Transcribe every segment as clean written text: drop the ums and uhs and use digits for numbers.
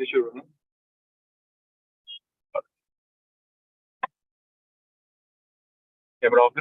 शुरू camera off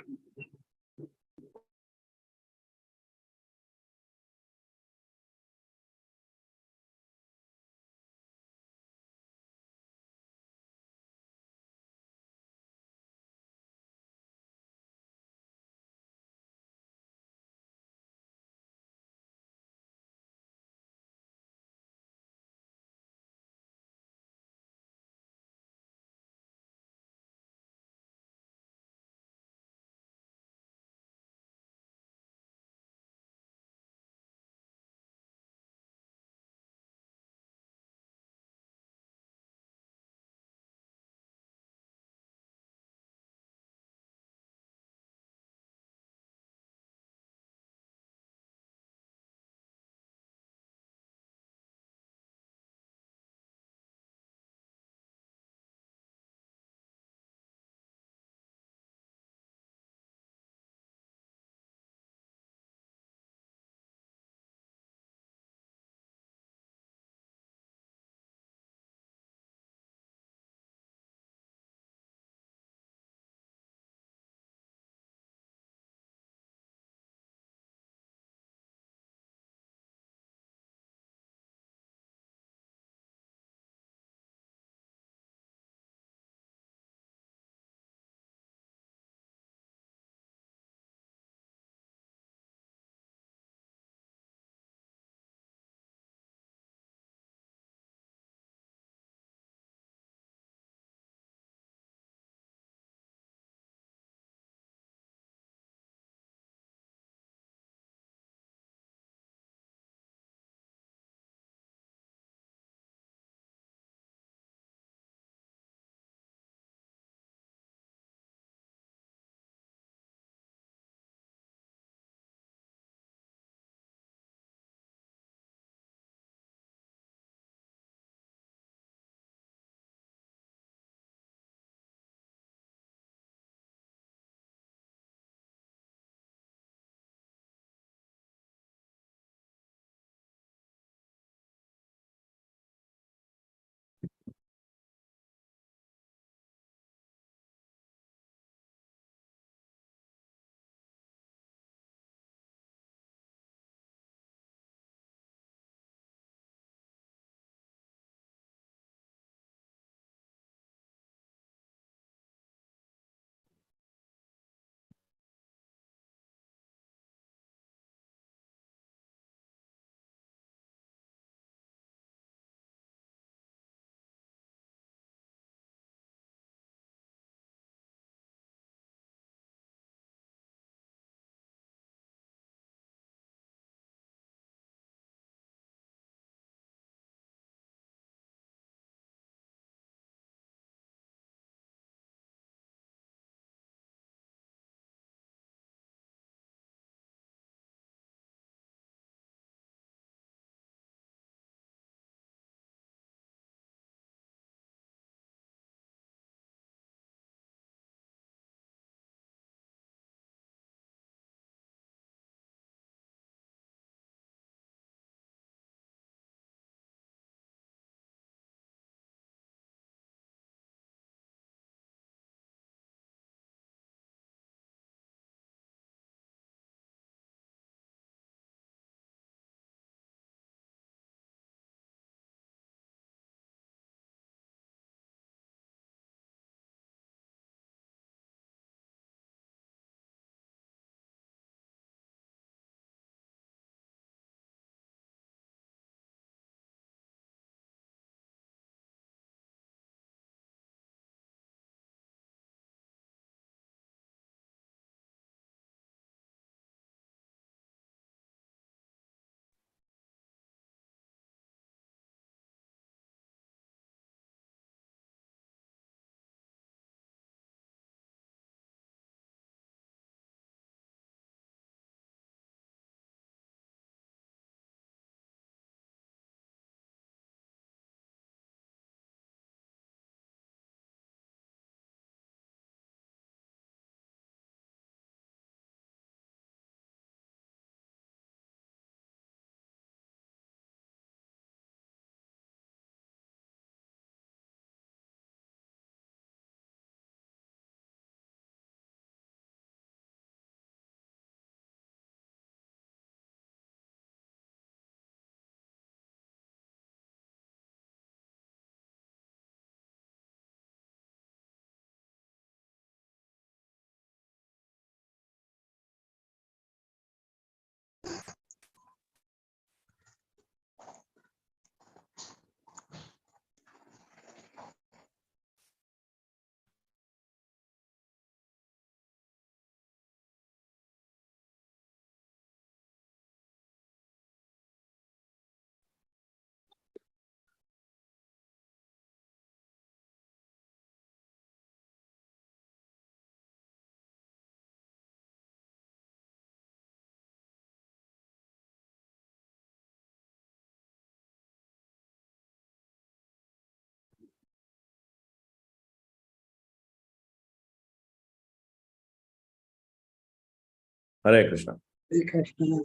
Hare Krishna. Hare Krishna.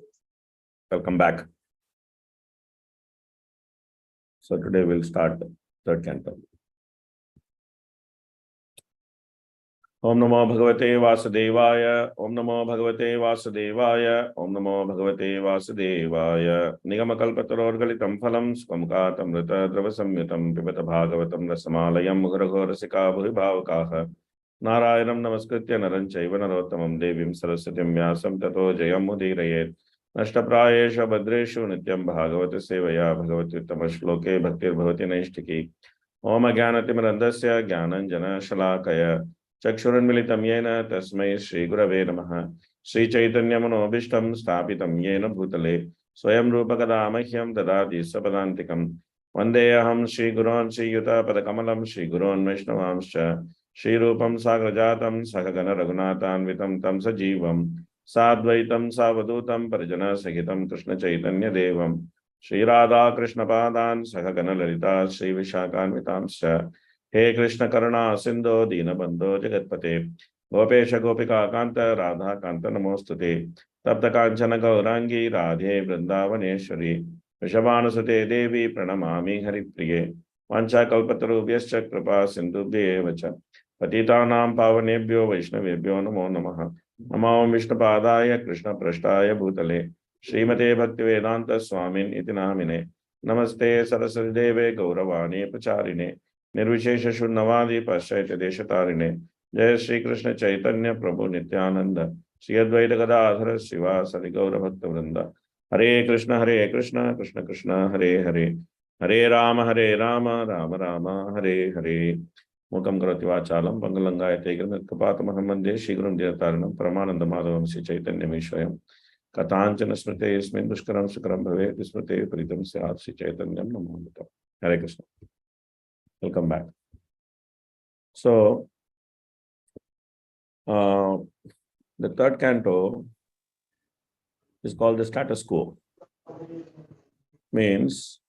Welcome back. So today we'll start the third canto. Om Namo Bhagavate Vasudevaya. Om Namo Bhagavate Vasudevaya. Om Namo Bhagavate Vasudevaya. Nigamakalpatarorgalitam phalam skamkatam rata dravasamyutam pibata bhagavatam rasamalayam mugharaghorasika bhuvibhavakaha. Narayanam namaskritya naram chaiva narottamam devim saraswatim vyasam tato jayam mudirayet. Nashtaprayesha badreshu nityam bhagavate sevaya bhagavati uttama shloke bhaktir bhavati naishtiki. Om Ajnanatimrandasya Jnananjana Shalakaya Chakshurunmilitam Yena Tasmai Shri Gurave Namaha. Shri Chaitanya Manobhishtam Sthapitam Yena Bhutale Swayam Rupakadamahyam Dadati Sapadantikam Vandeyaham Shri Gurun Shri Yuta Padakamalam Shri Gurun Vaishnavamscha Shri Rupam Sagrajatam Sakagana Raghunathan Vitam Tam Sajivam Sadvaitam Savadutam Parajana Sahitam Krishna Chaitanya Devam Shri Radha Krishna Padan Sakagana Lalita Shri Vishakan Vitamscha He Krishna Karuna Sindho Dina Bandho Jagatpate Gopesha Gopika Kanta Radha Kanta Namostute Tapta Kanchana Gaurangi Radhe Vrindavaneshwari Vishavanusate Devi Pranamami Haripriye Vancha Kalpatarubhyascha Kripa Sindhubhye Vacha Patitanam Pavanebhyo Vaishnavebhyo Namo Namaha Namo Vishnu Padaya Krishna Prashtaya Bhutale Srimate Bhaktivedanta Swamin iti namine Namaste Saraswati Deve Gauravani Pacharine Nirvishesha Shunnavadi Paschayata Deshatarine Jai Shri Krishna Chaitanya Prabhu Nityananda Shri Advaita Gadadhara Shiva Sadi Gaura Bhakta Vrinda Hare Krishna Krishna Krishna Hare Hare Hare Rama Rama Rama Hare Hare Mukam Karati Vachalam Pangalangayate Kapatama Mande Shigrum Diyataranam Paramananda Madhavam Shri Chaitanya Mishwayam Katanchana Smrite Ismin Dushkaram Sukaram Bhave Smrite Paritam Syat Shri Chaitanyam Namo. Hare Krishna. Welcome back. So, the third canto is called the status quo. Means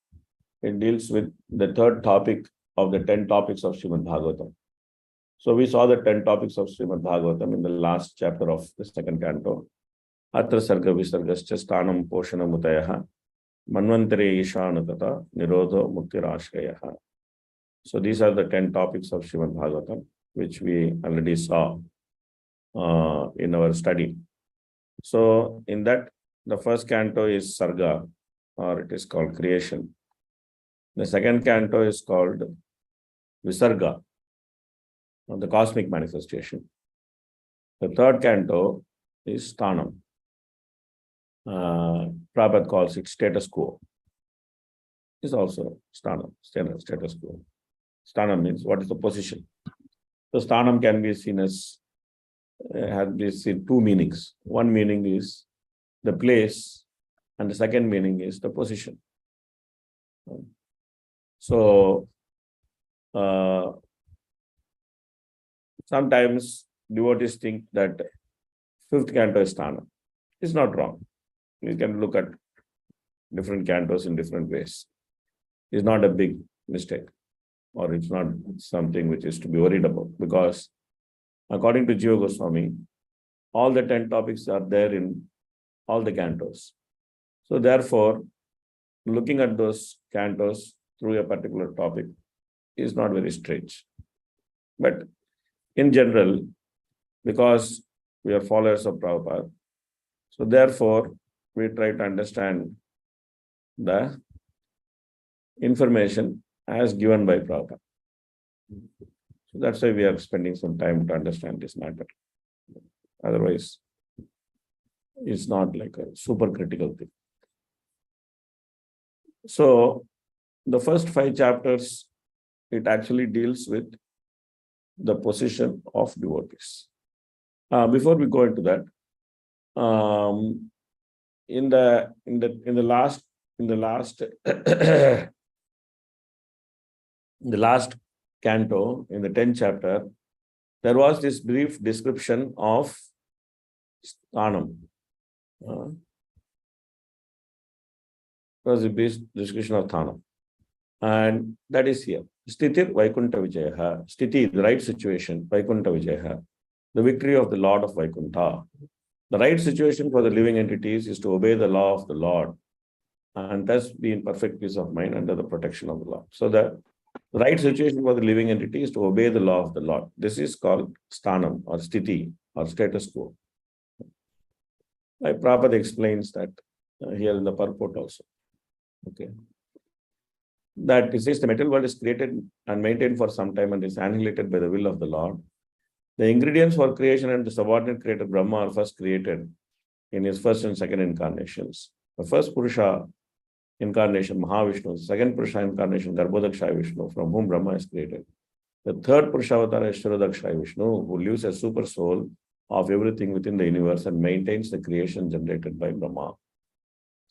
it deals with the third topic of the 10 topics of Srimad Bhagavatam. So we saw the 10 topics of Srimad Bhagavatam in the last chapter of the second canto. Atra Sarga Visargascha Sthanam Poshanam Utayaha Manvantare Ishanatata Nirodho Muktirashrayaha. So these are the 10 topics of Srimad Bhagavatam, which we already saw in our study. So in that, the first canto is Sarga, or it is called creation. The second canto is called Visarga, or the cosmic manifestation. The third canto is Sthanam. Prabhupada calls it status quo. It's also Sthanam, status quo. Sthanam means what is the position. So Sthanam can be seen as, has been seen two meanings. One meaning is the place, and the second meaning is the position. So sometimes devotees think that fifth canto is Sthanam. It's not wrong. You can look at different cantos in different ways. It's not a big mistake, or it's not something which is to be worried about, because according to Jiva Goswami, all the 10 topics are there in all the cantos. So therefore, looking at those cantos through a particular topic is not very strange. But in general, because we are followers of Prabhupada, so therefore, we try to understand the information as given by Prabhupada. So that's why we are spending some time to understand this matter. Otherwise, it's not like a super critical thing. So the first 5 chapters, it actually deals with the position of devotees. Before we go into that, in the last canto, in the 10th chapter, there was this brief description of Sthanam. It was a brief description of Sthanam. And that is here. Stitir Vaikuntha Vijayaha. Sthiti, the right situation, Vaikuntha Vijayaha. The victory of the Lord of Vaikuntha. The right situation for the living entities is to obey the law of the Lord and thus be in perfect peace of mind under the protection of the Lord. So the right situation for the living entity is to obey the law of the Lord. This is called sthanam or sthiti or status quo. Prabhupada explains that here in the purport also. Okay. That it says the material world is created and maintained for some time and is annihilated by the will of the Lord. The ingredients for creation and the subordinate creator Brahma are first created in his first and second incarnations. The first Purusha incarnation, Mahavishnu, the second Purusha incarnation, Garbhodakshaya Vishnu, from whom Brahma is created. The third Purusha avatar is Shirodakshaya Vishnu, who lives as super soul of everything within the universe and maintains the creation generated by Brahma.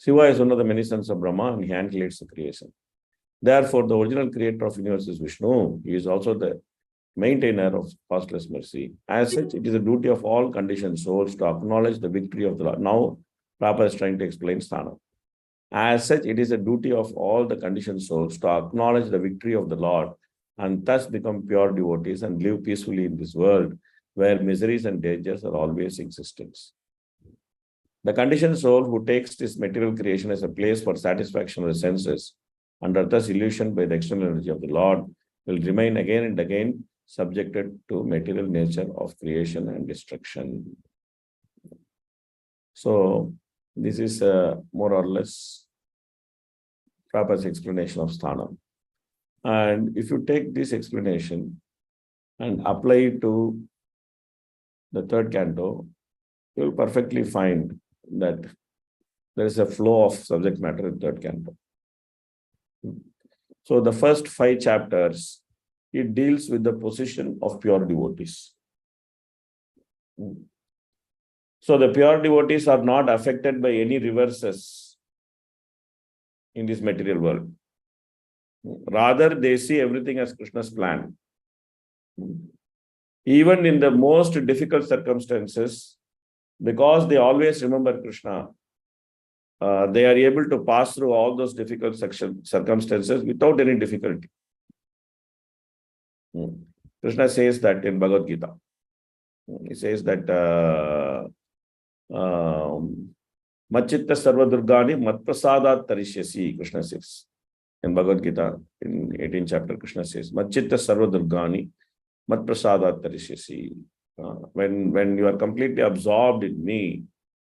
Shiva is one of the many sons of Brahma and he annihilates the creation. Therefore, the original creator of the universe is Vishnu. He is also the maintainer of costless mercy. As such, it is the duty of all conditioned souls to acknowledge the victory of the Lord. Now, Prabhupada is trying to explain Sthana. As such, it is the duty of all the conditioned souls to acknowledge the victory of the Lord and thus become pure devotees and live peacefully in this world where miseries and dangers are always existing. The conditioned soul who takes this material creation as a place for satisfaction of the senses and are thus illusioned by the external energy of the Lord will remain again and again subjected to material nature of creation and destruction. So, this is more or less Prabhupada's explanation of Sthanam. And if you take this explanation and apply it to the third canto, you will perfectly find that there is a flow of subject matter in third canto. So the first 5 chapters, it deals with the position of pure devotees. So the pure devotees are not affected by any reverses in this material world. Rather, they see everything as Krishna's plan. Even in the most difficult circumstances, because they always remember Krishna, they are able to pass through all those difficult circumstances without any difficulty. Krishna says that in Bhagavad Gita. He says that Machitta Sarva Durgani Matprasadat Tarishyasi, Krishna says. In Bhagavad Gita, in 18th chapter, Krishna says, Machitta Sarva Durgani Matprasadat Tarishyasi. When you are completely absorbed in me,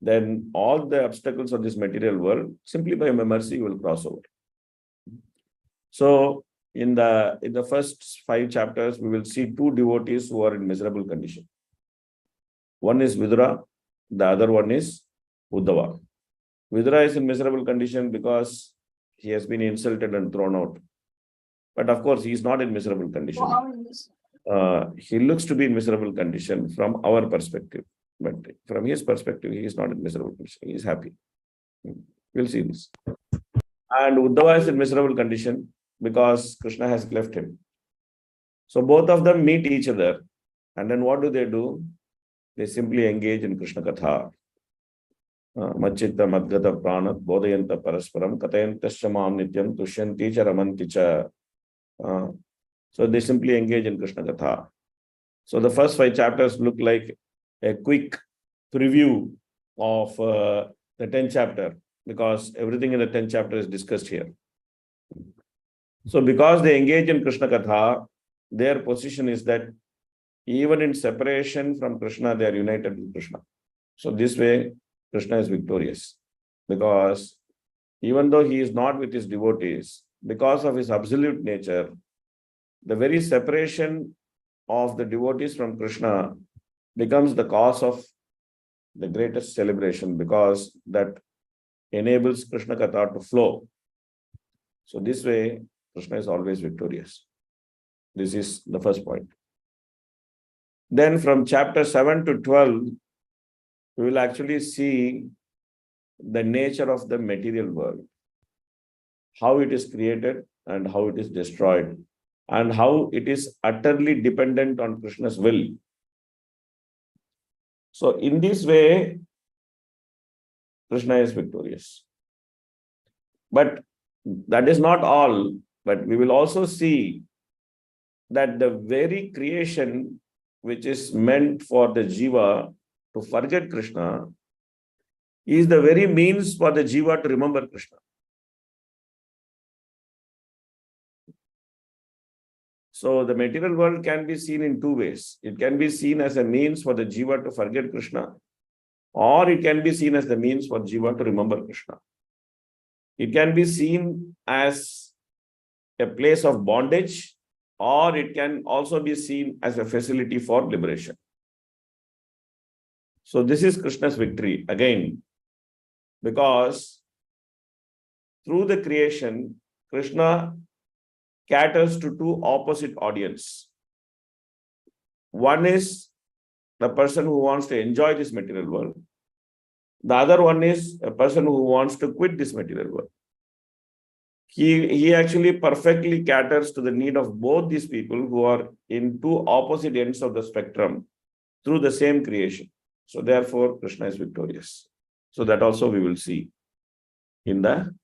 then all the obstacles of this material world, simply by my mercy, you will cross over. So, in the first 5 chapters, we will see 2 devotees who are in miserable condition. One is Vidura, the other one is Uddhava. Vidura is in miserable condition because he has been insulted and thrown out. But of course, he is not in miserable condition. He looks to be in miserable condition from our perspective. But from his perspective, he is not in miserable condition. He is happy. We'll see this. And Uddhava is in miserable condition because Krishna has left him. So both of them meet each other. And then what do? They simply engage in Krishna Katha. Machitta Madgata Pranat Bodhayanta Parasparam Katayantascha Mam Nityam Tushyanti Cha Ramanti Cha. So they simply engage in Krishna Katha. So the first 5 chapters look like a quick preview of the 10th chapter because everything in the 10th chapter is discussed here. So because they engage in Krishna Katha, their position is that even in separation from Krishna, they are united with Krishna. So this way, Krishna is victorious because even though he is not with his devotees, because of his absolute nature, the very separation of the devotees from Krishna becomes the cause of the greatest celebration because that enables Krishna Katha to flow. So this way, Krishna is always victorious. This is the first point. Then from chapter 7 to 12, we will actually see the nature of the material world, how it is created and how it is destroyed, and how it is utterly dependent on Krishna's will. So in this way, Krishna is victorious. But that is not all, but we will also see that the very creation which is meant for the jiva to forget Krishna is the very means for the jiva to remember Krishna. So the material world can be seen in two ways. It can be seen as a means for the jiva to forget Krishna, or it can be seen as the means for jiva to remember Krishna. It can be seen as a place of bondage, or it can also be seen as a facility for liberation. So this is Krishna's victory again, because through the creation, Krishna caters to two opposite audience. One is the person who wants to enjoy this material world. The other one is a person who wants to quit this material world. He actually perfectly caters to the need of both these people who are in two opposite ends of the spectrum through the same creation. So therefore, Krishna is victorious. So that also we will see in the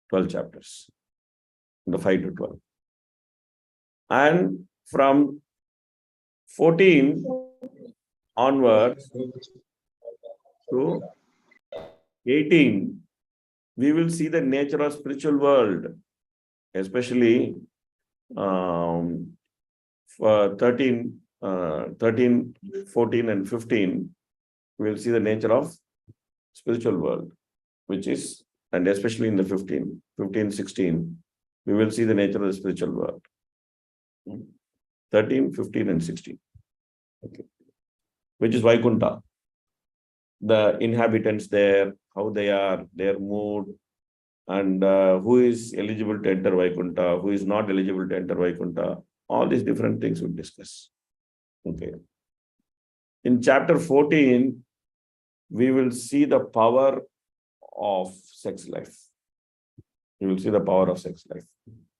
12 chapters, in the 5 to 12. And from 14 onwards to 18, we will see the nature of spiritual world, especially for 13, 14 and 15, we will see the nature of spiritual world, which is, and especially in the 15, 16, we will see the nature of the spiritual world. 13, 15 and 16. Okay. Which is Vaikuntha. The inhabitants there, how they are, their mood, and who is eligible to enter Vaikuntha, who is not eligible to enter Vaikuntha. All these different things we'll discuss. Okay. In chapter 14, we will see the power of sex life. You will see the power of sex life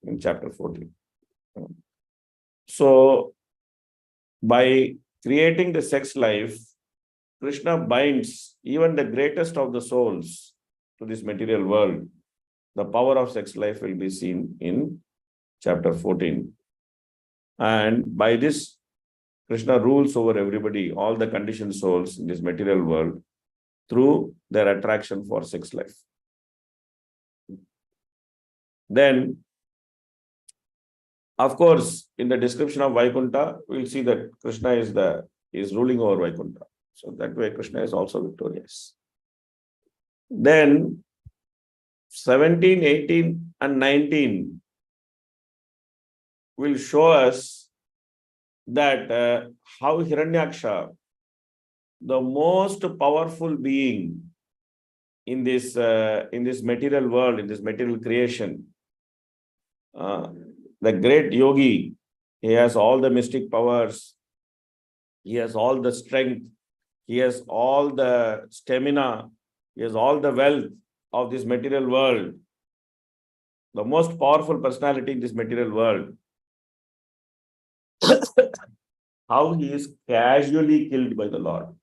in chapter 14. So, by creating the sex life, Krishna binds even the greatest of the souls to this material world. The power of sex life will be seen in chapter 14. And by this, Krishna rules over everybody, all the conditioned souls in this material world, through their attraction for sex life. Then, of course, in the description of Vaikuntha, we'll see that Krishna is ruling over Vaikuntha. So that way, Krishna is also victorious. Then, 17, 18, and 19 will show us that how Hiranyaksha, the most powerful being in this material world, in this material creation, the great yogi, he has all the mystic powers, he has all the strength, he has all the stamina, he has all the wealth of this material world, the most powerful personality in this material world. How he is casually killed by the Lord.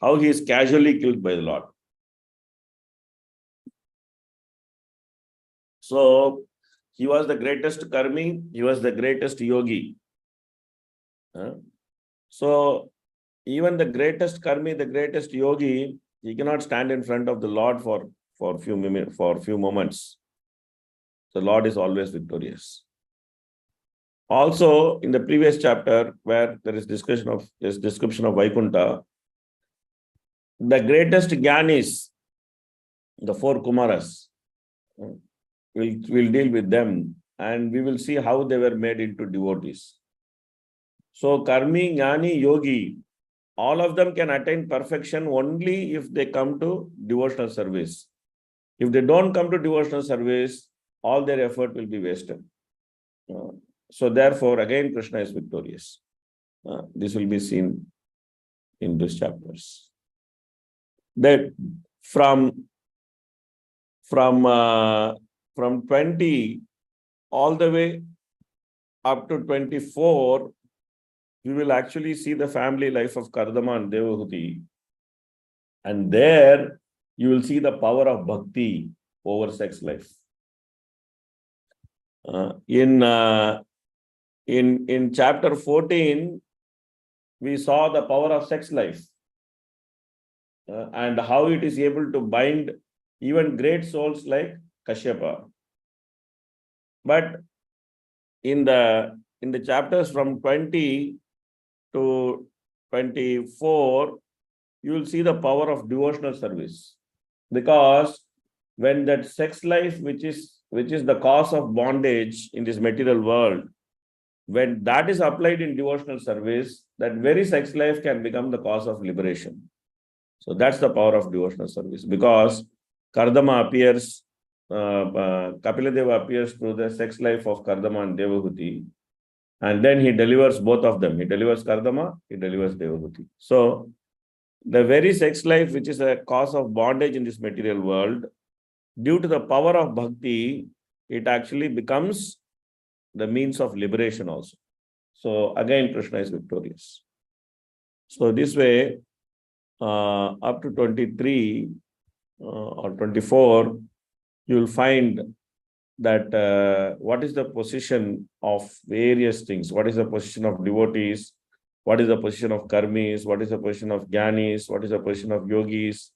How he is casually killed by the Lord. So, he was the greatest karmi, he was the greatest yogi. So, even the greatest karmi, the greatest yogi, he cannot stand in front of the Lord for a few moments. The Lord is always victorious. Also, in the previous chapter, where there is description of Vaikuntha, the greatest Jnanis, the four Kumaras, we'll deal with them, and we will see how they were made into devotees. So, Karmi, Jnani, Yogi, all of them can attain perfection only if they come to devotional service. If they don't come to devotional service, all their effort will be wasted. So therefore, again, Krishna is victorious. This will be seen in these chapters. That from 20 all the way up to 24, we will actually see the family life of Kardama and Devahuti. And there, you will see the power of Bhakti over sex life. In chapter 14, we saw the power of sex life and how it is able to bind even great souls like Kashyapa. But in the chapters from 20 to 24, you will see the power of devotional service. Because when that sex life, which is the cause of bondage in this material world, when that is applied in devotional service, that very sex life can become the cause of liberation. So that's the power of devotional service. Because Kardama appears, Kapila Deva appears through the sex life of Kardama and Devahuti, and then he delivers both of them. He delivers Kardama, he delivers Devahuti. So the very sex life, which is a cause of bondage in this material world, due to the power of bhakti, it actually becomes the means of liberation also. So again, Krishna is victorious. So this way, up to 23 or 24, you will find that what is the position of various things. What is the position of devotees? What is the position of karmis? What is the position of jnanis? What is the position of yogis?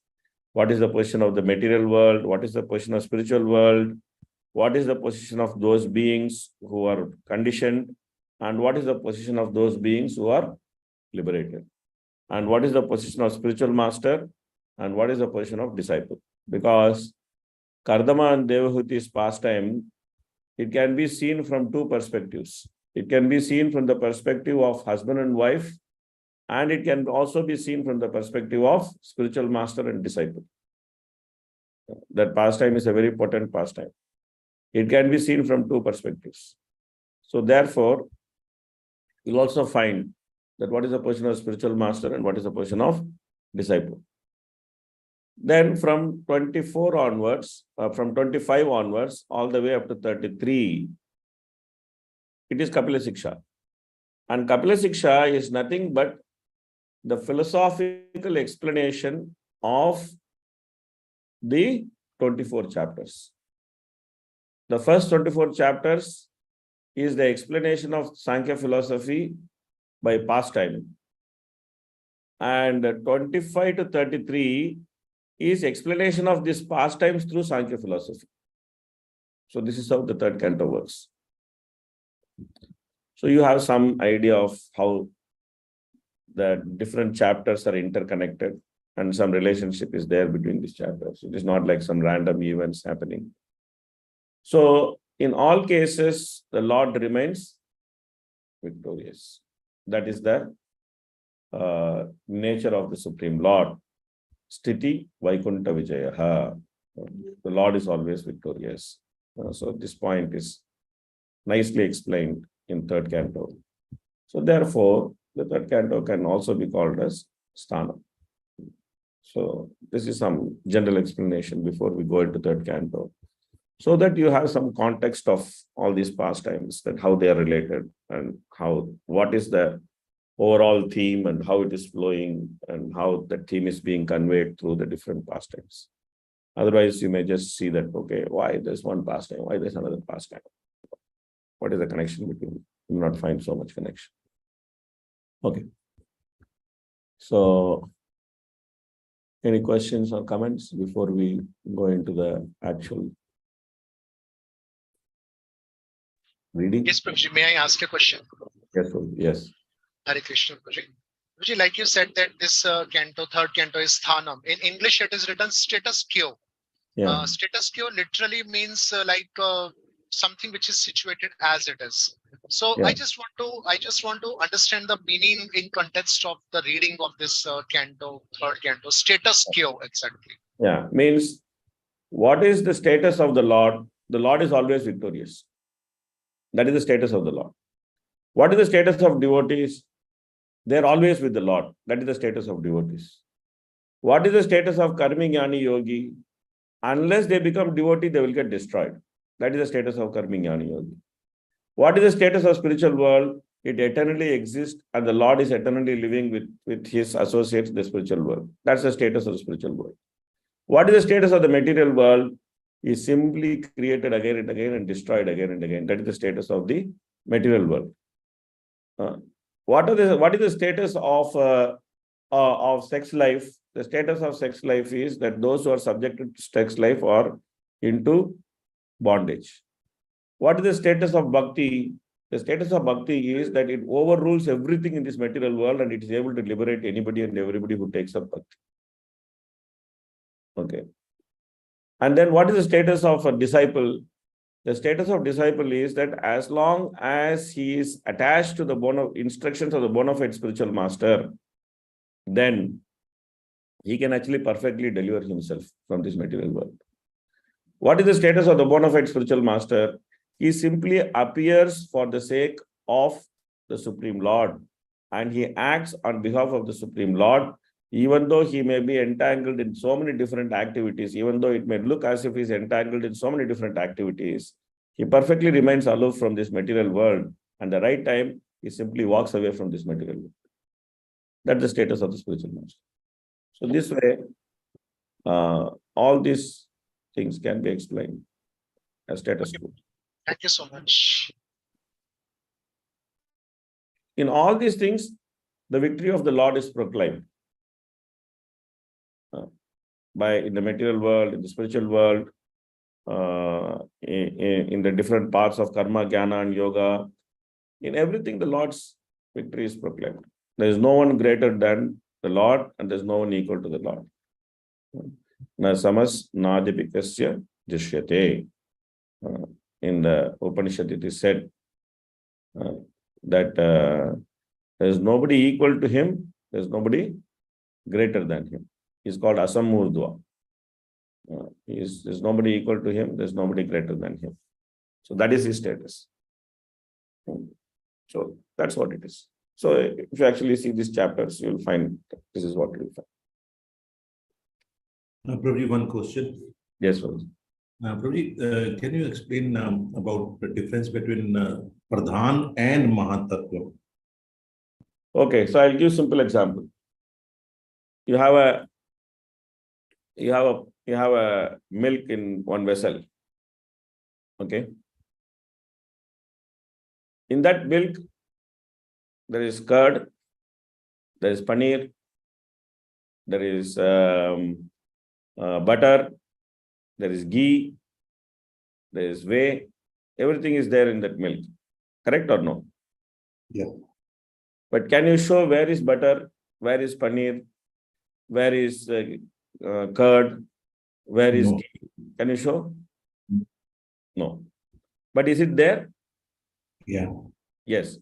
What is the position of the material world? What is the position of spiritual world? What is the position of those beings who are conditioned? And what is the position of those beings who are liberated? And what is the position of spiritual master? And what is the position of disciple? Because Kardama and Devahuti's pastime, it can be seen from two perspectives. It can be seen from the perspective of husband and wife, and it can also be seen from the perspective of spiritual master and disciple. That pastime is a very potent pastime. It can be seen from two perspectives. So therefore, you'll also find that what is the position of spiritual master and what is the position of disciple. Then from 24 onwards, from 25 onwards, all the way up to 33, it is Kapila Siksha. And Kapila Siksha is nothing but the philosophical explanation of the 24 chapters. The first 24 chapters is the explanation of Sankhya philosophy by pastime. And 25 to 33 is explanation of these pastimes through Sankhya philosophy. So this is how the third canto works. So you have some idea of how the different chapters are interconnected and some relationship is there between these chapters. It is not like some random events happening. So in all cases, the Lord remains victorious. That is the nature of the Supreme Lord. Sthiti Vaikunta Vijayaha. The Lord is always victorious. So this point is nicely explained in third canto. So therefore, the third canto can also be called as Sthana. So this is some general explanation before we go into third canto, so that you have some context of all these pastimes, that how they are related and what is the overall theme and how it is flowing and how the theme is being conveyed through the different pastimes. Otherwise, you may just see that, okay, why there's one pastime, why there's another pastime? What is the connection between them? You will not find so much connection. Okay. So, any questions or comments before we go into the actual reading? Yes, Prabhuji, may I ask a question? Yes, yes. Hare Krishna, Prabhuji. Prabhuji, like you said that this canto, third canto is Sthanam. In English, it is written status quo. Yeah. Status quo literally means something which is situated as it is. So Yeah. I just want to understand the meaning in context of the reading of this canto, third canto, status quo exactly. Yeah, means what is the status of the Lord? The Lord is always victorious. That is the status of the Lord. What is the status of devotees? They are always with the Lord. That is the status of devotees. What is the status of karmi jnani yogi? Unless they become devotee, they will get destroyed. That is the status of karmi jnani yogi. What is the status of spiritual world? It eternally exists and the Lord is eternally living with his associates, the spiritual world. That's the status of the spiritual world. What is the status of the material world? Is simply created again and again and destroyed again and again. That is the status of the material world. what is the status of sex life? The status of sex life is that those who are subjected to sex life are into bondage. What is the status of bhakti? The status of bhakti is that it overrules everything in this material world and it is able to liberate anybody and everybody who takes up bhakti. Okay. And then what is the status of a disciple? The status of disciple is that as long as he is attached to the instructions of the bona fide spiritual master, then he can actually perfectly deliver himself from this material world. What is the status of the bona fide spiritual master? He simply appears for the sake of the Supreme Lord and he acts on behalf of the Supreme Lord, even though he may be entangled in so many different activities, even though it may look as if he's entangled in so many different activities, he perfectly remains aloof from this material world. And the right time, he simply walks away from this material world. That's the status of the spiritual master. So this way, all these things can be explained as status quo. Thank you so much. In all these things, the victory of the Lord is proclaimed. In the material world, in the spiritual world, in the different parts of karma, jnana, and yoga, in everything, the Lord's victory is proclaimed. There is no one greater than the Lord, and there is no one equal to the Lord. Na samas nadipikasya jishyate. In the Upanishad, it is said that there is nobody equal to him, there is nobody greater than him. He is called Asamurdva. There's nobody equal to him, there's nobody greater than him. So that is his status. So that's what it is. So if you actually see these chapters, you'll find this is what you'll find. Prabhuji, one question. Yes, Prabhuji. Prabhuji, can you explain about the difference between Pradhan and Mahatattva? Okay, so I'll give a simple example. You have a milk in one vessel. Okay. In that milk, there is curd, there is paneer, there is butter, there is ghee, there is whey. Everything is there in that milk. Correct or no? Yeah. But can you show where is butter, where is paneer, where is curd, where is ghee? Can you show? No. But is it there? Yeah. Yes.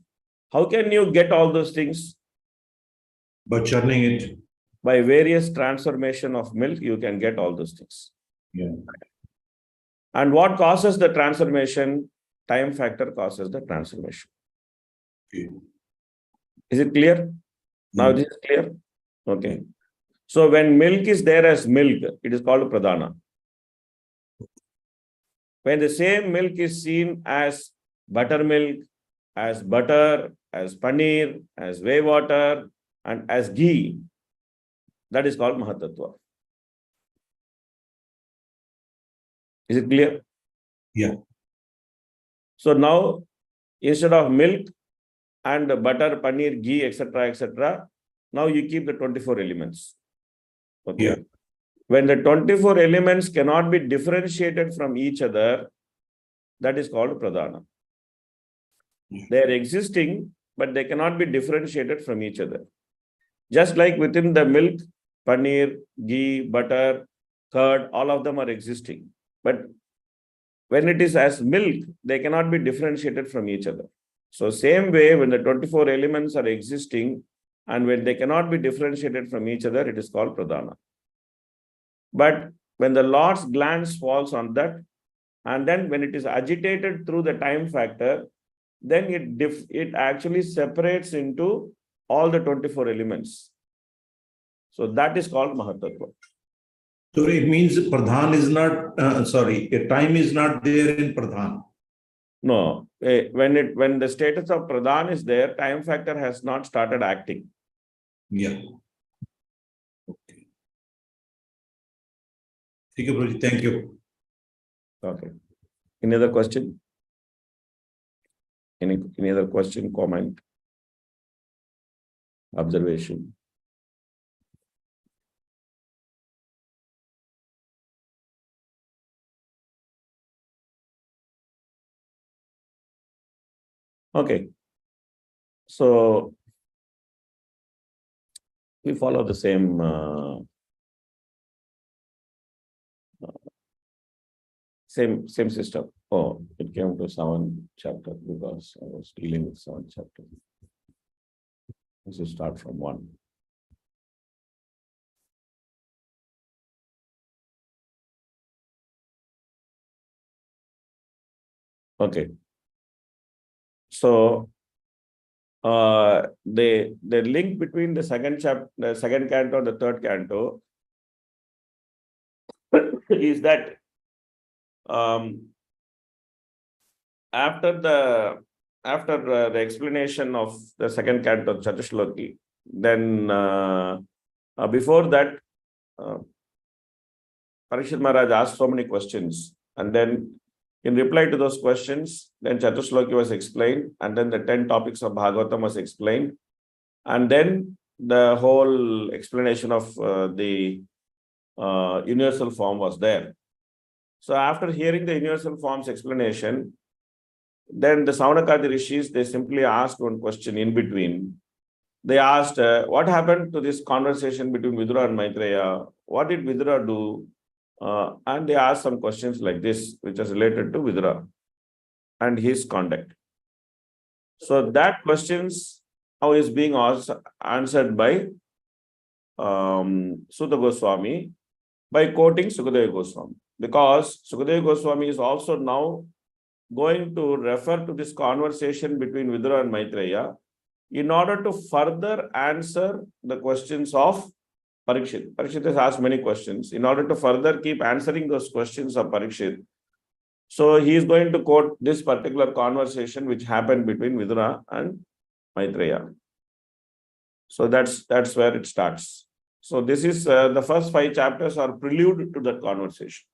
How can you get all those things? By churning it. By various transformation of milk, you can get all those things. Yeah. And what causes the transformation? Time factor causes the transformation. Okay. Is it clear? Now this is clear? Okay. So when milk is there as milk, it is called pradhana. When the same milk is seen as buttermilk, as butter, as paneer, as whey water, and as ghee, that is called Mahatattva. Is it clear? Yeah. So now, instead of milk and butter, paneer, ghee, etc., now you keep the 24 elements. Okay. Yeah. When the 24 elements cannot be differentiated from each other, that is called pradhana. They are existing, but they cannot be differentiated from each other. Just like within the milk, paneer, ghee, butter, curd, all of them are existing. But when it is as milk, they cannot be differentiated from each other. So same way, when the 24 elements are existing and when they cannot be differentiated from each other, it is called pradhana. But when the Lord's glance falls on that, and then when it is agitated through the time factor, then it actually separates into all the 24 elements. So that is called Mahatattva. So it means Pradhan is not, time is not there in Pradhan. No, when the status of Pradhan is there, time factor has not started acting. Yeah. Okay. Thank you. Okay. Any other question? Any other question, comment? observation. Okay. So we follow the same same system. Oh, it came to 7th chapter because I was dealing with 7th chapter. Let's just start from 1. Okay. So the link between the second chapter, the second canto, and the third canto is that after the explanation of the second canto, Chatushloki, then before that, Parikshit Maharaj asked so many questions, and then in reply to those questions, then Chatushloki was explained, and then the 10 topics of Bhagavatam was explained, and then the whole explanation of the universal form was there. So after hearing the universal form's explanation, then the Saunakadi rishis, they simply asked one question in between. They asked, what happened to this conversation between Vidura and Maitreya? What did Vidura do? And they asked some questions like this, which is related to Vidura and his conduct. So that questions now is being answered by Sutta Goswami by quoting Sukadeva Goswami. Because Sukadeva Goswami is also now going to refer to this conversation between Vidura and Maitreya in order to further answer the questions of Parikshit. Parikshit has asked many questions. In order to further keep answering those questions of Parikshit, so he is going to quote this particular conversation which happened between Vidura and Maitreya. So that's where it starts. So this is the first 5 chapters are prelude to that conversation,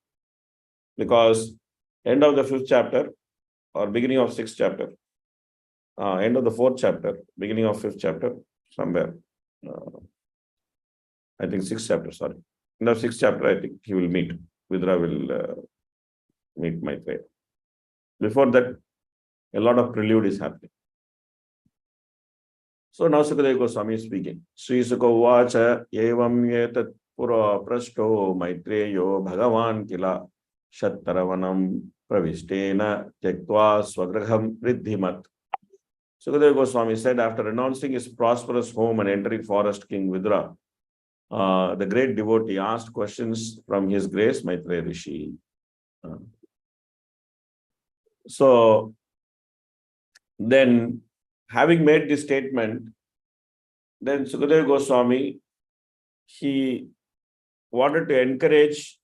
because end of the 5th chapter or beginning of 6th chapter, end of the 4th chapter, beginning of 5th chapter, somewhere, I think 6th chapter, sorry. End of 6th chapter, I think he will meet. Vidura will meet Maitreya. Before that, a lot of prelude is happening. So now Sukadeva Goswami is speaking. Sri Sukha Uvacha Evam Yetat Pura Prashto Maitreyo Bhagavan Kila Shattaravanam Pravishtena Tyaktva Swagraham Riddhimat. Sukadeva Goswami said, after renouncing his prosperous home and entering forest, King Vidura, the great devotee, asked questions from his grace Maitreya Rishi. So then, having made this statement, then Sukadeva Goswami, he wanted to encourage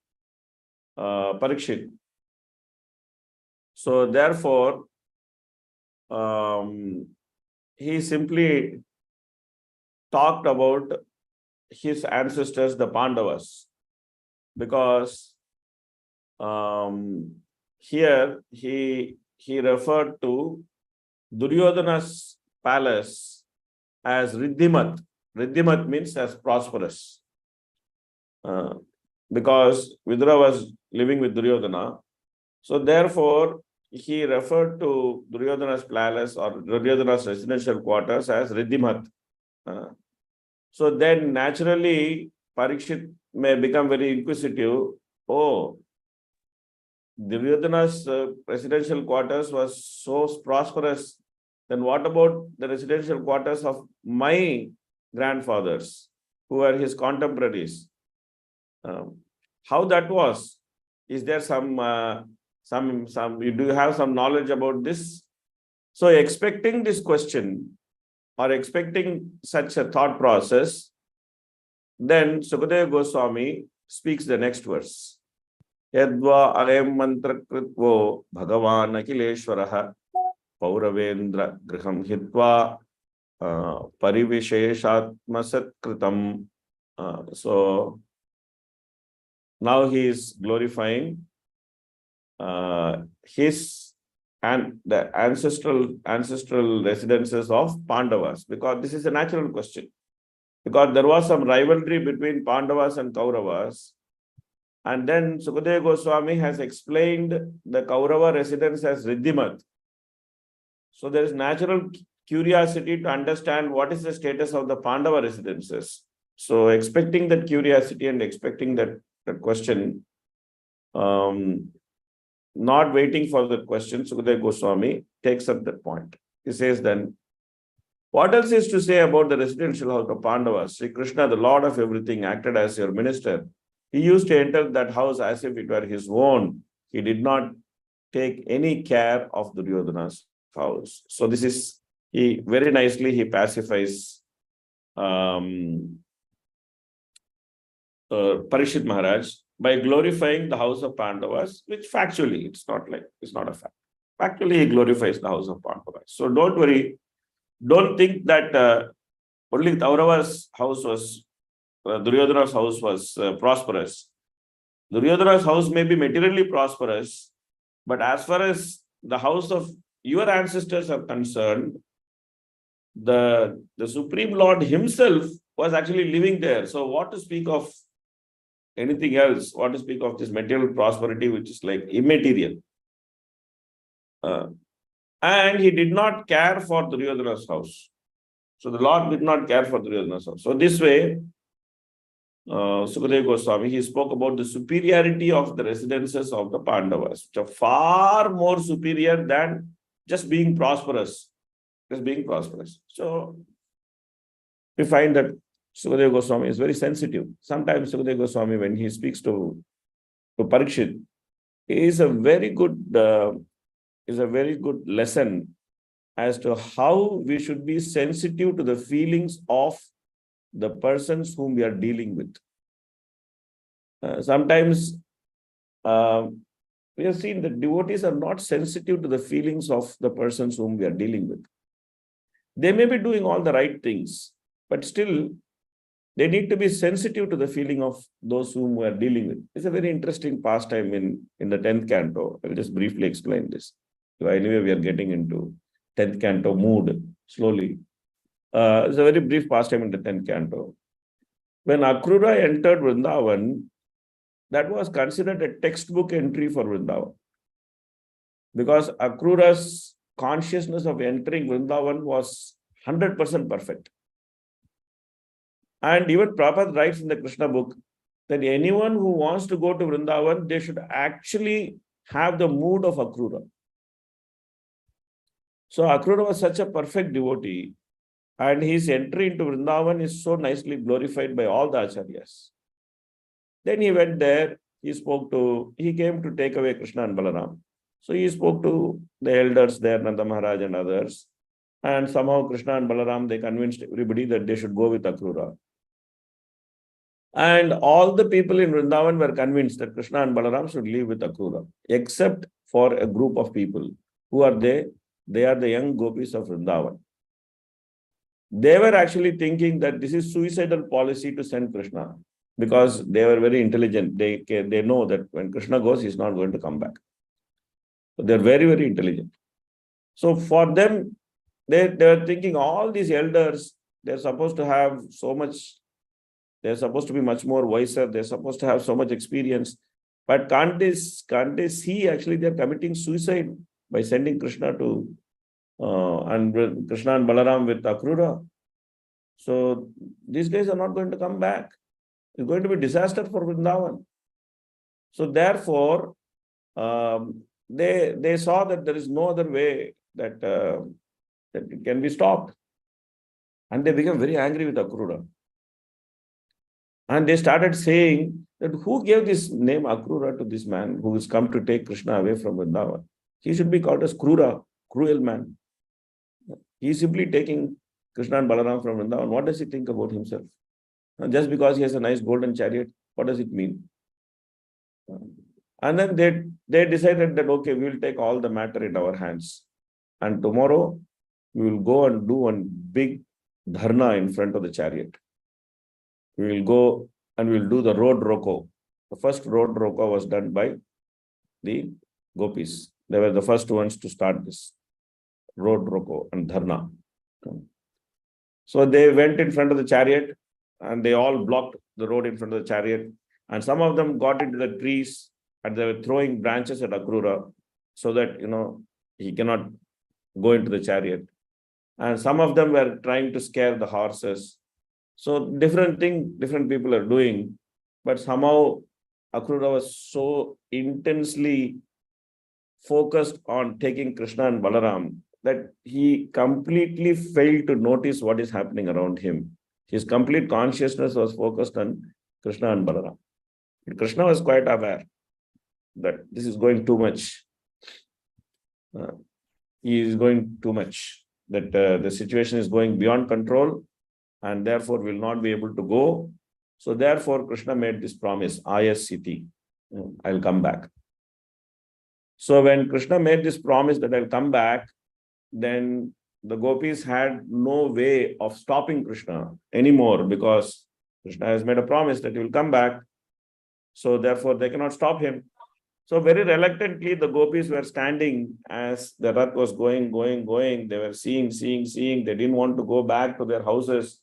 Parikshit. So therefore, he simply talked about his ancestors, the Pandavas, because here he referred to Duryodhana's palace as Riddhimat. Riddhimat means as prosperous. Because Vidura was living with Duryodhana. So therefore, he referred to Duryodhana's palace or Duryodhana's residential quarters as Riddhimat. So then naturally, Parikshit may become very inquisitive. Oh, Duryodhana's residential quarters was so prosperous. Then what about the residential quarters of my grandfathers, who were his contemporaries? How that was? Is there some? Do you have some knowledge about this? So expecting this question or expecting such a thought process, then Sukadeva Goswami speaks the next verse. Yadva alem mantra kritvo bhagavan akileshwaraha pauravendra griham hitva parivisheshatmasat kritam. So now he is glorifying his and the ancestral residences of Pandavas, because this is a natural question. because there was some rivalry between Pandavas and Kauravas. And then Sukadeva Goswami has explained the Kaurava residence as Riddhimat. So there is natural curiosity to understand what is the status of the Pandava residences. So expecting that curiosity and expecting that question, not waiting for that question, Sukadeva Goswami takes up that point. He says then, what else is to say about the residential house of Pandavas? Sri Krishna, the Lord of everything, acted as your minister. He used to enter that house as if it were his own. He did not take any care of Duryodhana's house. So this is, he very nicely, he pacifies Parishit Maharaj by glorifying the house of Pandavas, which factually, it's not a fact. Factually, he glorifies the house of Pandavas. So don't worry. Don't think that only Kaurava's house was, Duryodhana's house was prosperous. Duryodhana's house may be materially prosperous, but as far as the house of your ancestors are concerned, the Supreme Lord himself was actually living there. So what to speak of anything else? What to speak of this material prosperity, which is like immaterial? And he did not care for Duryodhana's house. So the Lord did not care for Duryodhana's house. So this way, Sukadeva Goswami, he spoke about the superiority of the residences of the Pandavas, which are far more superior than just being prosperous. So we find that Sukadeva Goswami is very sensitive. Sometimes Sukadeva Goswami, when he speaks to Parikshit, is a very good lesson as to how we should be sensitive to the feelings of the persons whom we are dealing with. Sometimes we have seen that devotees are not sensitive to the feelings of the persons whom we are dealing with. They may be doing all the right things, but still they need to be sensitive to the feeling of those whom we are dealing with. It's a very interesting pastime in the 10th canto. I will just briefly explain this. So anyway, we are getting into 10th canto mood slowly. It's a very brief pastime in the 10th canto. When Akrura entered Vrindavan, that was considered a textbook entry for Vrindavan. Because Akrura's consciousness of entering Vrindavan was 100% perfect. And even Prabhupada writes in the Krishna book that anyone who wants to go to Vrindavan, they should actually have the mood of Akrura. So Akrura was such a perfect devotee, and his entry into Vrindavan is so nicely glorified by all the acharyas. Then he went there, he came to take away Krishna and Balaram. So he spoke to the elders there, Nanda Maharaj and others. And somehow Krishna and Balaram, they convinced everybody that they should go with Akrura. And all the people in Vrindavan were convinced that Krishna and Balaram should live with Akrura, except for a group of people. Who are they? They are the young gopis of Vrindavan. They were actually thinking that this is suicidal policy to send Krishna, because they were very intelligent. They know that when Krishna goes, he's not going to come back. So they're very, very intelligent. So for them, they were thinking all these elders, they're supposed to have so much, they're supposed to be much more wiser, they're supposed to have so much experience. But can't they see actually they're committing suicide by sending Krishna to and Krishna and Balaram with Akrura? So these guys are not going to come back. It's going to be disaster for Vrindavan. So therefore, they saw that there is no other way that it can be stopped. And they became very angry with Akrura. And they started saying that who gave this name Akrura to this man who has come to take Krishna away from Vrindavan? He should be called as Krura, cruel man. He is simply taking Krishna and Balaram from Vrindavan. What does he think about himself? Just because he has a nice golden chariot, what does it mean? And then they decided that, okay, we will take all the matter in our hands. And tomorrow, we will go and do one big dharna in front of the chariot. We will go and we will do the road roko. The first road roko was done by the gopis. They were the first ones to start this road roko and dharna. So they went in front of the chariot and they all blocked the road in front of the chariot. And some of them got into the trees and they were throwing branches at Akrura so that, he cannot go into the chariot. And some of them were trying to scare the horses. So different people are doing, but somehow Akrura was so intensely focused on taking Krishna and Balaram that he completely failed to notice what is happening around him. His complete consciousness was focused on Krishna and Balaram. But Krishna was quite aware that this is going too much. He is going too much, that the situation is going beyond control and therefore will not be able to go. So therefore Krishna made this promise, Ayas Siti, I'll come back. So when Krishna made this promise that I'll come back, then the gopis had no way of stopping Krishna anymore, because Krishna has made a promise that he will come back. So therefore they cannot stop him. So very reluctantly the gopis were standing as the rath was going. They were seeing. They didn't want to go back to their houses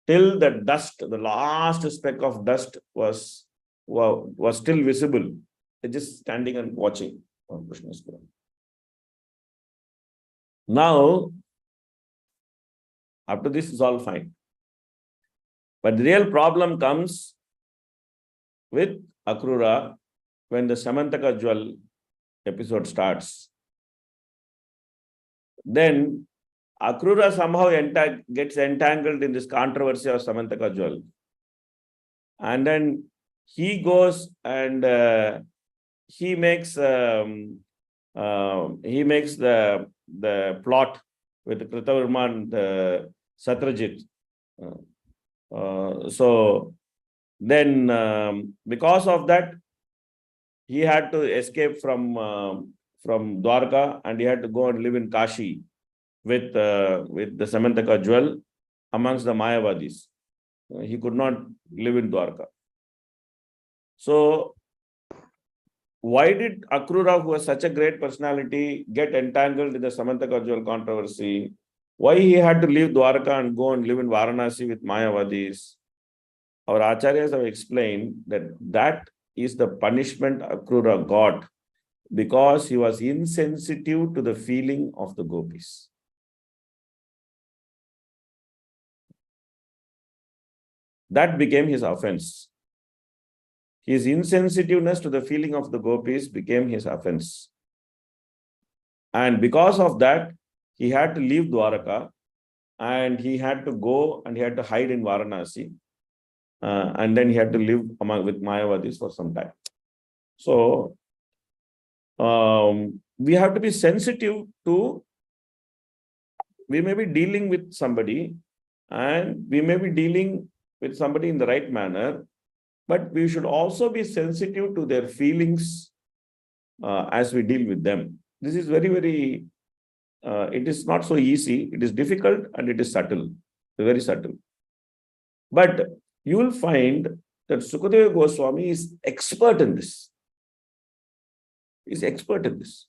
till the dust, the last speck of dust was still visible. They're just standing and watching. Krishna's going. Now, up to this is all fine. But the real problem comes with Akrura when the Samantaka Jwal episode starts. Then Akrura somehow gets entangled in this controversy of Samantaka Jwal. And then he goes and he makes the plot with Kritavarman, the Satrajit. So then because of that, he had to escape from Dwarka, and he had to go and live in Kashi with the Samantaka Jwal amongst the Mayavadis. He could not live in Dwarka. So why did Akrura, who was such a great personality, get entangled in the Samantaka Jwal controversy? Why he had to leave Dwarka and go and live in Varanasi with Mayavadis? Our Acharyas have explained that is the punishment Akrura got because he was insensitive to the feeling of the gopis. That became his offense. His insensitiveness to the feeling of the gopis became his offense. And because of that, he had to leave Dwaraka and he had to go and he had to hide in Varanasi. And then he had to live with Mayavadis for some time. So, we have to be sensitive to, we may be dealing with somebody and we may be dealing with somebody in the right manner, but we should also be sensitive to their feelings as we deal with them. This is very, very, it is not so easy. It is difficult and it is subtle, very subtle. But you will find that Sukadeva Goswami is expert in this. He is expert in this.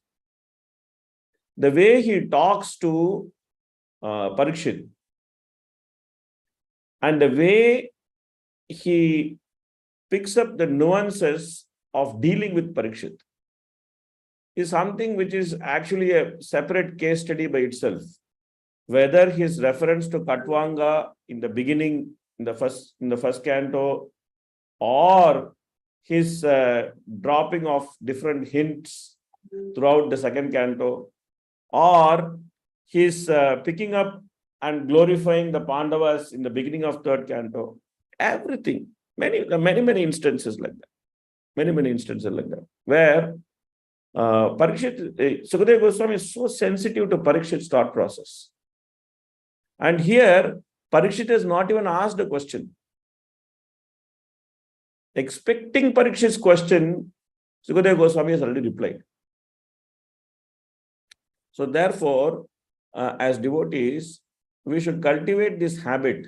The way he talks to Parikshit and the way he picks up the nuances of dealing with Parikshit is something which is actually a separate case study by itself. Whether his reference to Katvanga in the beginning, in the first canto, or his dropping of different hints throughout the second canto, or his picking up and glorifying the Pandavas in the beginning of third canto, everything, many instances like that. Many instances like that, where Sukadeva Goswami is so sensitive to Parikshit's thought process. And here, Parikshit has not even asked a question. Expecting Parikshit's question, Sukadeva Goswami has already replied. So therefore, as devotees, we should cultivate this habit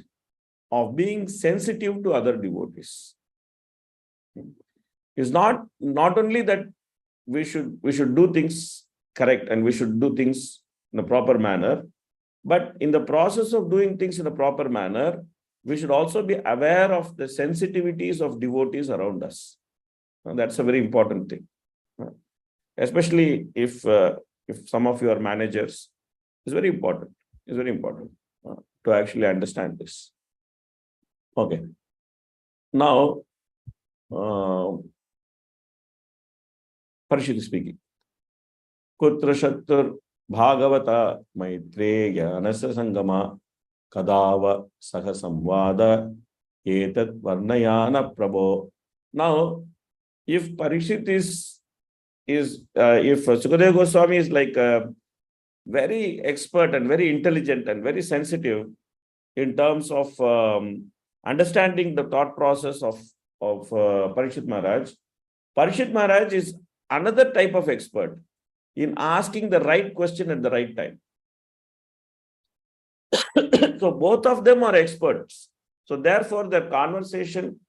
of being sensitive to other devotees. It's not only that we should do things correct and we should do things in a proper manner, but in the process of doing things in a proper manner, we should also be aware of the sensitivities of devotees around us. That's a very important thing. Especially if some of your managers, it's very important. It's very important to actually understand this. Okay. Now, Parishit is speaking. Kutra Shatur Bhagavata Maitreya Anasa Sangama Kadava Saha Samvada Etat Varnayana Prabho. Now, if Parishit is if Sukadeva Goswami is like very expert and very intelligent and very sensitive in terms of understanding the thought process of Parishit Maharaj. Parishit Maharaj is another type of expert in asking the right question at the right time. So both of them are experts. So therefore, the conversation,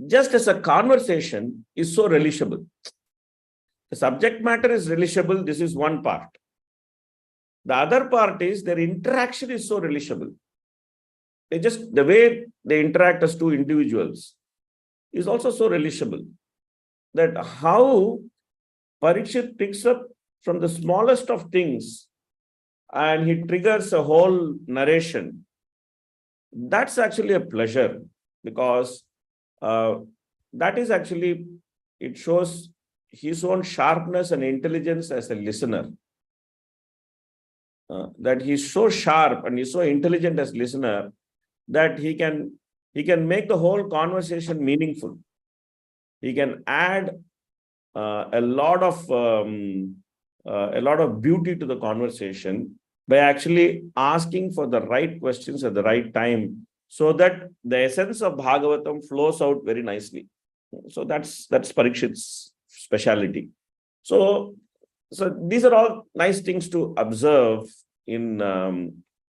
just as a conversation, is so relishable. The subject matter is relishable. This is one part. The other part is their interaction is so relishable. They just, the way they interact as two individuals is also so relishable, that how Parikshit picks up from the smallest of things and he triggers a whole narration. That's actually a pleasure, because that is actually, it shows his own sharpness and intelligence as a listener. That he's so sharp and he's so intelligent as listener that he can make the whole conversation meaningful. He can add a lot of beauty to the conversation by actually asking for the right questions at the right time, so that the essence of Bhagavatam flows out very nicely. So that's Parikshit's speciality. So these are all nice things to observe in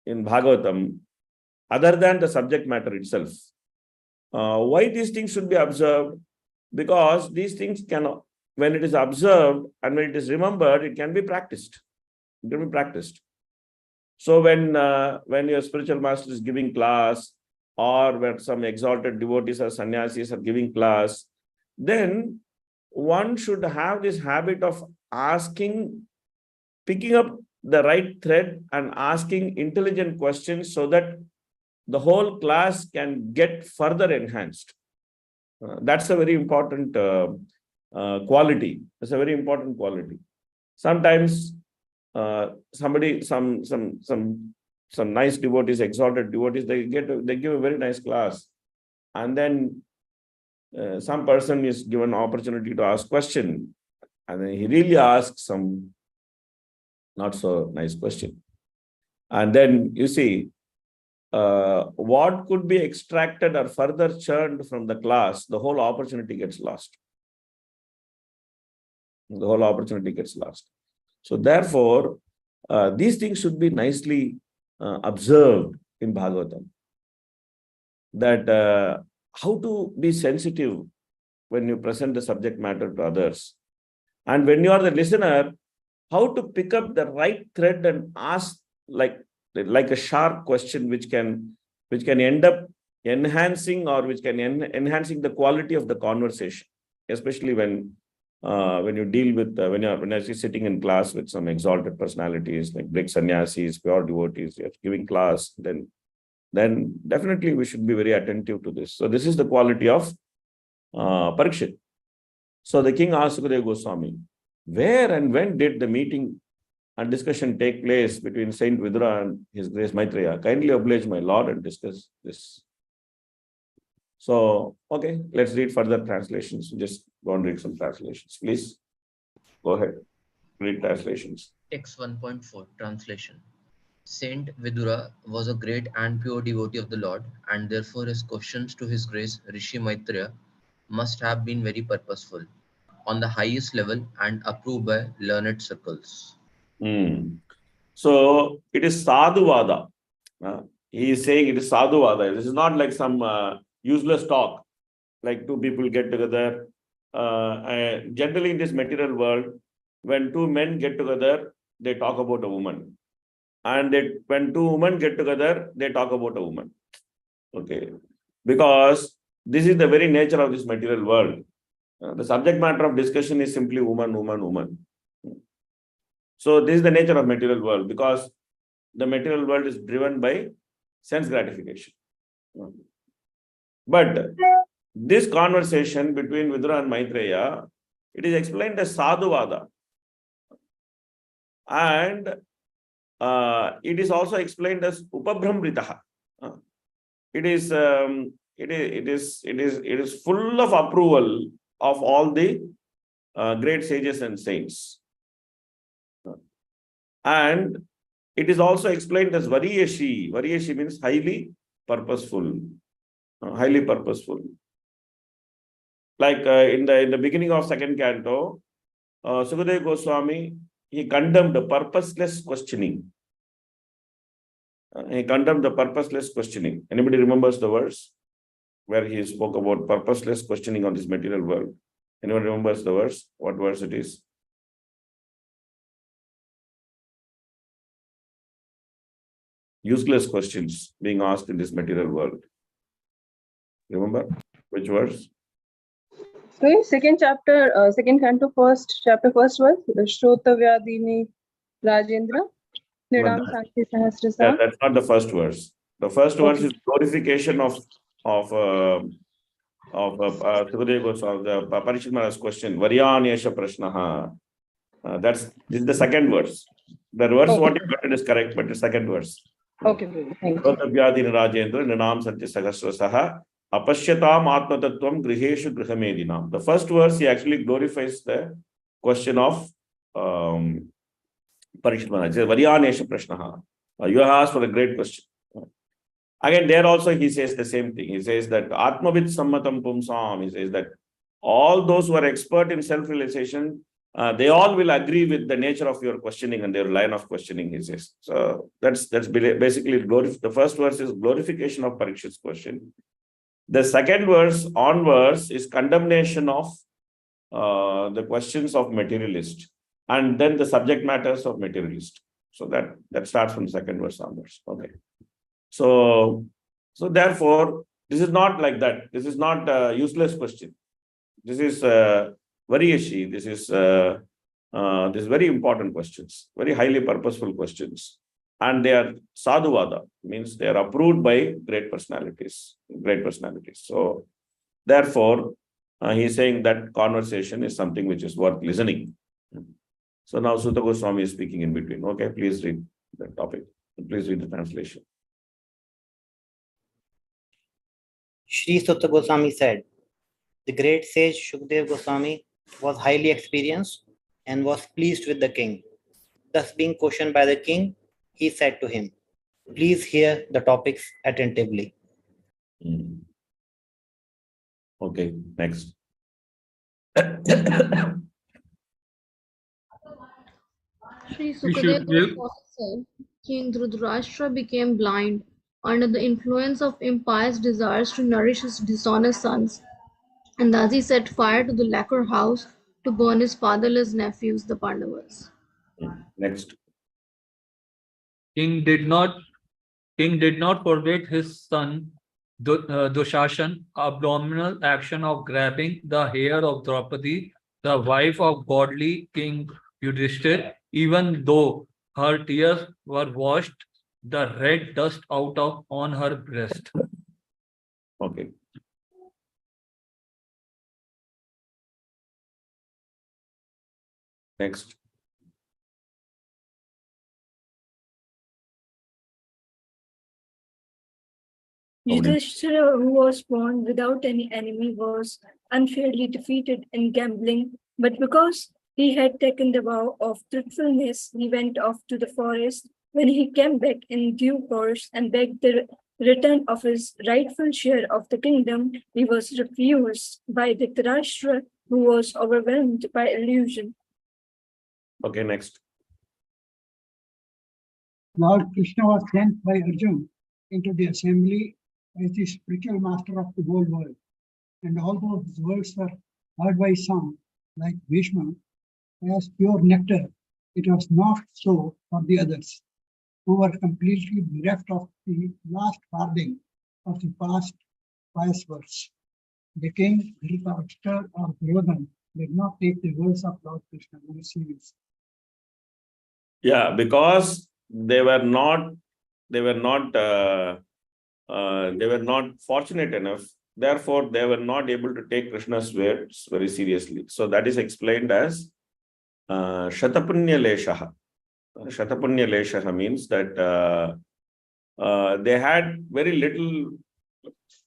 Bhagavatam, other than the subject matter itself. Why these things should be observed? Because these things can, when it is observed and when it is remembered, it can be practiced. It can be practiced. So when your spiritual master is giving class, or when some exalted devotees or sannyasis are giving class, then one should have this habit of asking, picking up the right thread and asking intelligent questions, so that the whole class can get further enhanced. That's a very important quality. That's a very important quality. Sometimes some nice devotees, exalted devotees, they give a very nice class, and then some person is given opportunity to ask question, and then he really asks some not so nice question, and then you see what could be extracted or further churned from the class, the whole opportunity gets lost. The whole opportunity gets lost. So therefore, these things should be nicely observed in Bhagavatam. That how to be sensitive when you present the subject matter to others. And when you are the listener, how to pick up the right thread and ask like a sharp question, which can end up enhancing, or which can enhancing the quality of the conversation, especially when you deal with when you're sitting in class with some exalted personalities like big sannyasis, pure devotees, you're giving class, then definitely we should be very attentive to this. So this is the quality of Parikshit. So the king asked Sukadeva Goswami, where and when did the meeting and discussion take place between Saint Vidura and His Grace Maitreya? Kindly oblige my lord and discuss this. So, okay, let's read further translations. Just go and read some translations, please. Go ahead, read translations. Text 1.4 Translation. Saint Vidura was a great and pure devotee of the Lord, and therefore his questions to His Grace Rishi Maitreya must have been very purposeful, on the highest level, and approved by learned circles. So it is sadhuvada. He is saying it is sadhuvada. This is not like some useless talk, like two people get together. Generally in this material world, when two men get together, they talk about a woman. And when two women get together, they talk about a woman. Okay, because this is the very nature of this material world. The subject matter of discussion is simply woman, woman, woman. So this is the nature of material world, because the material world is driven by sense gratification. But this conversation between Vidura and Maitreya, it is explained as sadhuvada. And it is also explained as upabhramritaha. It is full of approval of all the great sages and saints. And it is also explained as variyashi. Variyashi means highly purposeful. Highly purposeful. Like in the beginning of second canto, Sukadeva Goswami, he condemned the purposeless questioning. He condemned the purposeless questioning. Anybody remembers the verse where he spoke about purposeless questioning on this material world? Anyone remembers the verse? What verse it is? Useless questions being asked in this material world. Remember which verse? So second chapter, second canto, first chapter, first verse, Shrotavyadini Rajendra, Nidam Santi Sahasrasa. Yeah, that's not the first verse. The first verse is glorification of Sukadeva Goswami, the Parishit Maharaj's question, Varyanyesha Prashnaha. This is the second verse. The verse what you got it is correct, but the second verse. Okay, thank you. Shrotavyadini Rajendra, Nidam Santi Sahasrasa. Apashyatam Atmatattvam Griheshu Grihamedinam. The first verse, he actually glorifies the question of Parikshit Maharaj. Varyanesha Prashnaha. You have asked for a great question. Again, there also he says the same thing. He says that Atmavid Sammatam Pumsam. He says that all those who are expert in self-realization, they all will agree with the nature of your questioning and their line of questioning, he says. So that's basically the first verse is glorification of Parikshit's question. The second verse onwards is condemnation of the questions of materialist, and then the subject matters of materialist. So that starts from the second verse onwards. Okay. So therefore, this is not like that. This is not a useless question. This is variyashi. This is very important questions, very highly purposeful questions. And they are sadhuvada, means they are approved by great personalities. So therefore, he is saying that conversation is something which is worth listening. So now Sutta Goswami is speaking in between. Okay, please read the topic. Please read the translation. Sri Sutta Goswami said, the great sage Shukdev Goswami was highly experienced and was pleased with the king. Thus being questioned by the king, he said to him, please hear the topics attentively. Okay, next. Sri Sukadeva Goswami said, King Dhritarashtra became blind under the influence of impious desires to nourish his dishonest sons, and thus he set fire to the lacquer house to burn his fatherless nephews, the Pandavas. Next. King did not forget his son Dushashan's abominable action of grabbing the hair of Draupadi, the wife of godly King Yudhishthir, even though her tears were washed the red dust out on her breast. Okay. Next. Yudhishthira, who was born without any enemy, was unfairly defeated in gambling, but because he had taken the vow of truthfulness, he went off to the forest. When he came back in due course and begged the return of his rightful share of the kingdom, he was refused by Dhritarashtra, who was overwhelmed by illusion. Okay, next. Lord Krishna was sent by Arjuna into the assembly as the spiritual master of the whole world. And although his words were heard by some, like Bhishma, as pure nectar, it was not so for the others, who were completely bereft of the last farthing of the past pious words. The king, Dhritarashtra or Duryodhana, did not take the words of Lord Krishna very seriously. Yeah, because they were not fortunate enough. Therefore, they were not able to take Krishna's words very seriously. So that is explained as Shatapunya Leshaha. Shatapunya Leshaha means that they had very little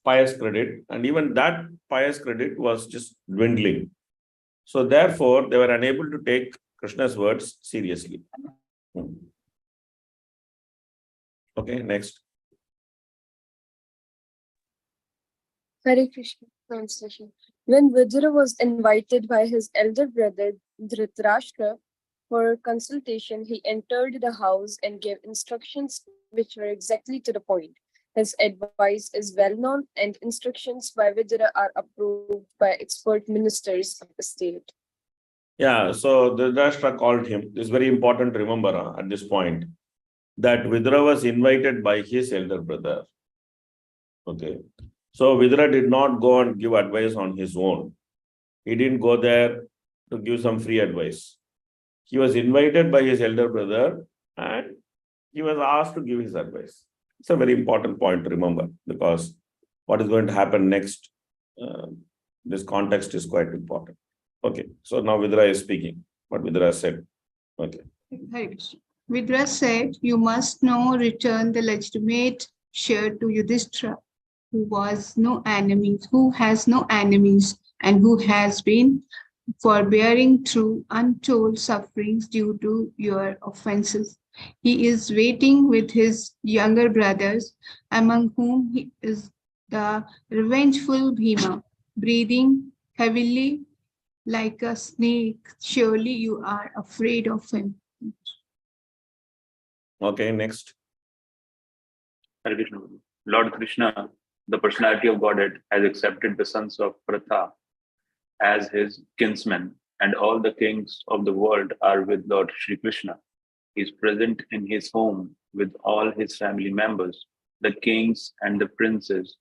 pious credit, and even that pious credit was just dwindling. So therefore, they were unable to take Krishna's words seriously. Okay, next. Hare Krishna translation. When Vidura was invited by his elder brother Dhritarashtra for consultation, he entered the house and gave instructions which were exactly to the point. His advice is well known, and instructions by Vidura are approved by expert ministers of the state. Yeah, so Dhritarashtra called him. This is very important to remember at this point, that Vidura was invited by his elder brother. Okay. So Vidura did not go and give advice on his own. He didn't go there to give some free advice. He was invited by his elder brother and he was asked to give his advice. It's a very important point to remember, because what is going to happen next, this context is quite important. Okay, so now Vidura is speaking. What Vidura said. Okay. Vidura said, "You must now return the legitimate share to Yudhishthira, who has no enemies, and who has been forbearing through untold sufferings due to your offenses. He is waiting with his younger brothers, among whom he is the revengeful Bhima, breathing heavily like a snake. Surely you are afraid of him." Okay, next. Hare Krishna. Lord Krishna, the personality of Godhead, has accepted the sons of Pratha as his kinsmen, and all the kings of the world are with Lord Shri Krishna. He is present in his home with all his family members, the kings and the princes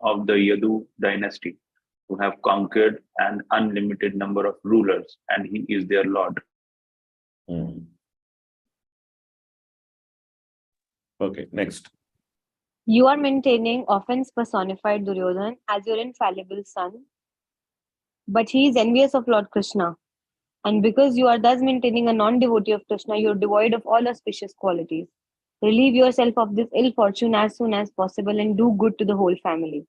of the Yadu dynasty, who have conquered an unlimited number of rulers, and he is their Lord. Okay, next. You are maintaining offense personified Duryodhana as your infallible son, but he is envious of Lord Krishna. And because you are thus maintaining a non-devotee of Krishna, you are devoid of all auspicious qualities. Relieve yourself of this ill fortune as soon as possible and do good to the whole family.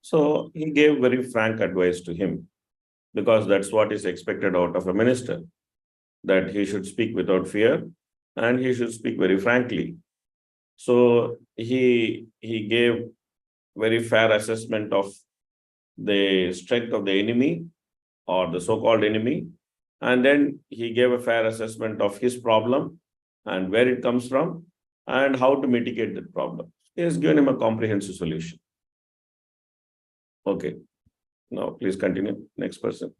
So he gave very frank advice to him, because that's what is expected out of a minister, that he should speak without fear and he should speak very frankly. So he gave very fair assessment of the strength of the enemy or the so-called enemy, and then he gave a fair assessment of his problem and where it comes from and how to mitigate the problem. He has given him a comprehensive solution. Okay, now please continue. Next person.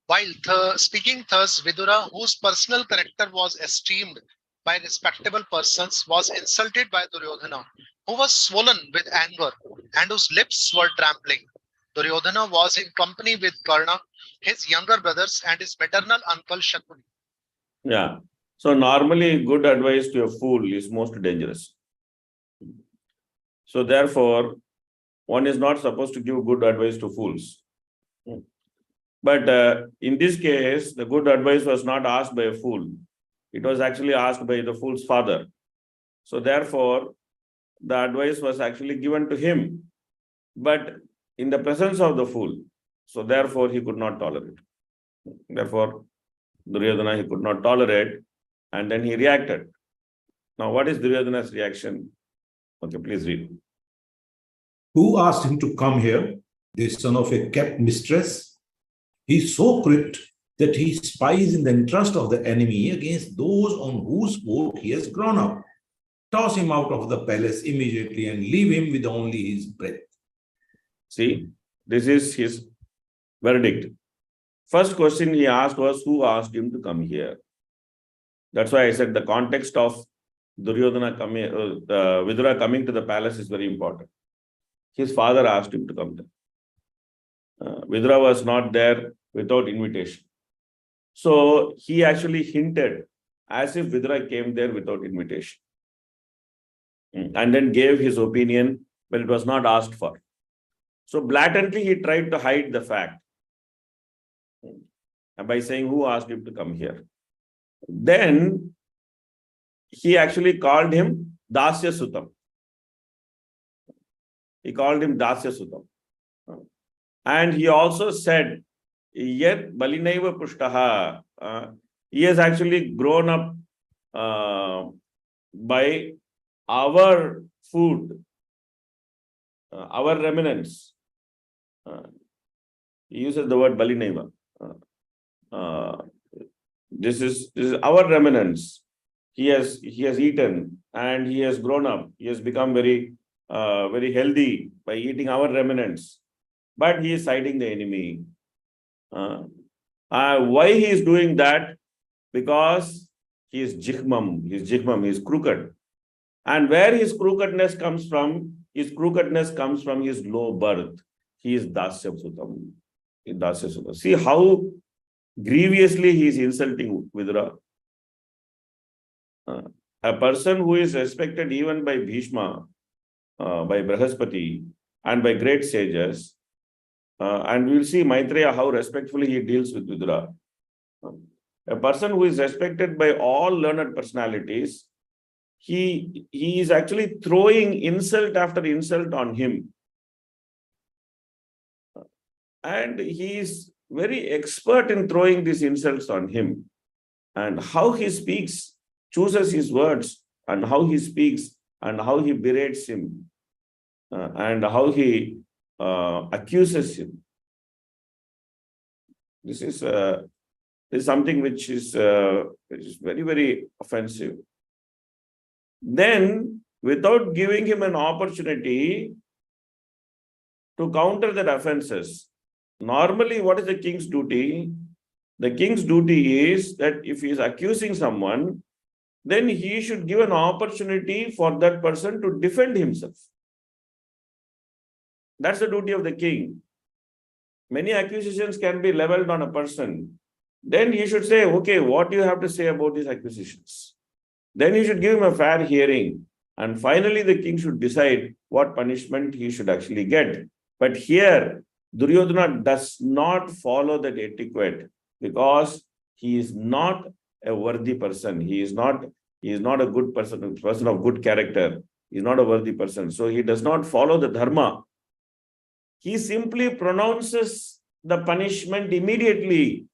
While speaking thus, Vidura, whose personal character was esteemed by respectable persons, was insulted by Duryodhana, who was swollen with anger and whose lips were trembling. Duryodhana was in company with Karna, his younger brothers, and his maternal uncle Shakuni. Yeah. So normally good advice to a fool is most dangerous. So therefore, one is not supposed to give good advice to fools. But in this case, the good advice was not asked by a fool. It was actually asked by the fool's father. So therefore, the advice was actually given to him, but in the presence of the fool. So therefore, he could not tolerate. Therefore, Duryodhana, he could not tolerate, and then he reacted. Now, what is Duryodhana's reaction? Okay, please read. Who asked him to come here, this son of a kept mistress? He is so crypt that he spies in the interest of the enemy against those on whose vote he has grown up. Toss him out of the palace immediately and leave him with only his breath. See, this is his verdict. First question he asked was, who asked him to come here? That's why I said the context of Vidura coming to the palace is very important. His father asked him to come there. Vidura was not there without invitation. So he actually hinted as if Vidura came there without invitation. And then gave his opinion when it was not asked for. So blatantly he tried to hide the fact by saying who asked him to come here. Then he actually called him Dasya Sutam. He called him Dasya Sutam. And he also said, Yet Balinaiva Pushtaha, he has actually grown up by our food, our remnants. He uses the word Balinaiva. This is our remnants. He has eaten and he has grown up. He has become very healthy by eating our remnants. But he is siding the enemy. Why he is doing that? Because he is jihmam. He is crooked. And where his crookedness comes from, his low birth. He is Dasya Sutam. See how grievously he is insulting Vidura. A person who is respected even by Bhishma, by Brahaspati, and by great sages, and we will see Maitreya how respectfully he deals with Vidura. A person who is respected by all learned personalities, he is actually throwing insult after insult on him. And he is very expert in throwing these insults on him. And how he speaks, chooses his words, and how he speaks, and how he berates him, and how he accuses him. This is something which is very, very offensive. Then, without giving him an opportunity to counter the offenses, normally, what is the king's duty? The king's duty is that if he is accusing someone, then he should give an opportunity for that person to defend himself. That's the duty of the king. Many accusations can be leveled on a person. Then he should say, okay, what do you have to say about these accusations? Then he should give him a fair hearing. And finally, the king should decide what punishment he should actually get. But here, Duryodhana does not follow that etiquette because he is not a worthy person. He is not a good person, a person of good character. He is not a worthy person. So he does not follow the dharma. He simply pronounces the punishment immediately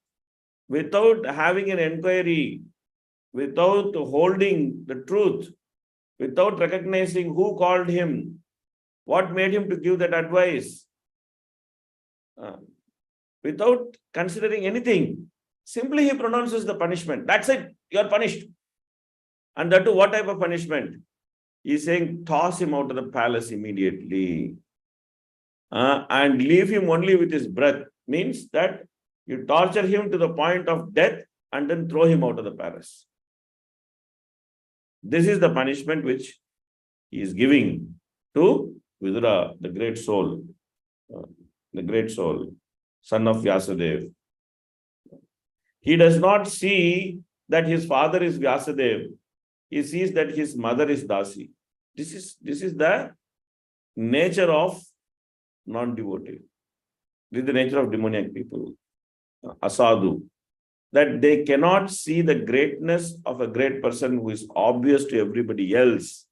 without having an inquiry, without holding the truth, without recognizing who called him, what made him to give that advice, without considering anything. Simply he pronounces the punishment. That's it. You are punished. And that too, what type of punishment? He is saying, toss him out of the palace immediately. And leave him only with his breath. Means that you torture him to the point of death and then throw him out of the palace. This is the punishment which he is giving to Vidura, the great soul, son of Vyasadeva. He does not see that his father is Vyasadeva. He sees that his mother is Dasi. This is the nature of non-devotee. This is the nature of demoniac people, asadu, that they cannot see the greatness of a great person who is obvious to everybody else.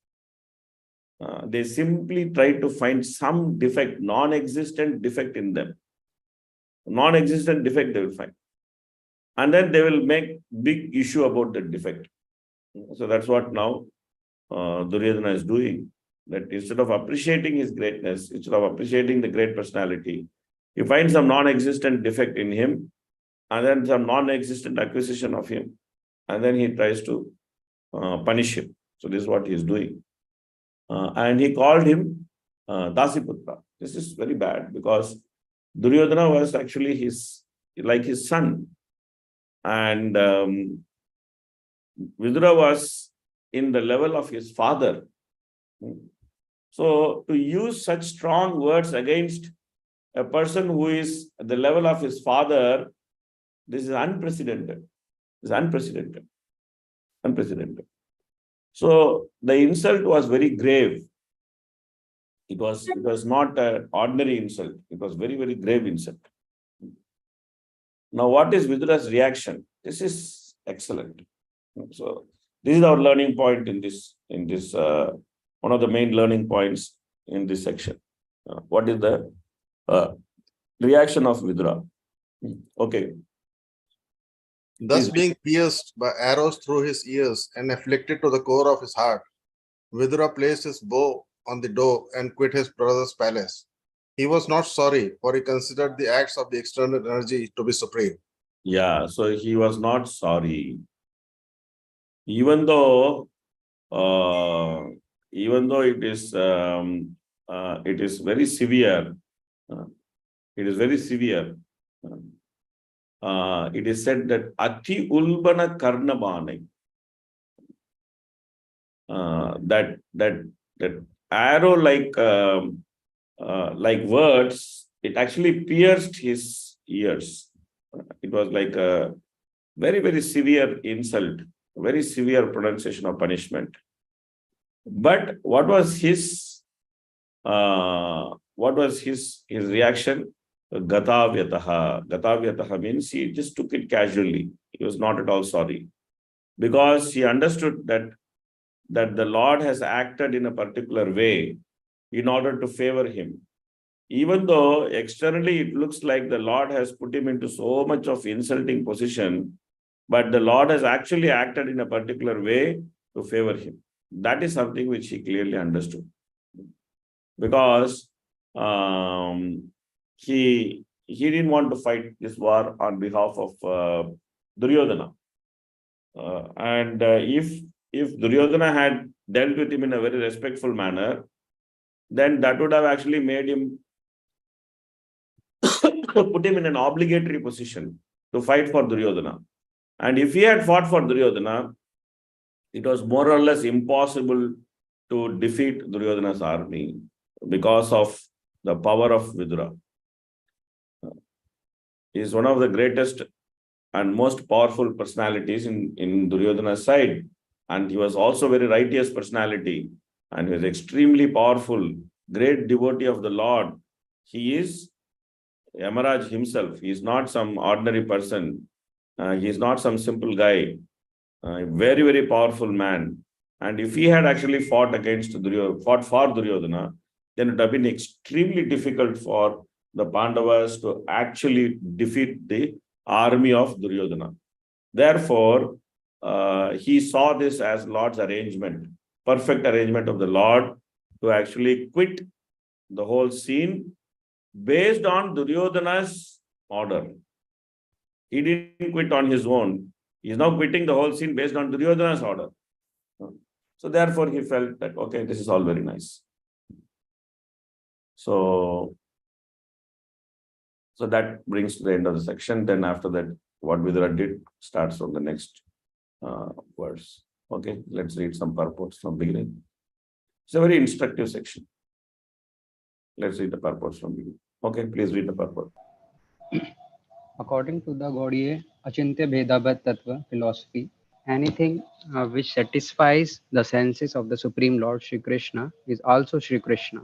They simply try to find some defect, non-existent defect in them. Non-existent defect they will find. And then they will make big issue about the defect. So that's what now Duryodhana is doing. That instead of appreciating his greatness, instead of appreciating the great personality, he finds some non-existent defect in him, and then some non-existent accusation of him, and then he tries to punish him. So this is what he is doing. And he called him Dasiputra. This is very bad because Duryodhana was actually his son. And Vidura was in the level of his father. So to use such strong words against a person who is at the level of his father, this is unprecedented. It's unprecedented. Unprecedented. So the insult was very grave. It was not an ordinary insult. It was very, very grave insult. Now, what is Vidura's reaction? This is excellent. So this is our learning point in this one of the main learning points in this section. What is the reaction of Vidura? Okay. Thus being pierced by arrows through his ears and afflicted to the core of his heart, Vidura placed his bow on the door and quit his brother's palace. He was not sorry, for he considered the acts of the external energy to be supreme. Yeah, so he was not sorry. Even though it is very severe, it is very severe. It is said that Ati Ulbana Karnabane, that arrow like words, it actually pierced his ears. It was like a very, very severe insult, very severe pronunciation of punishment. But what was his reaction? Gatavyataha. Gatavyataha means he just took it casually. He was not at all sorry, because he understood that the Lord has acted in a particular way in order to favor him. Even though externally it looks like the Lord has put him into so much of insulting position, but the Lord has actually acted in a particular way to favor him. That is something which he clearly understood. Because he didn't want to fight this war on behalf of Duryodhana. And if Duryodhana had dealt with him in a very respectful manner, then that would have actually made him put him in an obligatory position to fight for Duryodhana. And if he had fought for Duryodhana, it was more or less impossible to defeat Duryodhana's army because of the power of Vidura. He is one of the greatest and most powerful personalities in Duryodhana's side. And he was also a very righteous personality. And he was extremely powerful, great devotee of the Lord. He is Yamaraj himself. He is not some ordinary person. He is not some simple guy. Very, very powerful man. And if he had actually fought for Duryodhana, then it would have been extremely difficult for the Pandavas to actually defeat the army of Duryodhana. Therefore, he saw this as Lord's arrangement, perfect arrangement of the Lord to actually quit the whole scene based on Duryodhana's order. He didn't quit on his own. He is now quitting the whole scene based on Duryodhana's order. So therefore, he felt that, okay, this is all very nice. So that brings to the end of the section. Then after that, what Vidura did starts from the next verse. Okay, let's read some purports from beginning. It's a very instructive section. Let's read the purports from beginning. Okay, please read the purport. According to the Gaudiya Achintya Bhedabhat Tattva philosophy, anything which satisfies the senses of the Supreme Lord Shri Krishna is also Shri Krishna.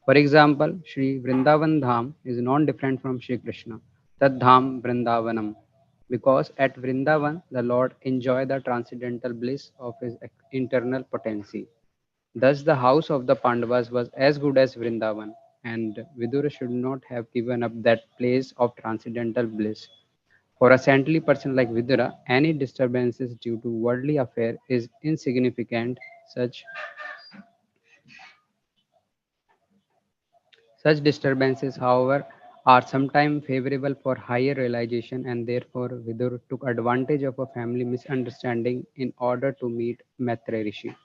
For example, Shri Vrindavan Dham is non-different from Shri Krishna, Tad Dham Vrindavanam, because at Vrindavan the Lord enjoyed the transcendental bliss of his internal potency. Thus the house of the Pandavas was as good as Vrindavan, and Vidura should not have given up that place of transcendental bliss. For a saintly person like Vidura, any disturbances due to worldly affair is insignificant. Such disturbances, however, are sometimes favorable for higher realization, and therefore Vidur took advantage of a family misunderstanding in order to meet Maitreya Rishi.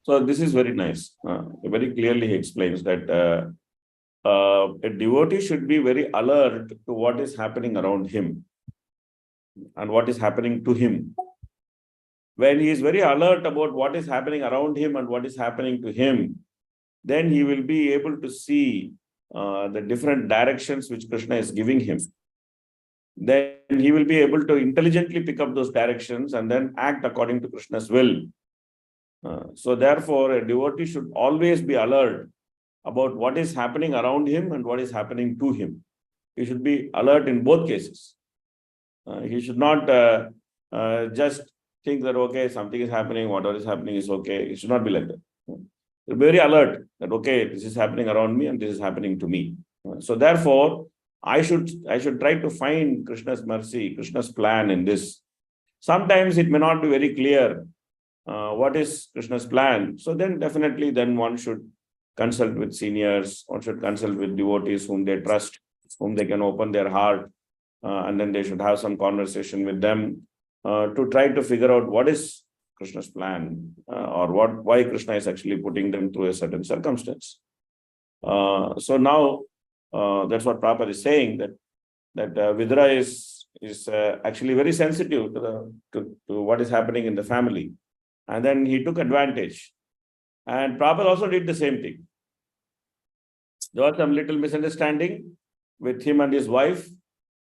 So this is very nice. Very clearly he explains that a devotee should be very alert to what is happening around him and what is happening to him. When he is very alert about what is happening around him and what is happening to him, then he will be able to see the different directions which Krishna is giving him. Then he will be able to intelligently pick up those directions and then act according to Krishna's will. So therefore, a devotee should always be alert about what is happening around him and what is happening to him. He should be alert in both cases. He should not just think that, okay, something is happening, whatever is happening is okay. He should not be like that. Be very alert that, okay, this is happening around me and this is happening to me. So therefore, I should try to find Krishna's mercy, Krishna's plan in this. Sometimes it may not be very clear what is Krishna's plan. So then definitely then one should consult with seniors, one should consult with devotees whom they trust, whom they can open their heart, and then they should have some conversation with them to try to figure out what is Krishna's plan or why Krishna is actually putting them through a certain circumstance. So now that's what Prabhupada is saying, that Vidura is actually very sensitive to what is happening in the family. And then he took advantage. And Prabhupada also did the same thing. There was some little misunderstanding with him and his wife.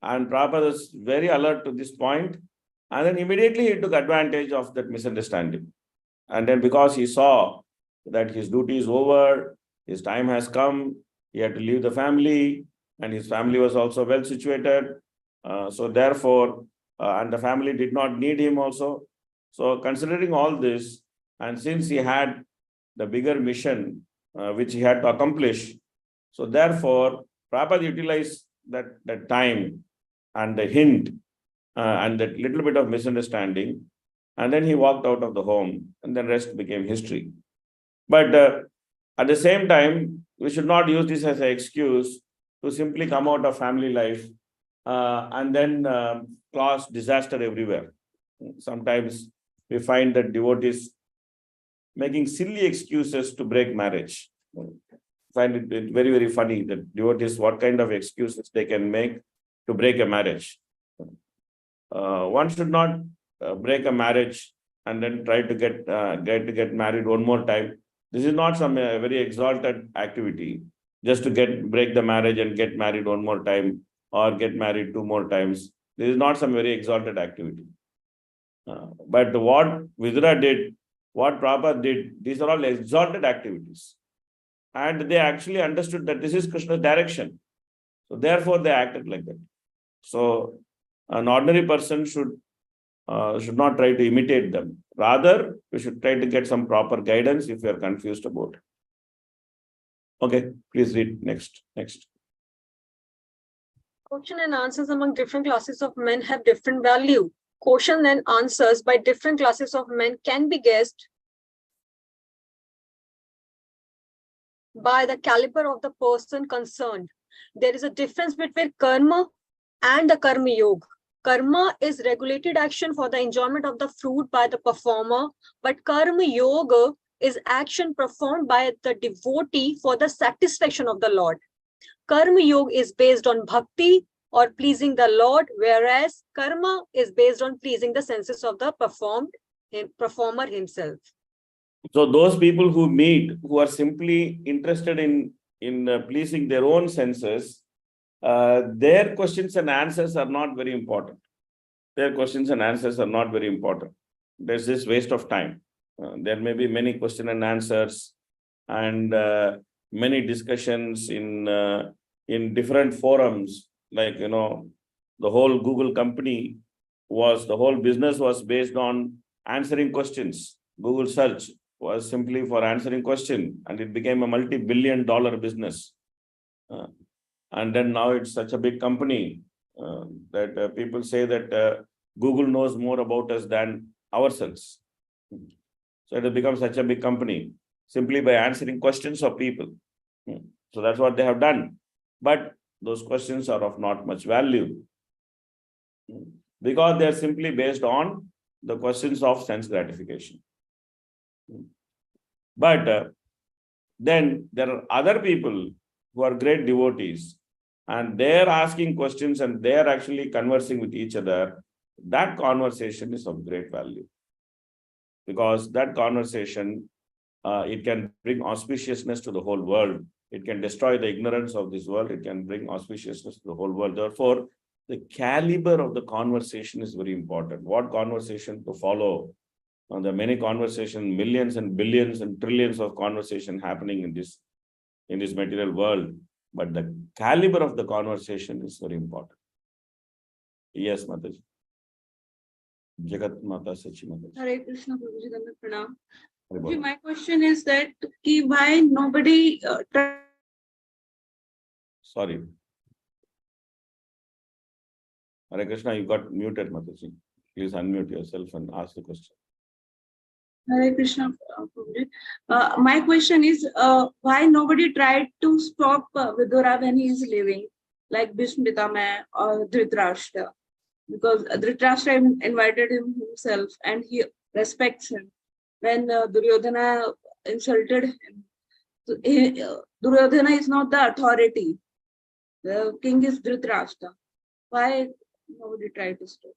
And Prabhupada was very alert to this point. And then immediately he took advantage of that misunderstanding. And then because he saw that his duty is over, his time has come, he had to leave the family, and his family was also well situated. So therefore, and the family did not need him also. So considering all this, and since he had the bigger mission which he had to accomplish, so therefore, Prabhupada utilized that time and the hint and that little bit of misunderstanding, and then he walked out of the home, and then rest became history. But at the same time, we should not use this as an excuse to simply come out of family life and then cause disaster everywhere. Sometimes we find that devotees making silly excuses to break marriage. I find it very, very funny that devotees, what kind of excuses they can make to break a marriage. One should not break a marriage and then try to get married one more time. This is not some very exalted activity, just to break the marriage and get married one more time or get married 2 more times. This is not some very exalted activity. But what Vidura did, what Prabhupada did, these are all exalted activities. And they actually understood that this is Krishna's direction. So therefore they acted like that. So an ordinary person should not try to imitate them. Rather, we should try to get some proper guidance if we are confused about it. Okay, please read next. Question and answers among different classes of men have different value. Question and answers by different classes of men can be guessed by the caliber of the person concerned. There is a difference between karma and the karma yoga. Karma is regulated action for the enjoyment of the fruit by the performer, but karma yoga is action performed by the devotee for the satisfaction of the Lord. Karma yoga is based on bhakti or pleasing the Lord, whereas karma is based on pleasing the senses of the performer himself. So those people who meet, who are simply interested in pleasing their own senses, their questions and answers are not very important. There's this waste of time. There may be many question and answers and many discussions in different forums. Like, the whole Google company the whole business was based on answering questions. Google search was simply for answering questions, and it became a multi-billion-dollar business. And then now it's such a big company that people say that Google knows more about us than ourselves. So it has become such a big company simply by answering questions of people. So that's what they have done. But those questions are of not much value because they're simply based on the questions of sense gratification. But then there are other people who are great devotees, and they're asking questions and they're actually conversing with each other. That conversation is of great value. because that conversation, it can bring auspiciousness to the whole world. It can destroy the ignorance of this world. It can bring auspiciousness to the whole world. Therefore, the caliber of the conversation is very important. What conversation to follow? There are many conversations, millions and billions and trillions of conversation happening in this material world. But the caliber of the conversation is very important. Yes, Mataji. Jagat Mata Sachi Mataji. Hare Krishna, Prabhuji, Dandavat Pranam. Hare Prabhuji, Bol. my question is that why nobody Sorry. Hare Krishna, you got muted, Mataji. Please unmute yourself and ask the question. Hare Krishna, Prabhuji. My question is why nobody tried to stop Vidura when he is living, like Bhishma Pitama or Dhritarashtra, because Dhritarashtra invited him himself and he respects him. When Duryodhana insulted him, Duryodhana is not the authority. The king is Dhritarashtra. Why nobody tried to stop?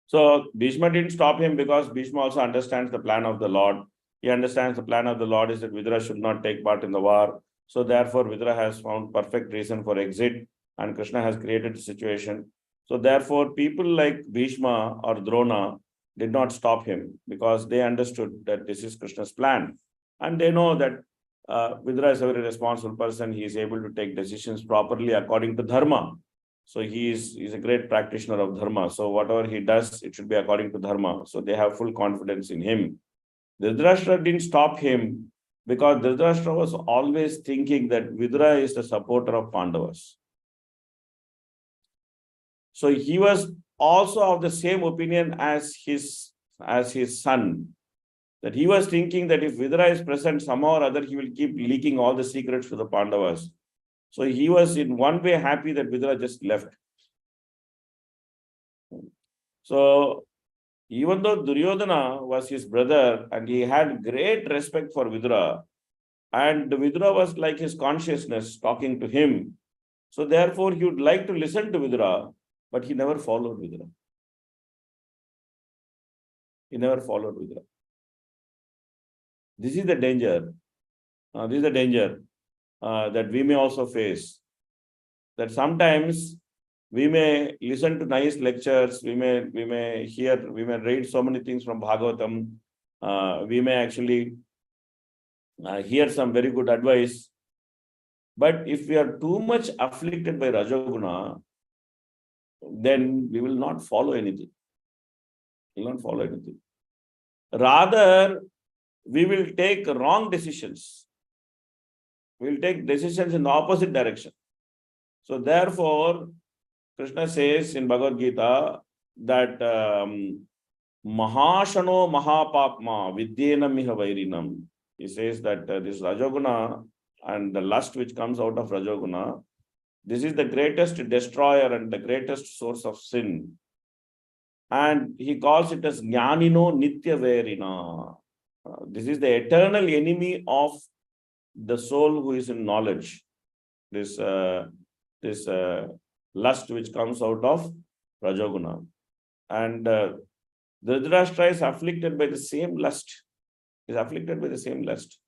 So Bhishma didn't stop him because Bhishma also understands the plan of the Lord. He understands the plan of the Lord is that Vidura should not take part in the war. So therefore, Vidura has found perfect reason for exit, and Krishna has created the situation. So therefore, people like Bhishma or Drona did not stop him because they understood that this is Krishna's plan. And they know that Vidura is a very responsible person. He is able to take decisions properly according to dharma. So he's a great practitioner of dharma. So whatever he does, it should be according to dharma. So they have full confidence in him. Dhritarashtra didn't stop him because Dhritarashtra was always thinking that Vidura is the supporter of Pandavas. So he was also of the same opinion as his son. That he was thinking that if Vidura is present, somehow or other he will keep leaking all the secrets to the Pandavas. So he was in one way happy that Vidura just left. So even though Duryodhana was his brother and he had great respect for Vidura, and Vidura was like his consciousness talking to him. So therefore he would like to listen to Vidura, but he never followed Vidura. He never followed Vidura. This is the danger. That we may also face. That sometimes we may listen to nice lectures, we may read so many things from Bhagavatam, we may actually hear some very good advice. But if we are too much afflicted by Rajoguna, then we will not follow anything. We will not follow anything. Rather, we will take wrong decisions. We will take decisions in the opposite direction. So therefore, Krishna says in Bhagavad Gita that Mahashano Mahapapma Vidyena Miha Vairinam. He says that this Rajoguna and the lust which comes out of Rajoguna, this is the greatest destroyer and the greatest source of sin. And he calls it as Jnanino Nitya Vairina. This is the eternal enemy of the soul who is in knowledge. This lust which comes out of Rajoguna. And Dhritarashtra is afflicted by the same lust. Is afflicted by the same lust.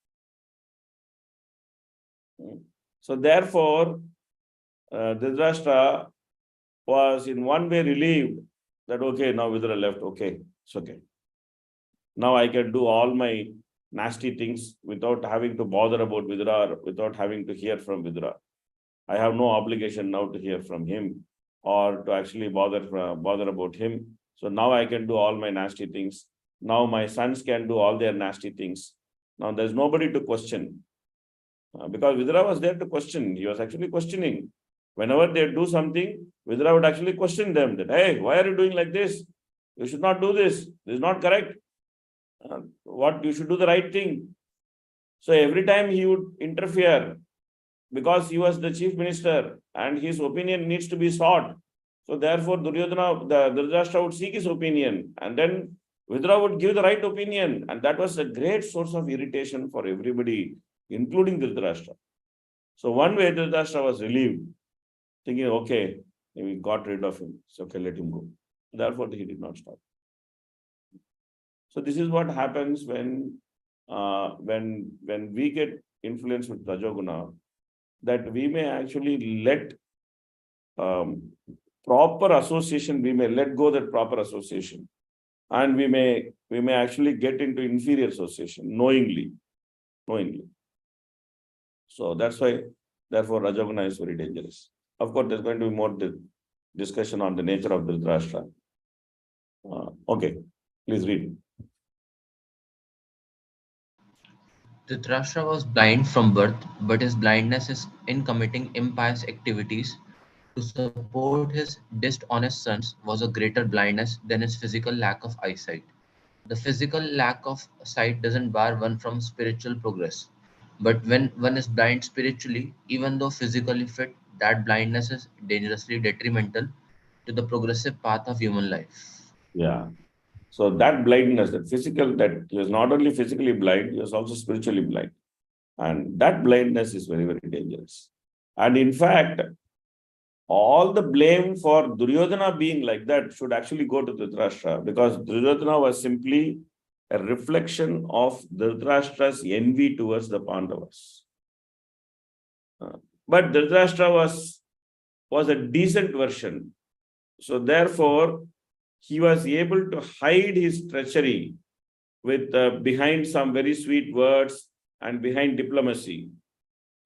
So therefore, Dhritarashtra was in one way relieved that, okay, now Vidura left, okay, it's okay. Now I can do all my nasty things without having to bother about Vidura, or without having to hear from Vidura. I have no obligation now to hear from him or to actually bother about him. So now I can do all my nasty things. Now my sons can do all their nasty things. Now there's nobody to question. Because Vidura was there to question. He was actually questioning. Whenever they do something, Vidura would actually question them that, hey, why are you doing like this? You should not do this. This is not correct. You should do the right thing. So every time he would interfere because he was the chief minister and his opinion needs to be sought. So therefore Dhritarashtra would seek his opinion and then Vidura would give the right opinion. And that was a great source of irritation for everybody, including Dhritarashtra. So one way Dhritarashtra was relieved, thinking, okay, we got rid of him. It's okay, let him go. Therefore, he did not stop. So this is what happens when we get influenced with Rajoguna, that we may actually let proper association, we may let go that proper association, and we may actually get into inferior association knowingly. So that's why, therefore, Rajoguna is very dangerous. Of course, there's going to be more discussion on the nature of Dhritarashtra. Okay, please read. Dhritarashtra was blind from birth, but his blindness is in committing impious activities to support his dishonest sons was a greater blindness than his physical lack of eyesight. The physical lack of sight doesn't bar one from spiritual progress. But when one is blind spiritually, even though physically fit, that blindness is dangerously detrimental to the progressive path of human life. Yeah. So that blindness, that physical, that he was not only physically blind, he was also spiritually blind. And that blindness is very, very dangerous. And in fact, all the blame for Duryodhana being like that should actually go to Dhritarashtra, because Duryodhana was simply a reflection of Dhritarashtra's envy towards the Pandavas. But Dhritarashtra was a decent version. So therefore, he was able to hide his treachery with behind some very sweet words and behind diplomacy.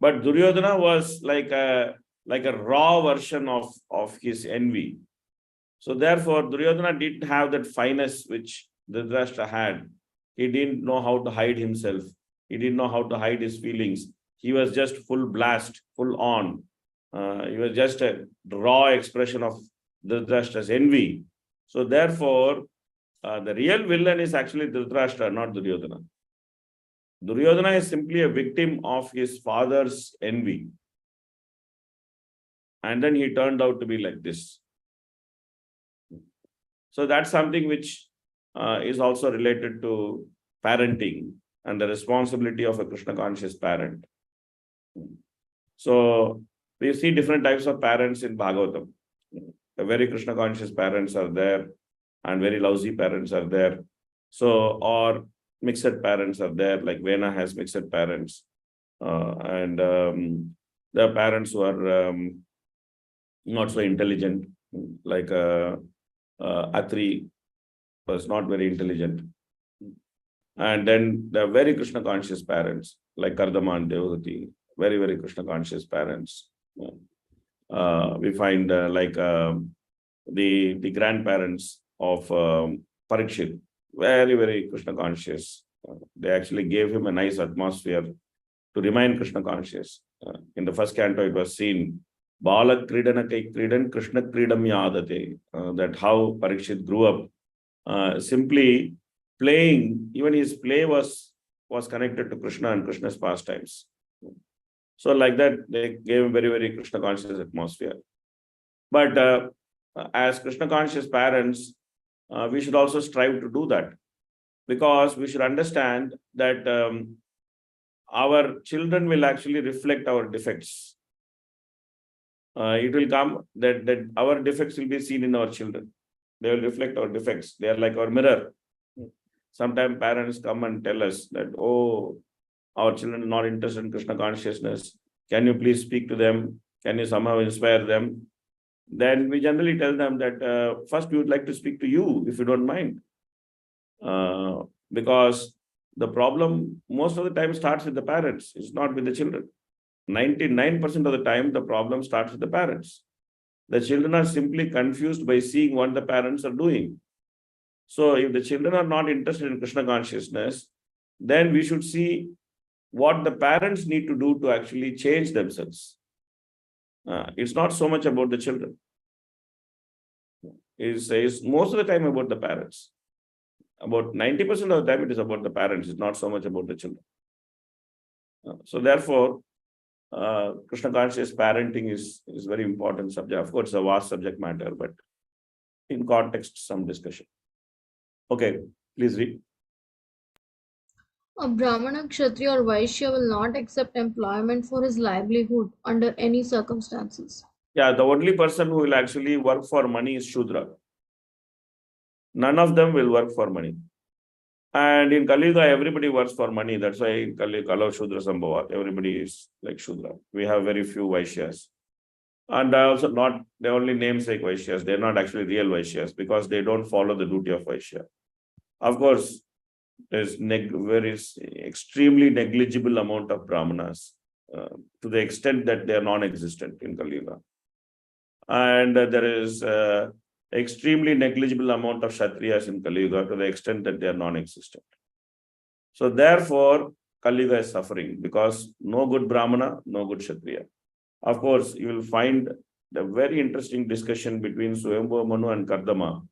But Duryodhana was like a raw version of his envy. So therefore, Duryodhana didn't have that finesse which Dhritarashtra had. He didn't know how to hide himself. He didn't know how to hide his feelings. He was just full blast, full on. He was just a raw expression of Dhritarashtra's envy. So therefore, the real villain is actually Dhritarashtra, not Duryodhana. Duryodhana is simply a victim of his father's envy. And then he turned out to be like this. So that's something which is also related to parenting and the responsibility of a Krishna conscious parent. So we see different types of parents in Bhagavatam. The very Krishna conscious parents are there, and very lousy parents are there. So, or mixed parents are there, like Vena has mixed parents. And the parents who are not so intelligent, like Atri was not very intelligent. And then the very Krishna conscious parents, like Kardama and Devhuti, very, very Krishna conscious parents. We find like the grandparents of Parikshit, very, very Krishna conscious. They actually gave him a nice atmosphere to remain Krishna conscious. In the first canto, it was seen, Bala Kridana Kai Kridan Krishna Kridam Yadate, that how Parikshit grew up simply playing. Even his play was connected to Krishna and Krishna's pastimes. So like that, they gave him very, very Krishna conscious atmosphere. But as Krishna conscious parents, we should also strive to do that, because we should understand that our children will actually reflect our defects. It will come that our defects will be seen in our children. They will reflect our defects. They are like our mirror. Sometimes parents come and tell us that, oh, our children are not interested in Krishna consciousness. Can you please speak to them? Can you somehow inspire them? Then we generally tell them that first we would like to speak to you, if you don't mind. Because the problem most of the time starts with the parents. It's not with the children. 99% of the time, the problem starts with the parents. The children are simply confused by seeing what the parents are doing. So if the children are not interested in Krishna consciousness, then we should see what the parents need to do to actually change themselves. It's not so much about the children. It's most of the time about the parents. About 90% of the time, it is about the parents. It's not so much about the children. So therefore, Krishna conscious parenting is very important subject. Of course, it's a vast subject matter, but in context, some discussion. Okay, please read. A Brahmana, Kshatriya or Vaishya will not accept employment for his livelihood under any circumstances. Yeah, the only person who will actually work for money is Shudra. None of them will work for money. And in Kali Yuga, everybody works for money. That's why in Kali Yuga, Kalo Shudra Sambhava, everybody is like Shudra. We have very few Vaishyas. And also not, they only namesake Vaishyas. They're not actually real Vaishyas because they don't follow the duty of Vaishya. Of course, there's very extremely negligible amount of Brahmanas to the extent that they are non-existent in Kali Yuga. And there is extremely negligible amount of Kshatriyas in Kali Yuga to the extent that they are non-existent. So therefore, Kali Yuga is suffering because no good Brahmana, no good Kshatriya. Of course, you will find a very interesting discussion between Swayambhu Manu and Kardama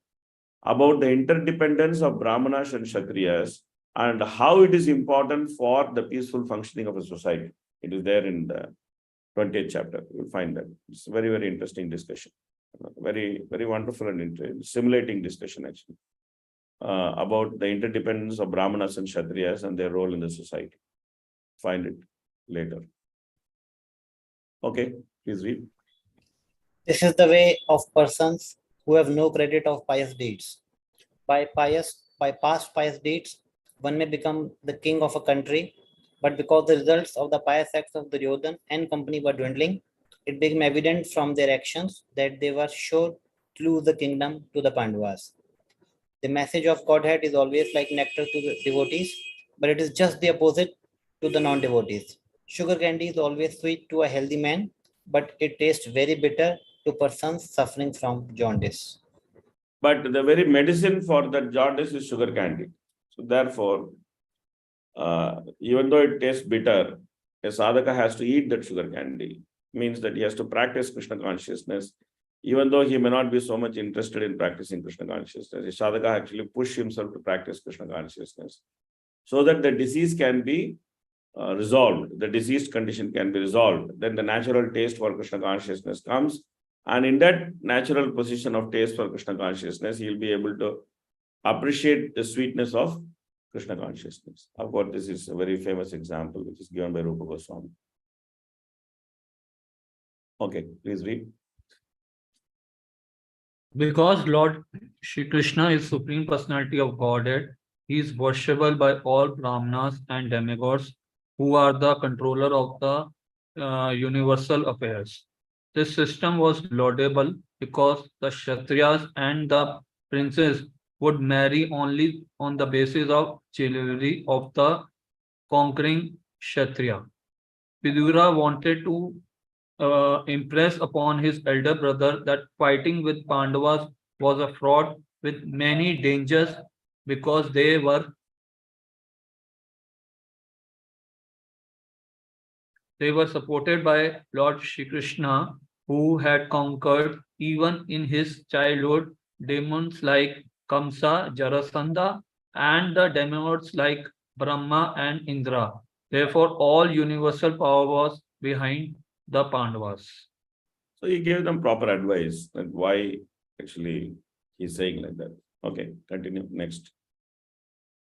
about the interdependence of Brahmanas and Kshatriyas and how it is important for the peaceful functioning of a society. It is there in the 20th chapter. You'll find that. It's a very, very interesting discussion. Very, very wonderful and stimulating discussion actually about the interdependence of Brahmanas and Kshatriyas and their role in the society. Find it later. Okay, please read. This is the way of persons who have no credit of pious deeds. By past pious deeds, one may become the king of a country, but because the results of the pious acts of Duryodhana and company were dwindling, it became evident from their actions that they were sure to lose the kingdom to the Pandavas. The message of Godhead is always like nectar to the devotees, but it is just the opposite to the non-devotees. Sugar candy is always sweet to a healthy man, but it tastes very bitter to persons suffering from jaundice. But the very medicine for that jaundice is sugar candy. So therefore, even though it tastes bitter, a sadhaka has to eat that sugar candy. Means that he has to practice Krishna consciousness, even though he may not be so much interested in practicing Krishna consciousness. The sadhaka actually push himself to practice Krishna consciousness so that the disease can be resolved, the diseased condition can be resolved. Then the natural taste for Krishna consciousness comes. And in that natural position of taste for Krishna consciousness, he will be able to appreciate the sweetness of Krishna consciousness. Of course, this is a very famous example which is given by Rupa Goswami. Okay, please read. Because Lord Shri Krishna is Supreme Personality of Godhead, he is worshipable by all Brahmanas and demigods who are the controller of the universal affairs. This system was laudable because the Kshatriyas and the princes would marry only on the basis of chivalry of the conquering Kshatriya. Vidura wanted to impress upon his elder brother that fighting with Pandavas was a fraud with many dangers because they were supported by Lord Shri Krishna, who had conquered even in his childhood demons like Kamsa, Jarasandha, and the demigods like Brahma and Indra. Therefore, all universal power was behind the Pandavas. So he gave them proper advice that why actually he's saying like that. Okay, continue. Next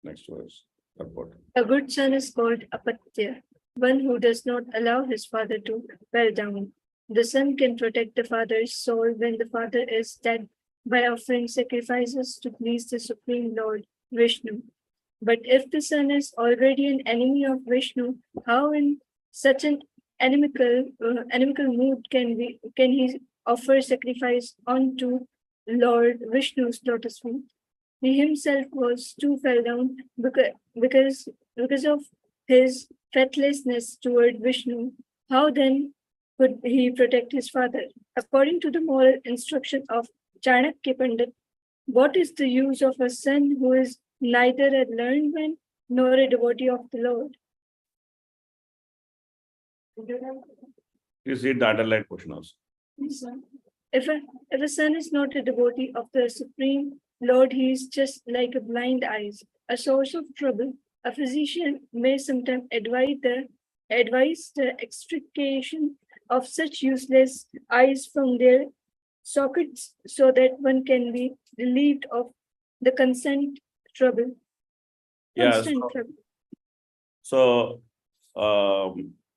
verse. Report. A good son is called Apatya, one who does not allow his father to fall down. The son can protect the father's soul when the father is dead by offering sacrifices to please the Supreme Lord Vishnu. But if the son is already an enemy of Vishnu, how in such an inimical mood can he offer sacrifice unto Lord Vishnu's lotus feet? He himself was too fell down because of his faithlessness toward Vishnu. How then could he protect his father? According to the moral instruction of Chanakya Pandit, what is the use of a son who is neither a learned man nor a devotee of the Lord? Please read the underlined portion also. If a son is not a devotee of the Supreme Lord, he is just like a blind eye, a source of trouble. A physician may sometimes advise the extrication of such useless eyes from their sockets so that one can be relieved of the constant trouble. Yes. So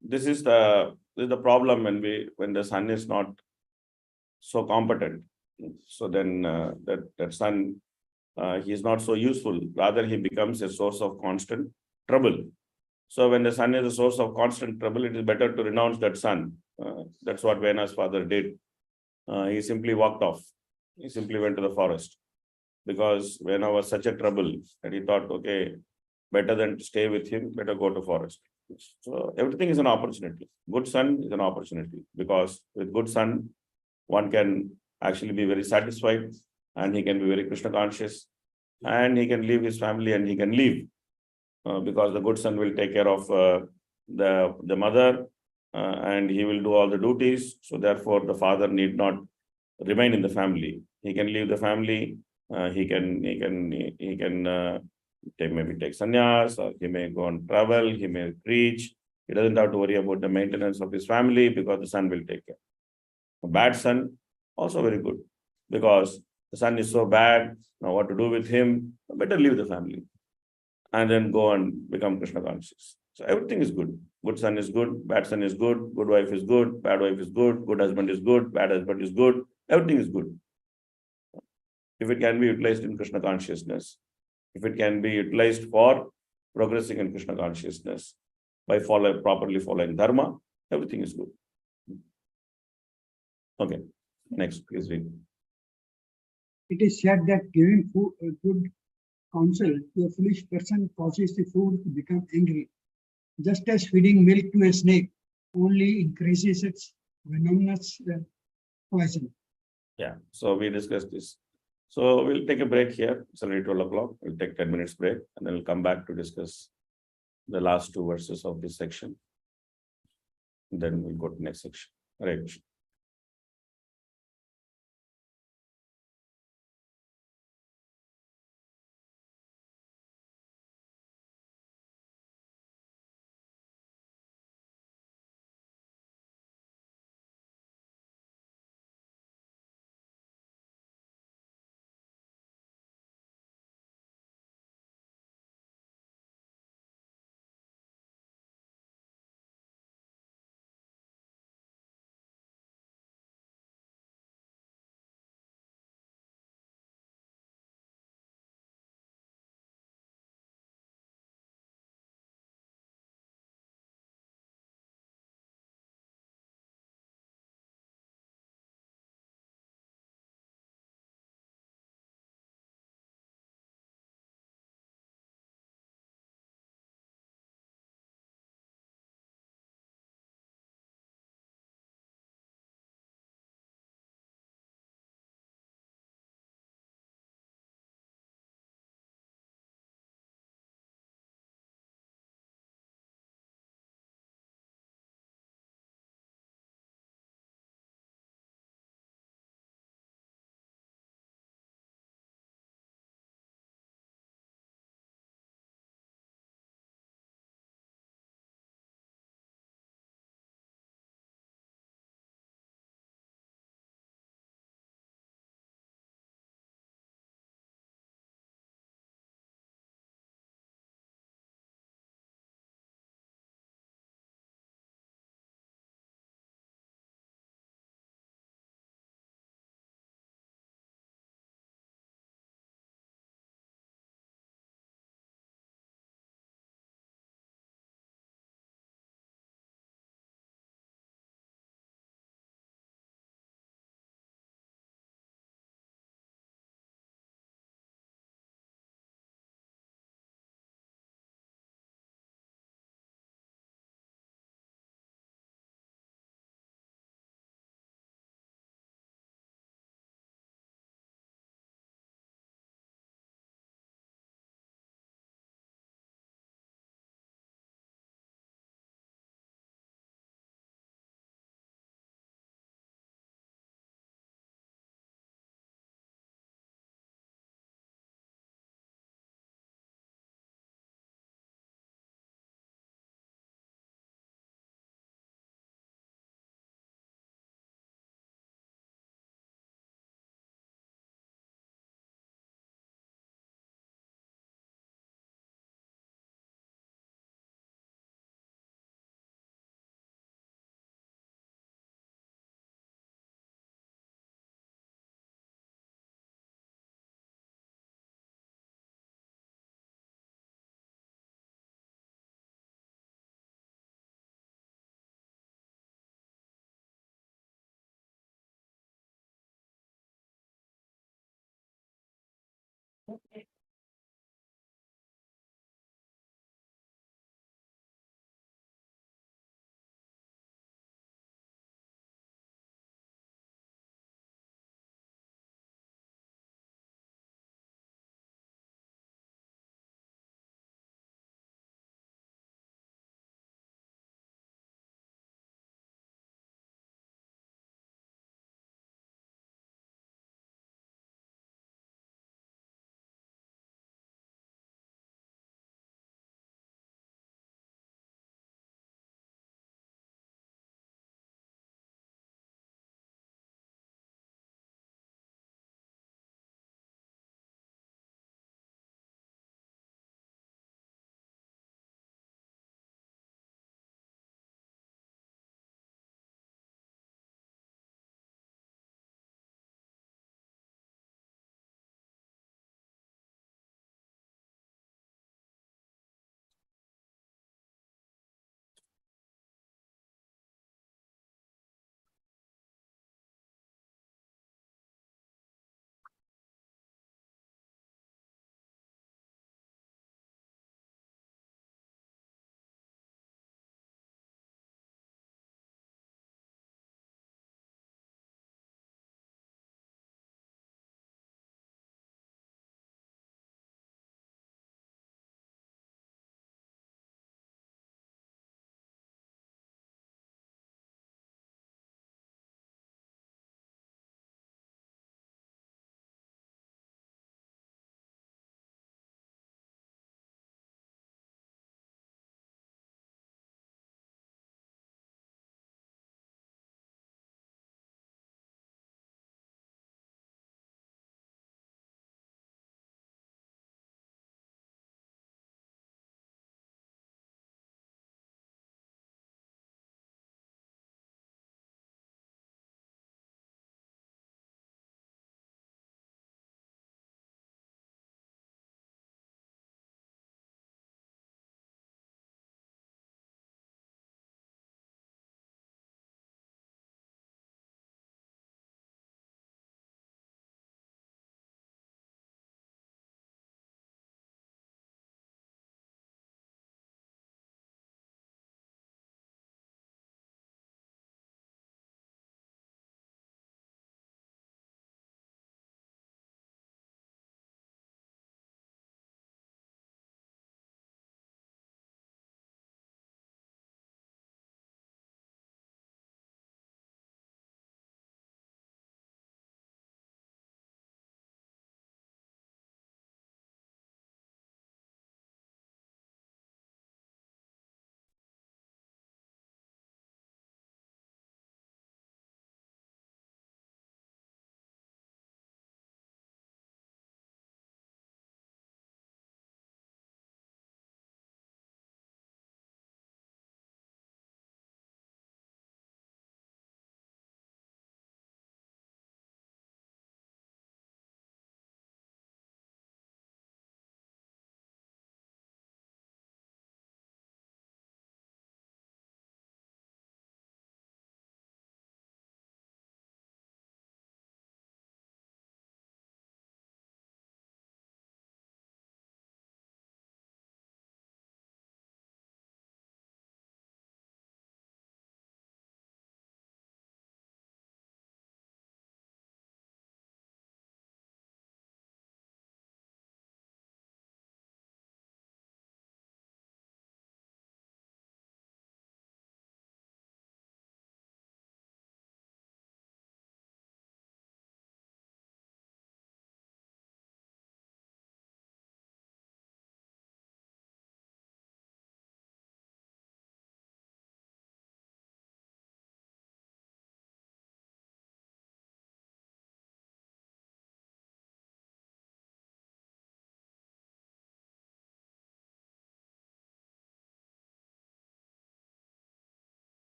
this is the problem when the son is not so competent. So then that son he is not so useful. Rather, he becomes a source of constant trouble. So when the son is a source of constant trouble, it is better to renounce that son. That's what Vena's father did. He simply walked off. He simply went to the forest because Vena was such a trouble that he thought, okay, better than to stay with him, better go to forest. So everything is an opportunity. Good son is an opportunity because with good son, one can actually be very satisfied and he can be very Krishna conscious and he can leave his family and he can leave because the good son will take care of the mother and he will do all the duties. So therefore, the father need not remain in the family. He can leave the family. He can maybe take sannyas, or he may go on travel. He may preach. He doesn't have to worry about the maintenance of his family because the son will take care. A bad son also very good because the son is so bad. Now what to do with him? Better leave the family and then go and become Krishna conscious. So everything is good. Good son is good, bad son is good, good wife is good, bad wife is good, good husband is good, bad husband is good, everything is good. If it can be utilized in Krishna consciousness, if it can be utilized for progressing in Krishna consciousness by properly following dharma, everything is good. Okay, next, please read. It is said that giving food, good counsel to a foolish person causes the food to become angry. Just as feeding milk to a snake only increases its venomous poison. Yeah, so we discussed this. So we'll take a break here. It's already 12 o'clock. We'll take 10 minutes break and then we'll come back to discuss the last two verses of this section. And then we'll go to the next section. Hare Krishna.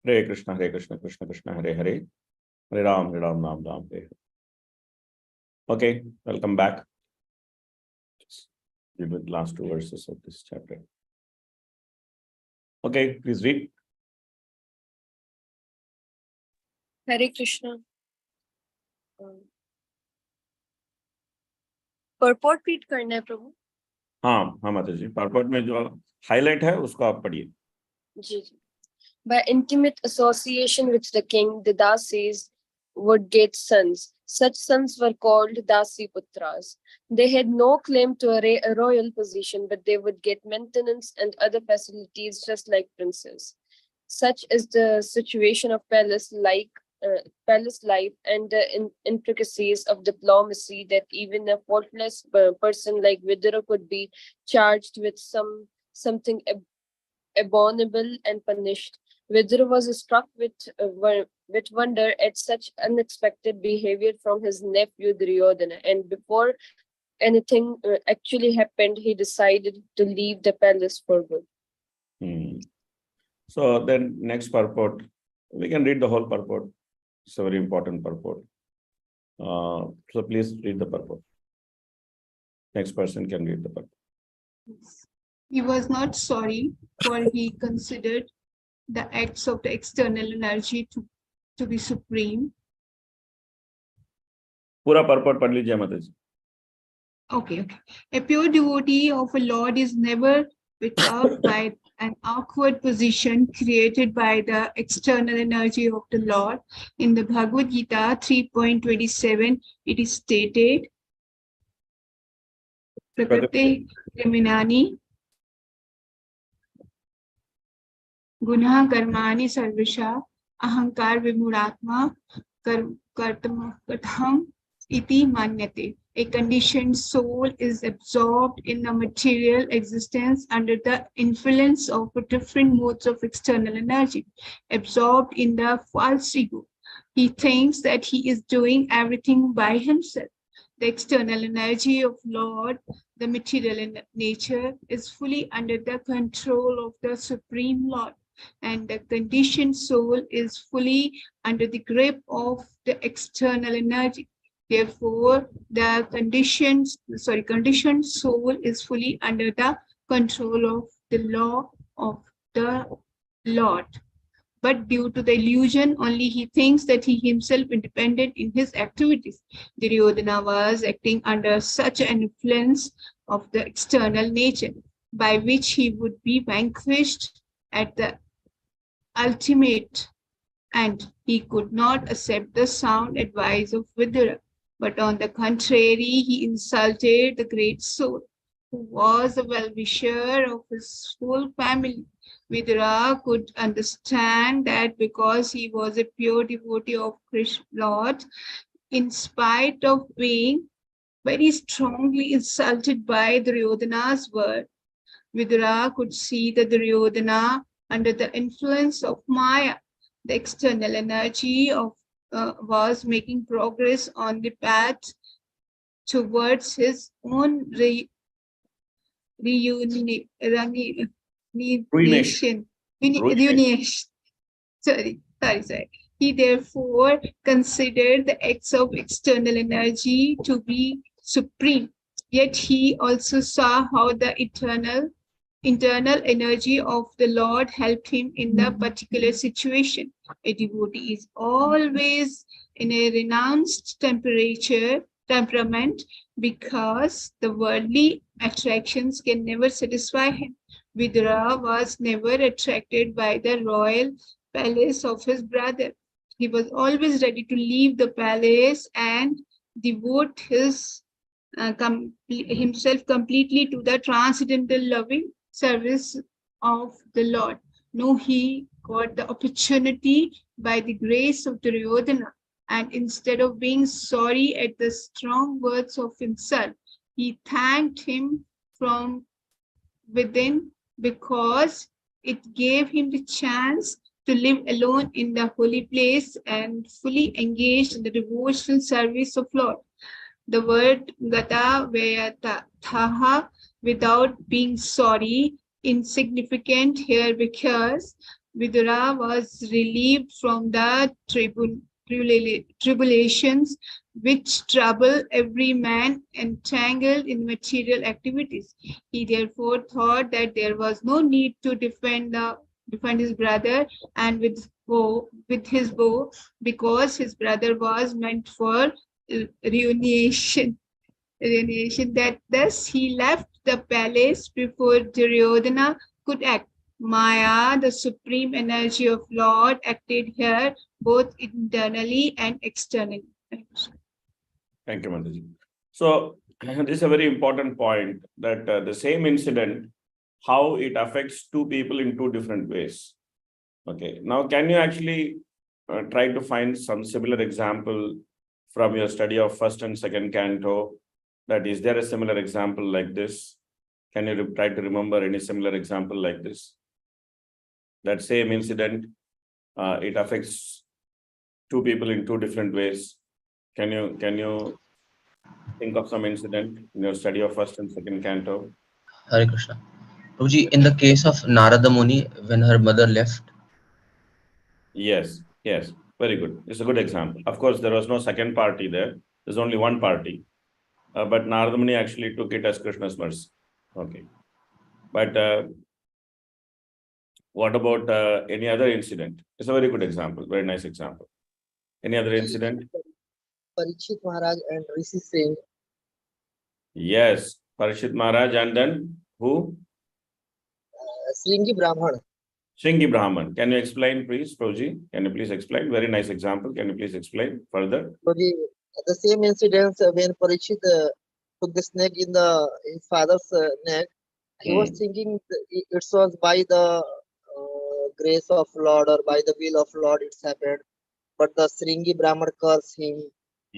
Hare Krishna, Krishna Krishna, Hare Hare, Hare Ram, Ram, Hare Hare. Okay, welcome back. Just read the last two verses of this chapter. Okay, please read. Hare Krishna. Purport read करना है प्रभु? हाँ माता जी, purport में जो highlight है उसको आप पढ़िए. जी. By intimate association with the king, the Dasis would get sons. Such sons were called Dasi Putras. They had no claim to a royal position, but they would get maintenance and other facilities just like princes. Such is the situation of palace life and the intricacies of diplomacy that even a faultless person like Vidura could be charged with something abominable and punished. Vidura was struck with wonder at such unexpected behavior from his nephew Duryodhana, and before anything actually happened, he decided to leave the palace for good. So then next purport, we can read the whole purport. It's a very important purport. So please read the purport. Next person can read the purport. He was not sorry, for he considered the acts of the external energy to be supreme. पूरा purport पढ़ लीजिए माता जी. Okay. A pure devotee of a Lord is never perturbed by an awkward position created by the external energy of the Lord. In the Bhagavad Gita 3.27, it is stated, Prakriti Kriminani Gunha Karmani Sarvisha Ahankar Vimuratma Kartam Iti Manyate. A conditioned soul is absorbed in a material existence under the influence of different modes of external energy, absorbed in the false ego. He thinks that he is doing everything by himself. The external energy of Lord, the material in nature, is fully under the control of the Supreme Lord, and the conditioned soul is fully under the grip of the external energy. Therefore, the conditioned soul is fully under the control of the law of the Lord. But due to the illusion, only he thinks that he himself independent in his activities. Duryodhana was acting under such an influence of the external nature, by which he would be vanquished at the ultimate, and he could not accept the sound advice of Vidura. But on the contrary, he insulted the great soul, who was the well-wisher of his whole family. Vidura could understand that because he was a pure devotee of Krishna Lord, in spite of being very strongly insulted by Duryodhana's word, Vidura could see that Duryodhana, under the influence of Maya, the external energy of was making progress on the path towards his own ruination. Sorry. He therefore considered the acts of external energy to be supreme. Yet he also saw how the internal energy of the Lord helped him in the particular situation. A devotee is always in a renounced temperament because the worldly attractions can never satisfy him. Vidura was never attracted by the royal palace of his brother. He was always ready to leave the palace and devote himself completely to the transcendental loving service of the Lord. No, he got the opportunity by the grace of Duryodhana, and instead of being sorry at the strong words of insult, he thanked him from within because it gave him the chance to live alone in the holy place and fully engaged in the devotional service of Lord. The word gata vayataha, without being sorry, insignificant here because Vidura was relieved from the tribulations which trouble every man entangled in material activities. He therefore thought that there was no need to defend his brother and with his bow, because his brother was meant for reunion. That thus he left the palace before Duryodhana could act. Maya, the supreme energy of Lord, acted here both internally and externally. Thank you, Mataji. So this is a very important point, that the same incident, how it affects two people in two different ways. Okay, now can you actually try to find some similar example from your study of first and second canto? That is there a similar example like this? Can you try to remember any similar example like this? That same incident, it affects two people in two different ways. Can you think of some incident in your study of first and second canto? Hare Krishna. Prabhuji, in the case of Narada Muni, when her mother left. Yes, very good. It's a good example. Of course, there was no second party there. There's only one party. But Narada Muni actually took it as Krishna's mercy. Okay. But what about any other incident? It's a very good example, very nice example. Any other incident? Parikshit Maharaj and Rishi Singh. Yes, Parikshit Maharaj, and then who? Shringi Brahman. Shringi Brahman. Can you explain, please, Prabhuji? Can you please explain? Very nice example. Can you please explain further? Prabhuji, the same incident when Parikshit took the snake in his father's neck, he was thinking it was by the grace of Lord or by the will of Lord it's happened. But the Shringi Brahman cursed him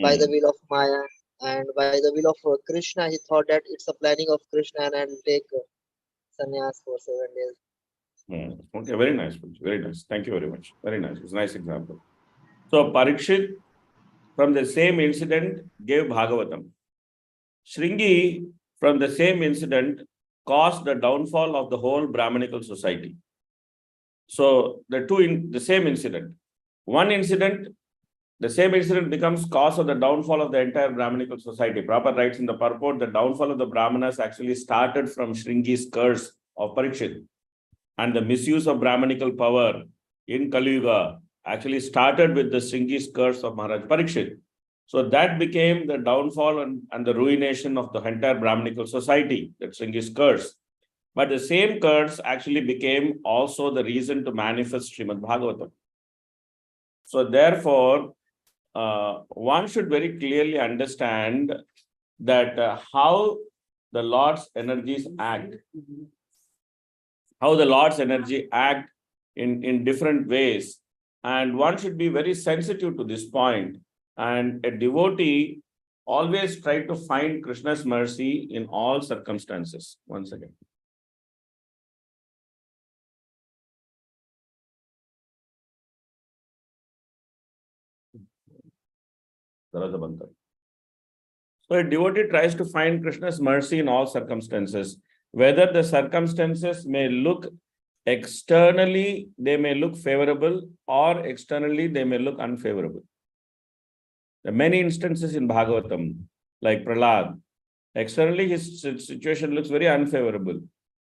by the will of Maya, and by the will of Krishna, he thought that it's a planning of Krishna and I'll take sannyas for 7 days. Okay, very nice, very nice. Thank you very much. Very nice. It's a nice example. So Parikshit, from the same incident, gave Bhagavatam. Shringi, from the same incident, caused the downfall of the whole Brahmanical society. So the two in the same incident. One incident, the same incident becomes cause of the downfall of the entire Brahmanical society. Prabhupada writes in the purport, the downfall of the Brahmanas actually started from Shringi's curse of Parikshit. And the misuse of Brahmanical power in Kali Yuga actually started with the Shringi's curse of Maharaj Parikshit. So that became the downfall and the ruination of the entire Brahmanical society, that Shringi's curse. But the same curse actually became also the reason to manifest Srimad Bhagavatam. So therefore, one should very clearly understand that how the Lord's energies act. How the Lord's energy act in different ways. And one should be very sensitive to this point. And a devotee always try to find Krishna's mercy in all circumstances. Once again. So a devotee tries to find Krishna's mercy in all circumstances. Whether the circumstances may look externally, they may look favorable, or externally, they may look unfavorable. There are many instances in Bhagavatam, like Prahlad. Externally, his situation looks very unfavorable,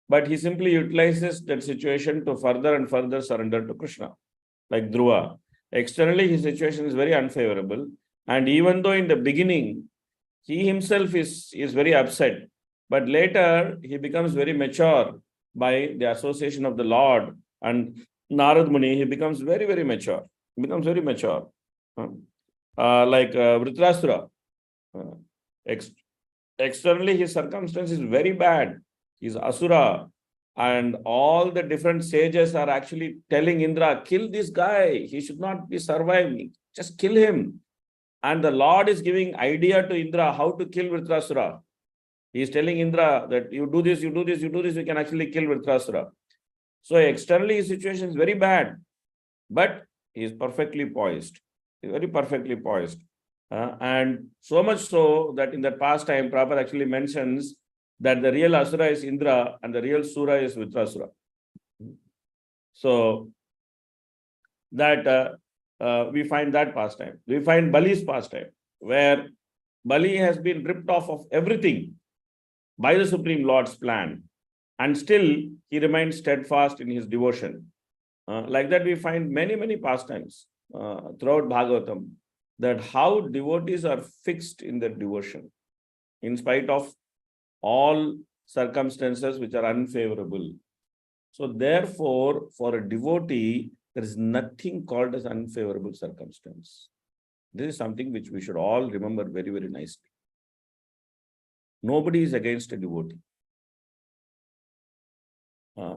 but he simply utilizes that situation to further and further surrender to Krishna, like Dhruva. Externally, his situation is very unfavorable, and even though in the beginning, he himself is very upset, but later he becomes very mature by the association of the Lord and Narad Muni. He becomes very, very mature. He becomes very mature. Like Vritrasura. Externally, his circumstance is very bad. He's Asura. And all the different sages are actually telling Indra, kill this guy. He should not be surviving. Just kill him. And the Lord is giving idea to Indra how to kill Vritrasura. He is telling Indra that you do this, you do this, you do this, you can actually kill Vritrasura. So externally his situation is very bad, but he is perfectly poised. He is very perfectly poised. And so much so that in the past time, Prabhupada actually mentions that the real Asura is Indra and the real Sura is Vritrasura. So that we find that pastime. We find Bali's pastime, where Bali has been ripped off of everything by the Supreme Lord's plan, and still he remains steadfast in his devotion. Like that, we find many pastimes throughout Bhagavatam, that how devotees are fixed in their devotion, in spite of all circumstances which are unfavorable. So therefore, for a devotee, there is nothing called as unfavorable circumstance. This is something which we should all remember very, very nicely. Nobody is against a devotee.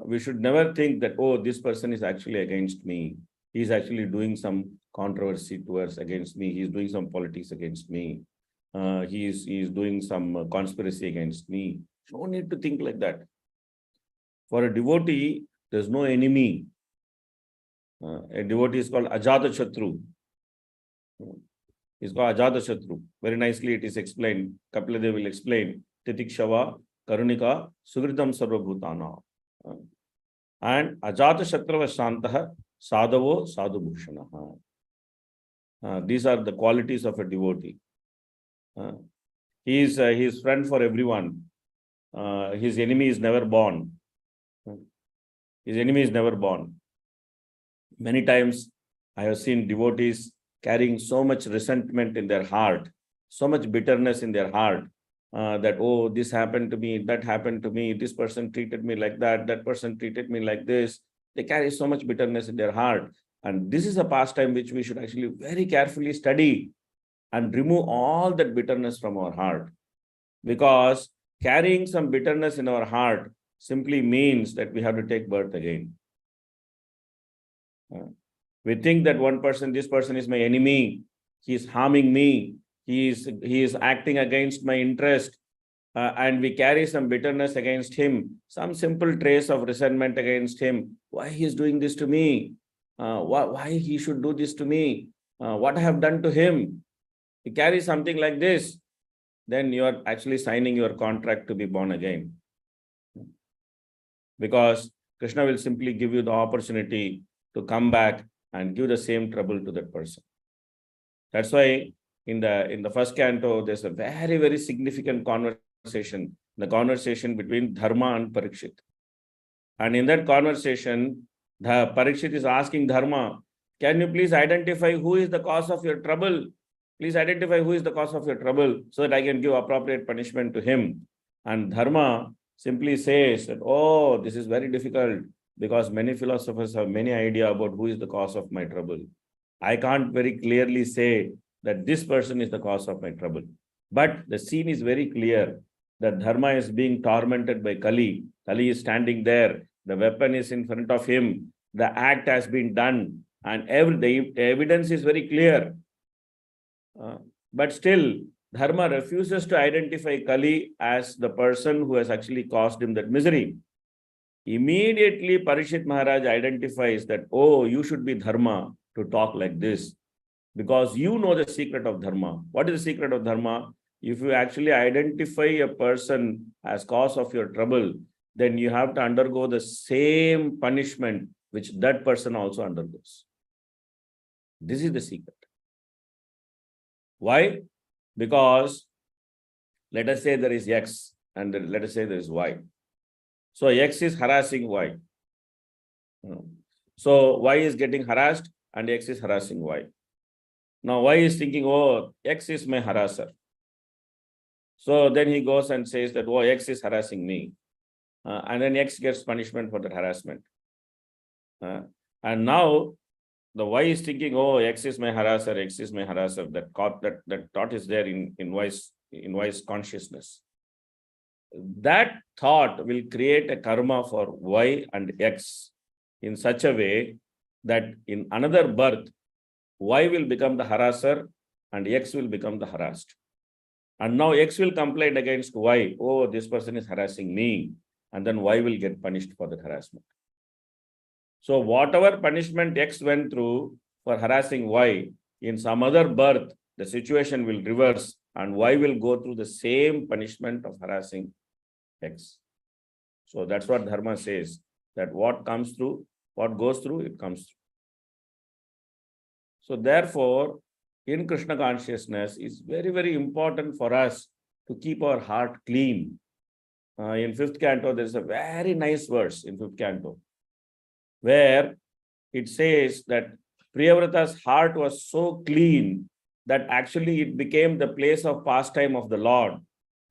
We should never think that, oh, this person is actually against me. He's actually doing some controversy towards against me. He's doing some politics against me. He's doing some conspiracy against me. No need to think like that. For a devotee, there's no enemy. A devotee is called Ajata Shatru. It's called Ajata Shatru. Very nicely it is explained. Kapiladev will explain. Titikshava, Karunika, Sugritam Sarvabhutana. And Ajata Shatrava Shantaha, Sadhavo, Sadhu Bhushanaha. These are the qualities of a devotee. He is friend for everyone. His enemy is never born. His enemy is never born. Many times I have seen devotees carrying so much resentment in their heart, so much bitterness in their heart, that, oh, this happened to me, that happened to me, this person treated me like that, that person treated me like this. They carry so much bitterness in their heart. And this is a pastime which we should actually very carefully study and remove all that bitterness from our heart. Because carrying some bitterness in our heart simply means that we have to take birth again. We think that this person is my enemy, he is harming me, he is acting against my interest, and we carry some bitterness against him, some simple trace of resentment against him. Why he is doing this to me? Why he should do this to me? What I have done to him? You carry something like this, then you are actually signing your contract to be born again. Because Krishna will simply give you the opportunity to come back and give the same trouble to that person. That's why in the first canto, there's a very, very significant conversation, the conversation between Dharma and Parikshit. And in that conversation, the Parikshit is asking Dharma, can you please identify who is the cause of your trouble? Please identify who is the cause of your trouble so that I can give appropriate punishment to him. And Dharma simply says that, oh, this is very difficult because many philosophers have many idea about who is the cause of my trouble. I can't very clearly say that this person is the cause of my trouble. But the scene is very clear that Dharma is being tormented by Kali. Kali is standing there. The weapon is in front of him. The act has been done. And the evidence is very clear. But still, Dharma refuses to identify Kali as the person who has actually caused him that misery. Immediately, Parikshit Maharaj identifies that, oh, you should be Dharma to talk like this, because you know the secret of Dharma. What is the secret of Dharma? If you actually identify a person as cause of your trouble, then you have to undergo the same punishment which that person also undergoes. This is the secret. Why? Because let us say there is X and let us say there is Y. So X is harassing Y. So Y is getting harassed and X is harassing Y. Now Y is thinking, oh, X is my harasser. So then he goes and says that, oh, X is harassing me. And then X gets punishment for that harassment. And now the Y is thinking, oh, X is my harasser, X is my harasser. That thought is there in Y's consciousness. That thought will create a karma for Y and X in such a way that in another birth, Y will become the harasser and X will become the harassed. And now X will complain against Y, oh, this person is harassing me. And then Y will get punished for that harassment. So whatever punishment X went through for harassing Y, in some other birth, the situation will reverse and Y will go through the same punishment of harassing X. So that's what Dharma says, that what comes through, what goes through, it comes through. So therefore, in Krishna consciousness, it's very, very important for us to keep our heart clean. In 5th canto, there's a very nice verse in 5th canto, where it says that Priyavrata's heart was so clean that actually it became the place of pastime of the Lord.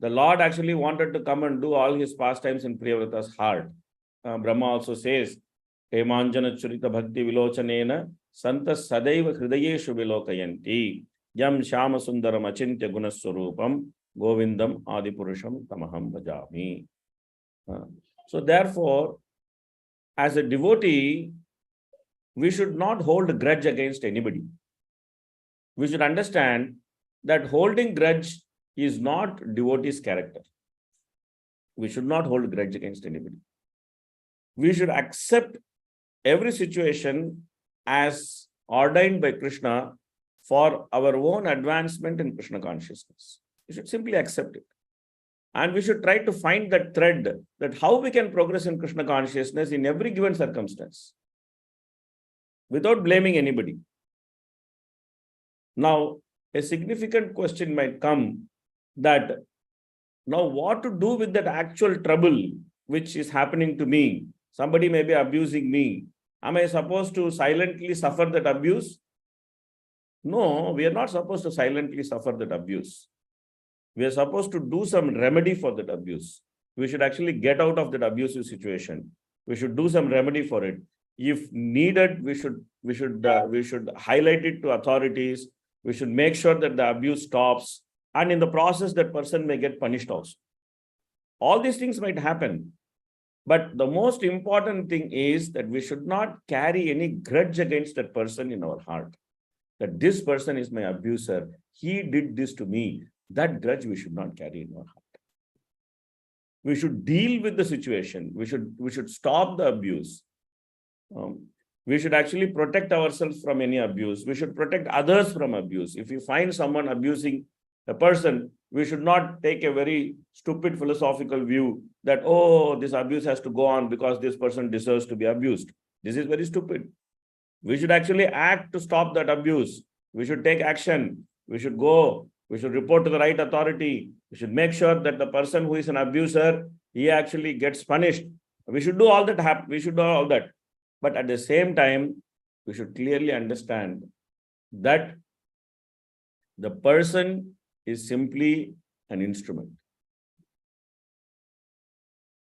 The Lord actually wanted to come and do all his pastimes in Priyavrata's heart. Brahma also says, Hemanjana Churita Bhakti Vilochanena Santa Sadaiva Hridayeshu Vilokayanti Yam Shama Sundaram Achintya Gunaswarupam Govindam Adipurusham Tamaham Bhajami. So therefore, as a devotee, we should not hold a grudge against anybody. We should understand that holding grudge is not devotee's character. We should not hold a grudge against anybody. We should accept every situation as ordained by Krishna for our own advancement in Krishna consciousness. We should simply accept it. And we should try to find that thread, that how we can progress in Krishna consciousness in every given circumstance, without blaming anybody. Now, a significant question might come that, now what to do with that actual trouble which is happening to me? Somebody may be abusing me. Am I supposed to silently suffer that abuse? No, we are not supposed to silently suffer that abuse. We are supposed to do some remedy for that abuse. We should actually get out of that abusive situation. We should do some remedy for it. If needed, we should highlight it to authorities. We should make sure that the abuse stops. And in the process, that person may get punished also. All these things might happen. But the most important thing is that we should not carry any grudge against that person in our heart. That this person is my abuser. He did this to me. That grudge we should not carry in our heart. We should deal with the situation. We should stop the abuse. We should actually protect ourselves from any abuse. We should protect others from abuse. If you find someone abusing a person, we should not take a very stupid philosophical view that, oh, this abuse has to go on because this person deserves to be abused. This is very stupid. We should actually act to stop that abuse. We should take action. We should go. We should report to the right authority. We should make sure that the person who is an abuser, he actually gets punished. We should do all that. We should do all that. But at the same time, we should clearly understand that the person is simply an instrument.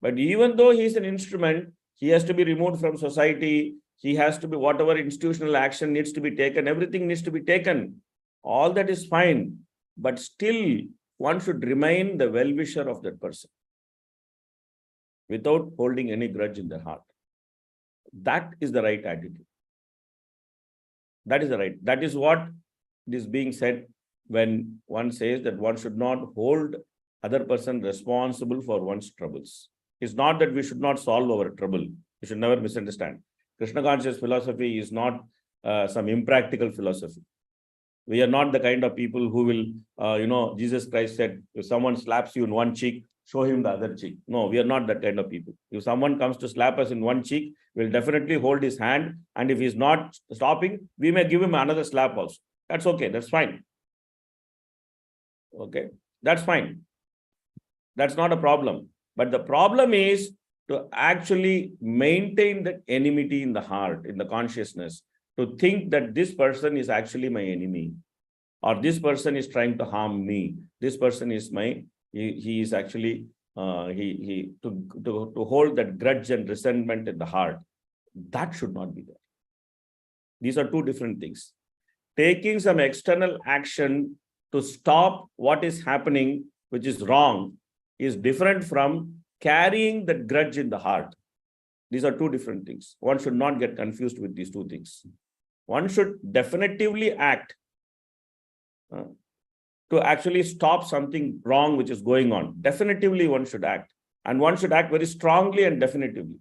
But even though he is an instrument, he has to be removed from society. He has to be, whatever institutional action needs to be taken, everything needs to be taken. All that is fine. But still, one should remain the well-wisher of that person without holding any grudge in their heart. That is the right attitude. That is the right. That is what is being said when one says that one should not hold other person responsible for one's troubles. It's not that we should not solve our trouble. We should never misunderstand. Krishna conscious philosophy is not some impractical philosophy. We are not the kind of people who will, Jesus Christ said, if someone slaps you in one cheek, show him the other cheek. No, we are not that kind of people. If someone comes to slap us in one cheek, we'll definitely hold his hand. And if he's not stopping, we may give him another slap also. That's okay. That's fine. Okay. That's fine. That's not a problem. But the problem is to actually maintain that enmity in the heart, in the consciousness, to think that this person is actually my enemy, or this person is trying to harm me. This person is he is actually, to hold that grudge and resentment in the heart. That should not be there. These are two different things. Taking some external action to stop what is happening, which is wrong, is different from carrying that grudge in the heart. These are two different things. One should not get confused with these two things. One should definitively act to actually stop something wrong which is going on. Definitively one should act. And one should act very strongly and definitively.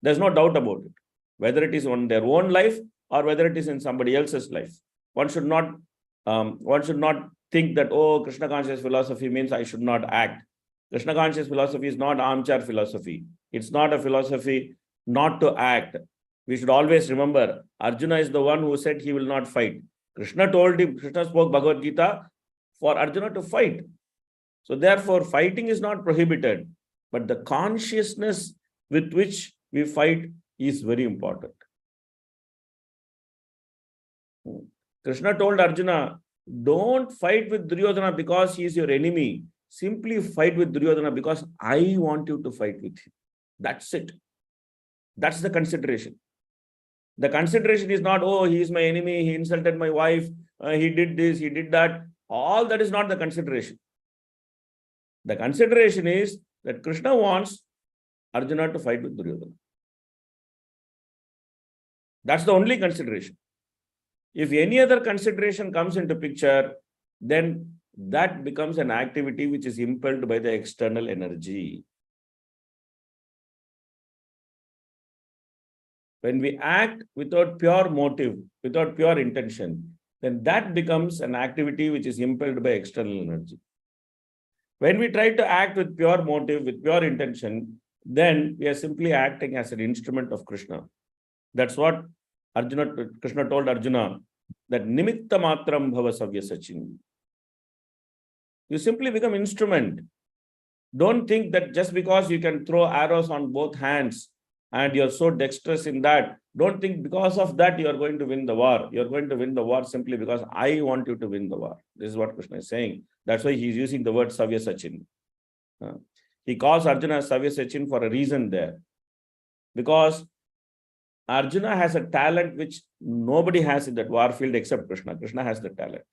There's no doubt about it. Whether it is on their own life or whether it is in somebody else's life. One should not think that, oh, Krishna conscious philosophy means I should not act. Krishna conscious philosophy is not armchair philosophy. It's not a philosophy not to act. We should always remember, Arjuna is the one who said he will not fight. Krishna told him, Krishna spoke Bhagavad Gita for Arjuna to fight. So therefore, fighting is not prohibited, but the consciousness with which we fight is very important. Krishna told Arjuna, don't fight with Duryodhana because he is your enemy. Simply fight with Duryodhana because I want you to fight with him. That's it. That's the consideration. The consideration is not, oh, he is my enemy, he insulted my wife, he did this, he did that. All that is not the consideration. The consideration is that Krishna wants Arjuna to fight with Duryodhana. That's the only consideration. If any other consideration comes into picture, then that becomes an activity which is impelled by the external energy. When we act without pure motive, without pure intention, then that becomes an activity which is impelled by external energy. When we try to act with pure motive, with pure intention, then we are simply acting as an instrument of Krishna. That's what Krishna told Arjuna, that nimitta matram bhava savya sachin. You simply become instrument. Don't think that just because you can throw arrows on both hands and you're so dexterous in that, don't think because of that you are going to win the war. You're going to win the war simply because I want you to win the war. This is what Krishna is saying. That's why he's using the word savya sachin. He calls Arjuna savya sachin for a reason there. Because Arjuna has a talent which nobody has in that war field except Krishna. Krishna has the talent.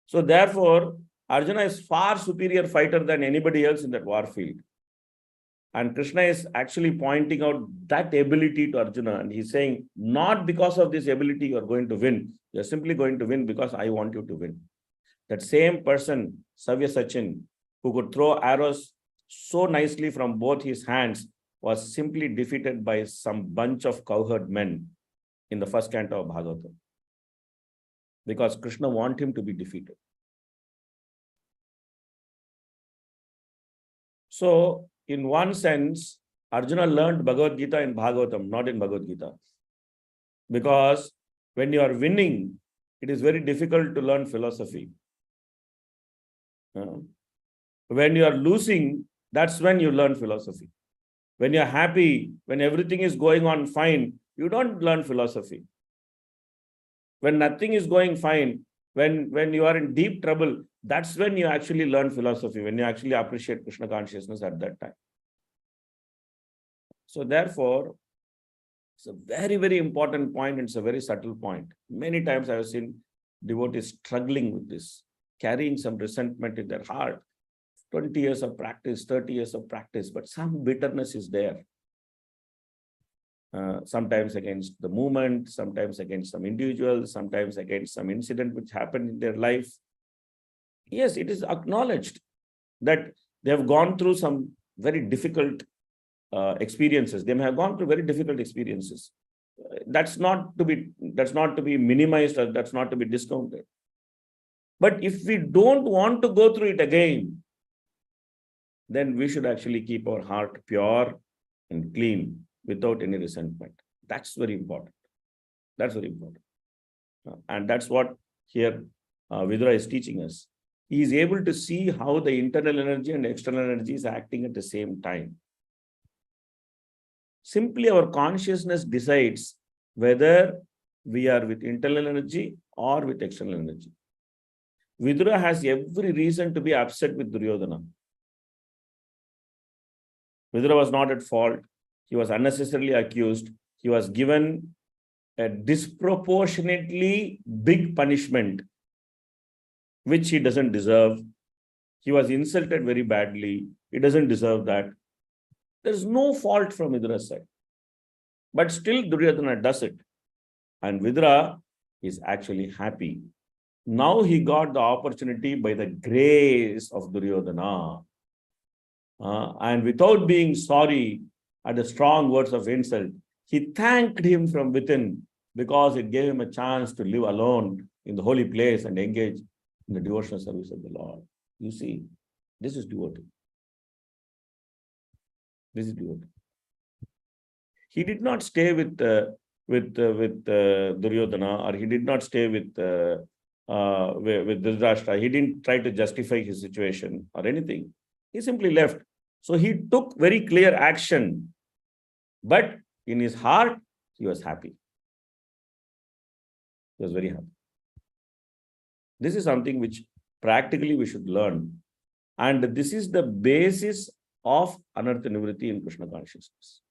So therefore, Arjuna is far superior fighter than anybody else in that war field. And Krishna is actually pointing out that ability to Arjuna. And he's saying, not because of this ability you are going to win. You're simply going to win because I want you to win. That same person, Savya Sachin, who could throw arrows so nicely from both his hands, was simply defeated by some bunch of cowherd men in the first canto of Bhagavatam. Because Krishna wants him to be defeated. So, in one sense, Arjuna learned Bhagavad Gita in Bhagavatam, not in Bhagavad Gita. Because when you are winning, it is very difficult to learn philosophy. When you are losing, that's when you learn philosophy. When you're happy, when everything is going on fine, you don't learn philosophy. When nothing is going fine, when you are in deep trouble, that's when you actually learn philosophy, when you actually appreciate Krishna consciousness at that time. So therefore, it's a very, very important point. It's a very subtle point. Many times I have seen devotees struggling with this, carrying some resentment in their heart. 20 years of practice, 30 years of practice, but some bitterness is there. Sometimes against the movement, sometimes against some individuals, sometimes against some incident which happened in their life. Yes, it is acknowledged that they have gone through some very difficult experiences. They may have gone through very difficult experiences. That's not to be minimized, or that's not to be discounted. But if we don't want to go through it again, then we should actually keep our heart pure and clean without any resentment. That's very important. That's very important. And that's what here Vidura is teaching us. He is able to see how the internal energy and external energy is acting at the same time. Simply our consciousness decides whether we are with internal energy or with external energy. Vidura has every reason to be upset with Duryodhana. Vidura was not at fault. He was unnecessarily accused. He was given a disproportionately big punishment, which he doesn't deserve. He was insulted very badly. He doesn't deserve that. There's no fault from Vidura's side. But still Duryodhana does it. And Vidura is actually happy. Now he got the opportunity by the grace of Duryodhana. And without being sorry at the strong words of insult, he thanked him from within because it gave him a chance to live alone in the holy place and engage in the devotional service of the Lord. You see, this is devotee. This is devotee. he did not stay with Duryodhana, or he did not stay with Dhritarashtra. He didn't try to justify his situation or anything. He simply left. So he took very clear action, but in his heart, he was happy. He was very happy. This is something which practically we should learn. And this is the basis of Anartha Nivritti in Krishna consciousness.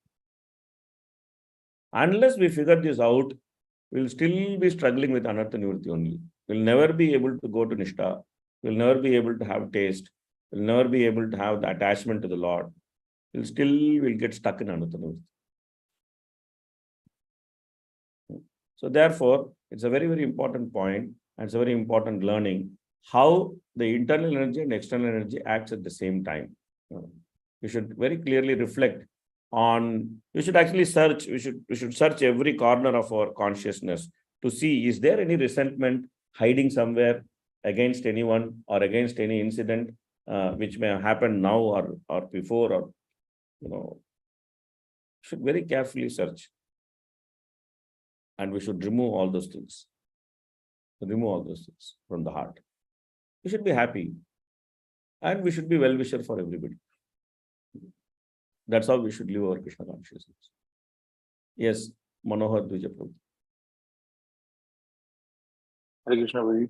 Unless we figure this out, we'll still be struggling with Anartha Nivritti only. We'll never be able to go to Nishtha. We'll never be able to have taste. We'll never be able to have the attachment to the Lord. We'll get stuck in Anartha Nivritti. So therefore, it's a very, very important point, and it's a very important learning how the internal energy and external energy acts at the same time. We should very clearly reflect on, we should actually search, we should search every corner of our consciousness to see, is there any resentment hiding somewhere against anyone or against any incident which may have happened now or before, or, should very carefully search. And we should remove all those things. Remove all those things from the heart. We should be happy. And we should be well-wisher for everybody. That's how we should live our Krishna consciousness. Yes, Manohar Dvija Prabhu. Hare Krishna,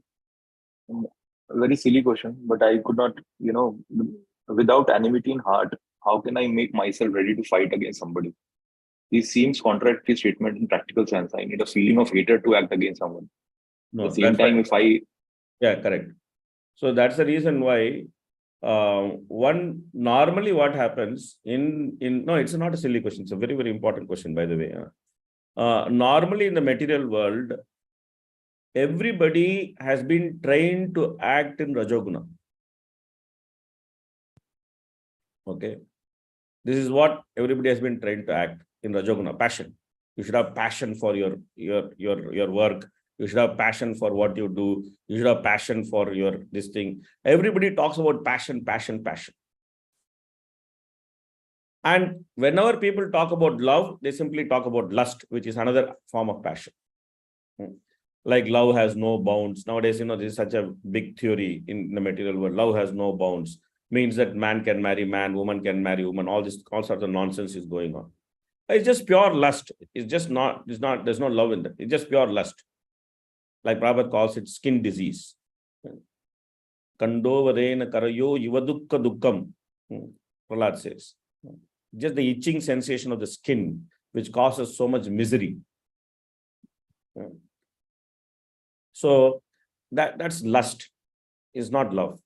very silly question, but I could not, without enmity in heart, how can I make myself ready to fight against somebody? This seems contradictory statement in practical sense. I need a feeling of hatred to act against someone. No, at the same time, if I... Yeah, correct. So that's the reason why normally what happens no, it's not a silly question. It's a very, very important question, by the way. Normally in the material world, everybody has been trained to act in Rajoguna. Okay. This is what everybody has been trained to act in Rajoguna, passion. You should have passion for your work. You should have passion for what you do. You should have passion for this thing. Everybody talks about passion, passion, passion. And whenever people talk about love, they simply talk about lust, which is another form of passion. Like love has no bounds. Nowadays, this is such a big theory in the material world. Love has no bounds. Means that man can marry man, woman can marry woman. All sorts of nonsense is going on. It's just pure lust. There's no love in that. It's just pure lust. Like Prabhupada calls it skin disease. Kandovadena karayo yuvadukka dukkam. Prahlad says. Just the itching sensation of the skin, which causes so much misery. So that's lust, is not love.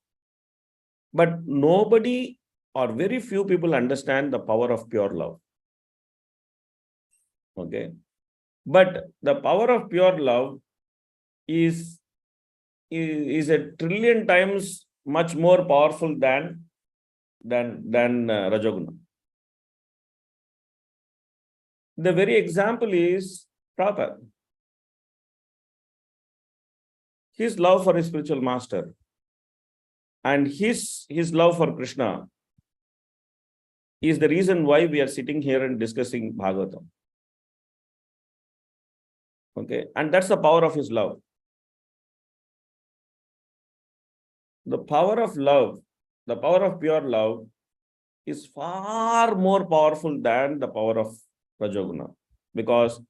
But nobody or very few people understand the power of pure love. Okay. But the power of pure love is a trillion times much more powerful than Rajoguna. The very example is Prabhupada. His love for his spiritual master and his love for Krishna is the reason why we are sitting here and discussing Bhagavatam. Okay, and that's the power of his love. The power of love, the power of pure love is far more powerful than the power of Rajoguna. Because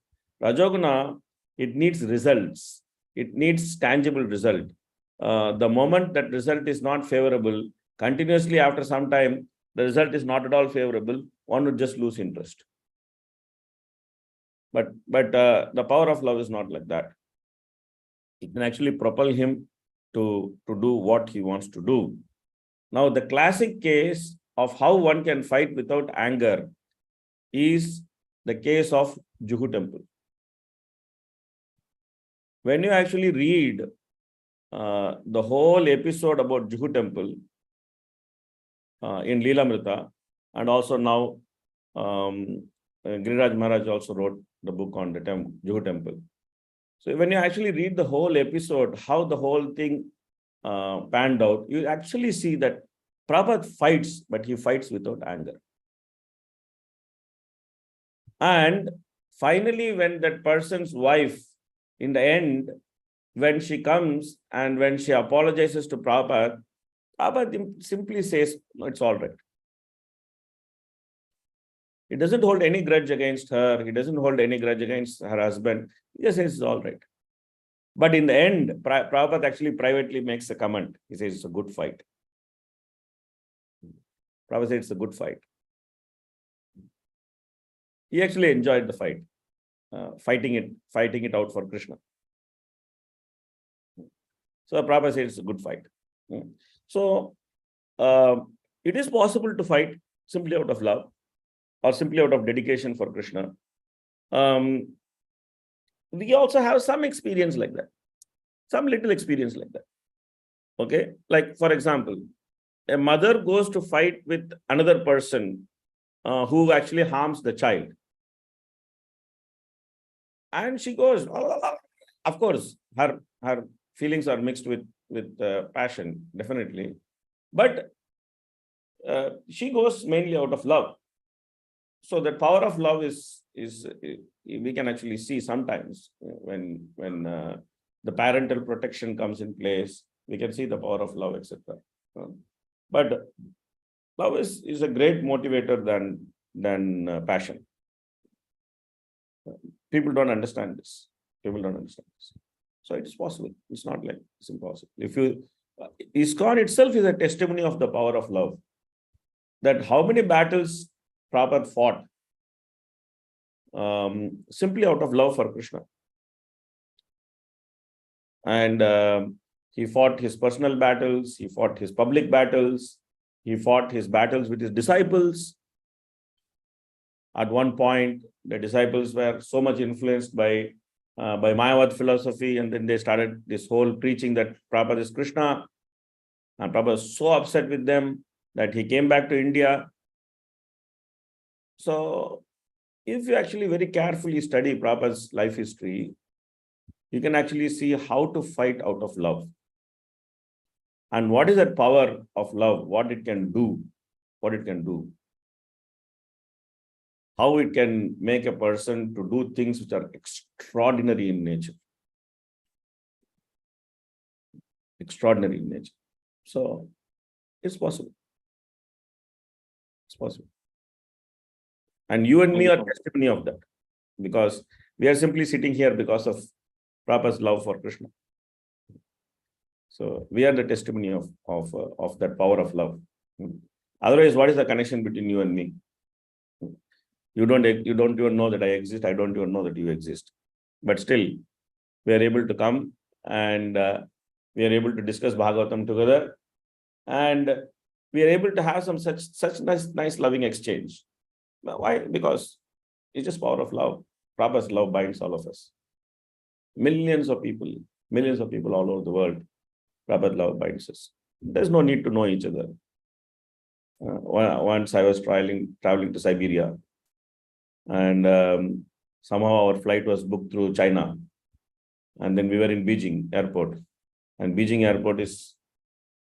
Rajoguna, it needs results. It needs tangible result. The moment that result is not favorable, continuously after some time, the result is not at all favorable, one would just lose interest. But the power of love is not like that. It can actually propel him to do what he wants to do. Now, the classic case of how one can fight without anger is the case of Juhu temple. When you actually read the whole episode about Juhu temple in Lila Mrita, and also now Giriraj Maharaj also wrote the book on the Juhu temple. So when you actually read the whole episode, how the whole thing panned out, you actually see that Prabhupada fights, but he fights without anger. And finally, when that person's wife, in the end, when she comes and when she apologizes to Prabhupada, Prabhupada simply says, no, it's all right. He doesn't hold any grudge against her. He doesn't hold any grudge against her husband. He just says it's all right. But in the end, Prabhupada actually privately makes a comment. He says it's a good fight. Prabhupada says it's a good fight. He actually enjoyed the fight, fighting it out for Krishna. So Prabhupada says it's a good fight. So it is possible to fight simply out of love or simply out of dedication for Krishna. We also have some experience like that, some little experience like that. Okay, like for example, a mother goes to fight with another person who actually harms the child. And she goes, of course, her feelings are mixed with passion, definitely. But she goes mainly out of love. So the power of love is we can actually see sometimes when the parental protection comes in place, we can see the power of love, etc. But love is a great motivator than passion. People don't understand this. People don't understand this. So it is possible. It's not like it's impossible. If you, ISKCON itself is a testimony of the power of love. That how many battles Prabhupada fought simply out of love for Krishna. And he fought his personal battles, he fought his public battles, he fought his battles with his disciples. At one point, the disciples were so much influenced by Mayavad philosophy, and then they started this whole preaching that Prabhupada is Krishna. And Prabhupada was so upset with them that he came back to India. So, if you actually very carefully study Prabhupada's life history, you can actually see how to fight out of love. And what is that power of love? What it can do? What it can do? How it can make a person to do things which are extraordinary in nature. Extraordinary in nature. So, it's possible. It's possible. And you and me are testimony of that. Because we are simply sitting here because of Prabhupada's love for Krishna. So, we are the testimony of that power of love. Otherwise, what is the connection between you and me? You don't even know that I exist. I don't even know that you exist. But still, we are able to come and we are able to discuss Bhagavatam together. And we are able to have some such nice loving exchange. Why? Because it's just power of love. Prabhupada's love binds all of us. Millions of people all over the world, Prabhupada's love binds us. There's no need to know each other. Once I was traveling to Siberia, and somehow our flight was booked through China. And then we were in Beijing airport. And Beijing airport is,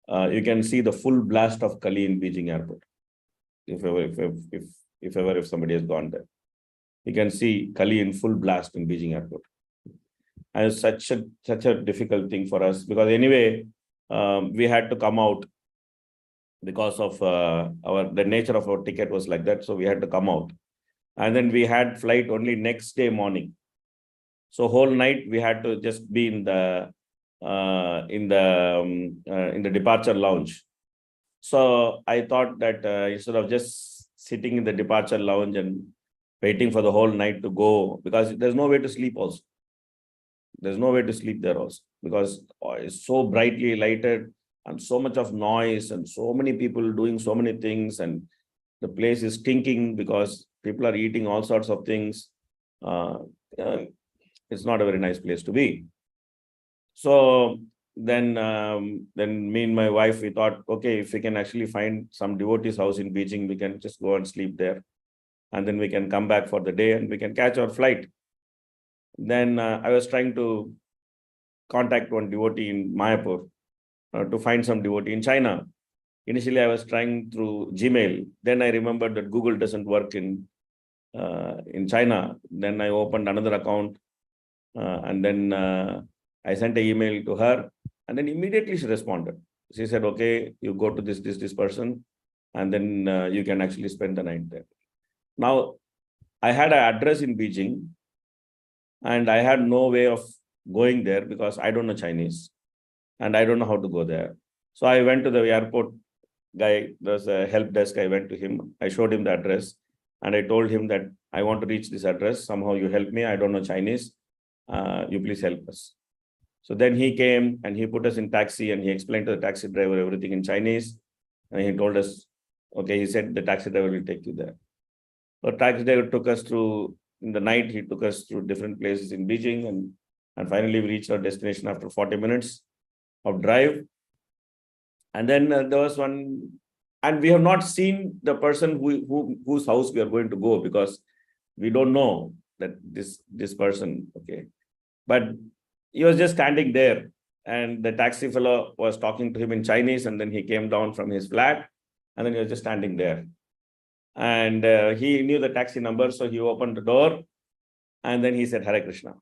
you can see the full blast of Kali in Beijing airport. If somebody has gone there, you can see Kali in full blast in Beijing airport. And it's such a difficult thing for us, because anyway, we had to come out because of the nature of our ticket was like that. So we had to come out. And then we had flight only next day morning. So whole night we had to just be in the departure lounge. So I thought that instead of just sitting in the departure lounge and waiting for the whole night to go, because there's no way to sleep also. There's no way to sleep there also, because it's so brightly lighted and so much of noise and so many people doing so many things, and the place is stinking because people are eating all sorts of things. It's not a very nice place to be. So then me and my wife, we thought, okay, if we can actually find some devotee's house in Beijing, we can just go and sleep there. And then we can come back for the day and we can catch our flight. Then I was trying to contact one devotee in Mayapur to find some devotee in China. Initially, I was trying through Gmail. Then I remembered that Google doesn't work in in China. Then I opened another account, and then I sent an email to her, and then immediately she responded. She said, okay, you go to this person, and then you can actually spend the night there. Now, I had an address in Beijing, and I had no way of going there because I don't know Chinese, and I don't know how to go there. So I went to the airport guy, there's a help desk. I went to him, I showed him the address, and I told him that I want to reach this address. Somehow you help me. I don't know Chinese. You please help us. So then he came and he put us in taxi, and he explained to the taxi driver everything in Chinese. And he told us, okay, he said the taxi driver will take you there. So taxi driver took us through, in the night, he took us through different places in Beijing, and finally we reached our destination after 40 minutes of drive. And then there was one, and we have not seen the person whose house we are going to go, because we don't know that this person, okay. But he was just standing there, and the taxi fellow was talking to him in Chinese, and then he came down from his flat, and then he was just standing there. And he knew the taxi number, so he opened the door, and then he said, Hare Krishna.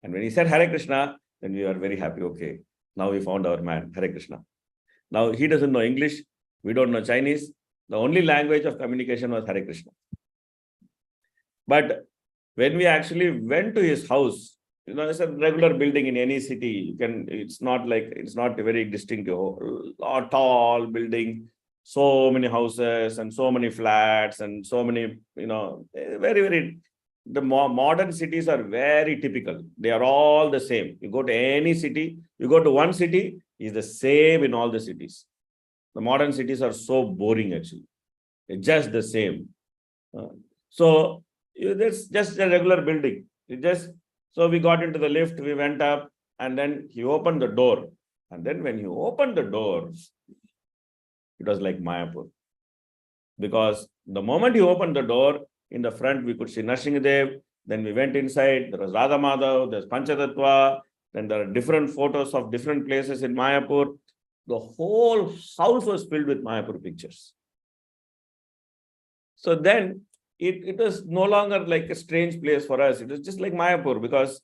And when he said Hare Krishna, then we were very happy. Okay, now we found our man, Hare Krishna. Now he doesn't know English, we don't know Chinese. The only language of communication was Hare Krishna. But when we actually went to his house, you know, it's a regular building in any city. It's not a very distinctive, tall building, so many houses and so many flats and so many, you know, the modern cities are very typical. They are all the same. You go to any city, you go to one city, is the same in all the cities. The modern cities are so boring, actually. It's just the same. So it's just a regular building. So we got into the lift, we went up, and then he opened the door. And then when he opened the door, it was like Mayapur. Because the moment he opened the door, in the front, we could see Nrsimhadev. Then we went inside, there was Radha Madhav, there's Panchatattva, then there are different photos of different places in Mayapur. The whole house was filled with Mayapur pictures. So then it was no longer like a strange place for us. It was just like Mayapur, because,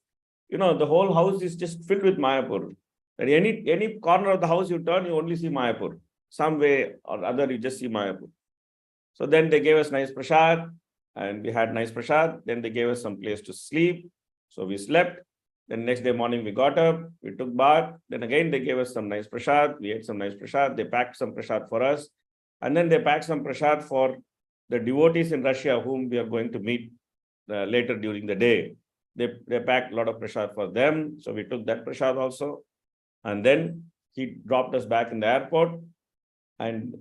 you know, the whole house is just filled with Mayapur. And any corner of the house you turn, you only see Mayapur. Some way or other, you just see Mayapur. So then they gave us nice prasad, and we had nice prasad. Then they gave us some place to sleep. So we slept. Then next day morning, we got up, we took bath. Then again, they gave us some nice prasad. We ate some nice prasad. They packed some prasad for us. And then they packed some prasad for the devotees in Russia whom we are going to meet later during the day. They packed a lot of prasad for them. So we took that prasad also. And then he dropped us back in the airport. And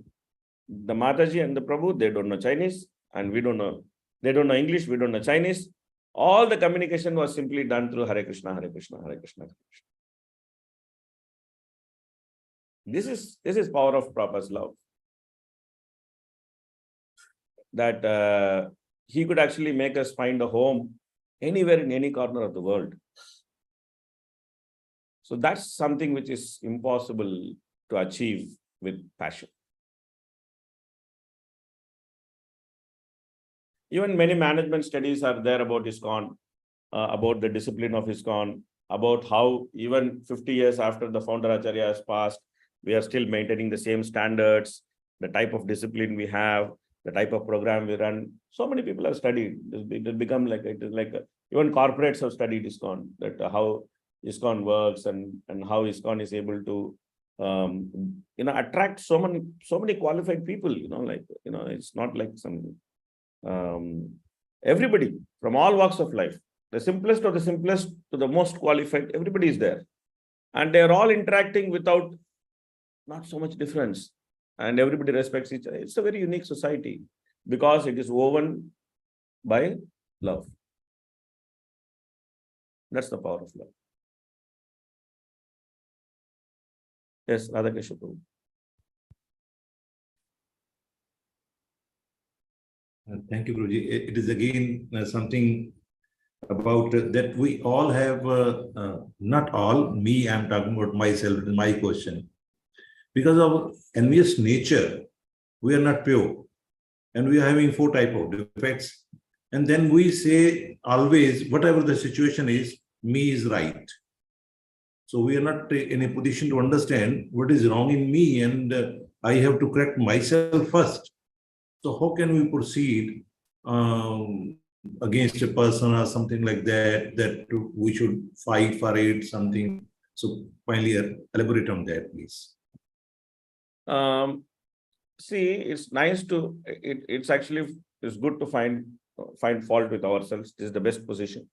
the Mataji and the Prabhu, they don't know Chinese, and we don't know. They don't know English, we don't know Chinese. All the communication was simply done through Hare Krishna, Hare Krishna, Hare Krishna, Hare Krishna. This is power of Prabhupada's love. That he could actually make us find a home anywhere in any corner of the world. So that's something which is impossible to achieve with passion. Even many management studies are there about ISKCON, about the discipline of ISKCON, about how even 50 years after the founder Acharya has passed, we are still maintaining the same standards, the type of discipline we have, the type of program we run. So many people have studied. It has become even corporates have studied ISKCON, that how ISKCON works and how ISKCON is able to attract so many qualified people. It's not like some everybody from all walks of life, the simplest of the simplest to the most qualified, everybody is there, and they are all interacting without not so much difference, and everybody respects each other. It's a very unique society because it is woven by love. That's the power of love. Yes, Radhakrishna Prabhu. Thank you, Prabhuji. It is again something about that we all have, not all, me, I'm talking about myself, my question. Because of envious nature, we are not pure. And we are having 4 types of defects. And then we say always, whatever the situation is, me is right. So we are not in a position to understand what is wrong in me, and I have to correct myself first. So how can we proceed against a person or something like that, that we should fight for it, something? So finally, elaborate on that, please. See, it's nice to, it's actually, it's good to find fault with ourselves. This is the best position,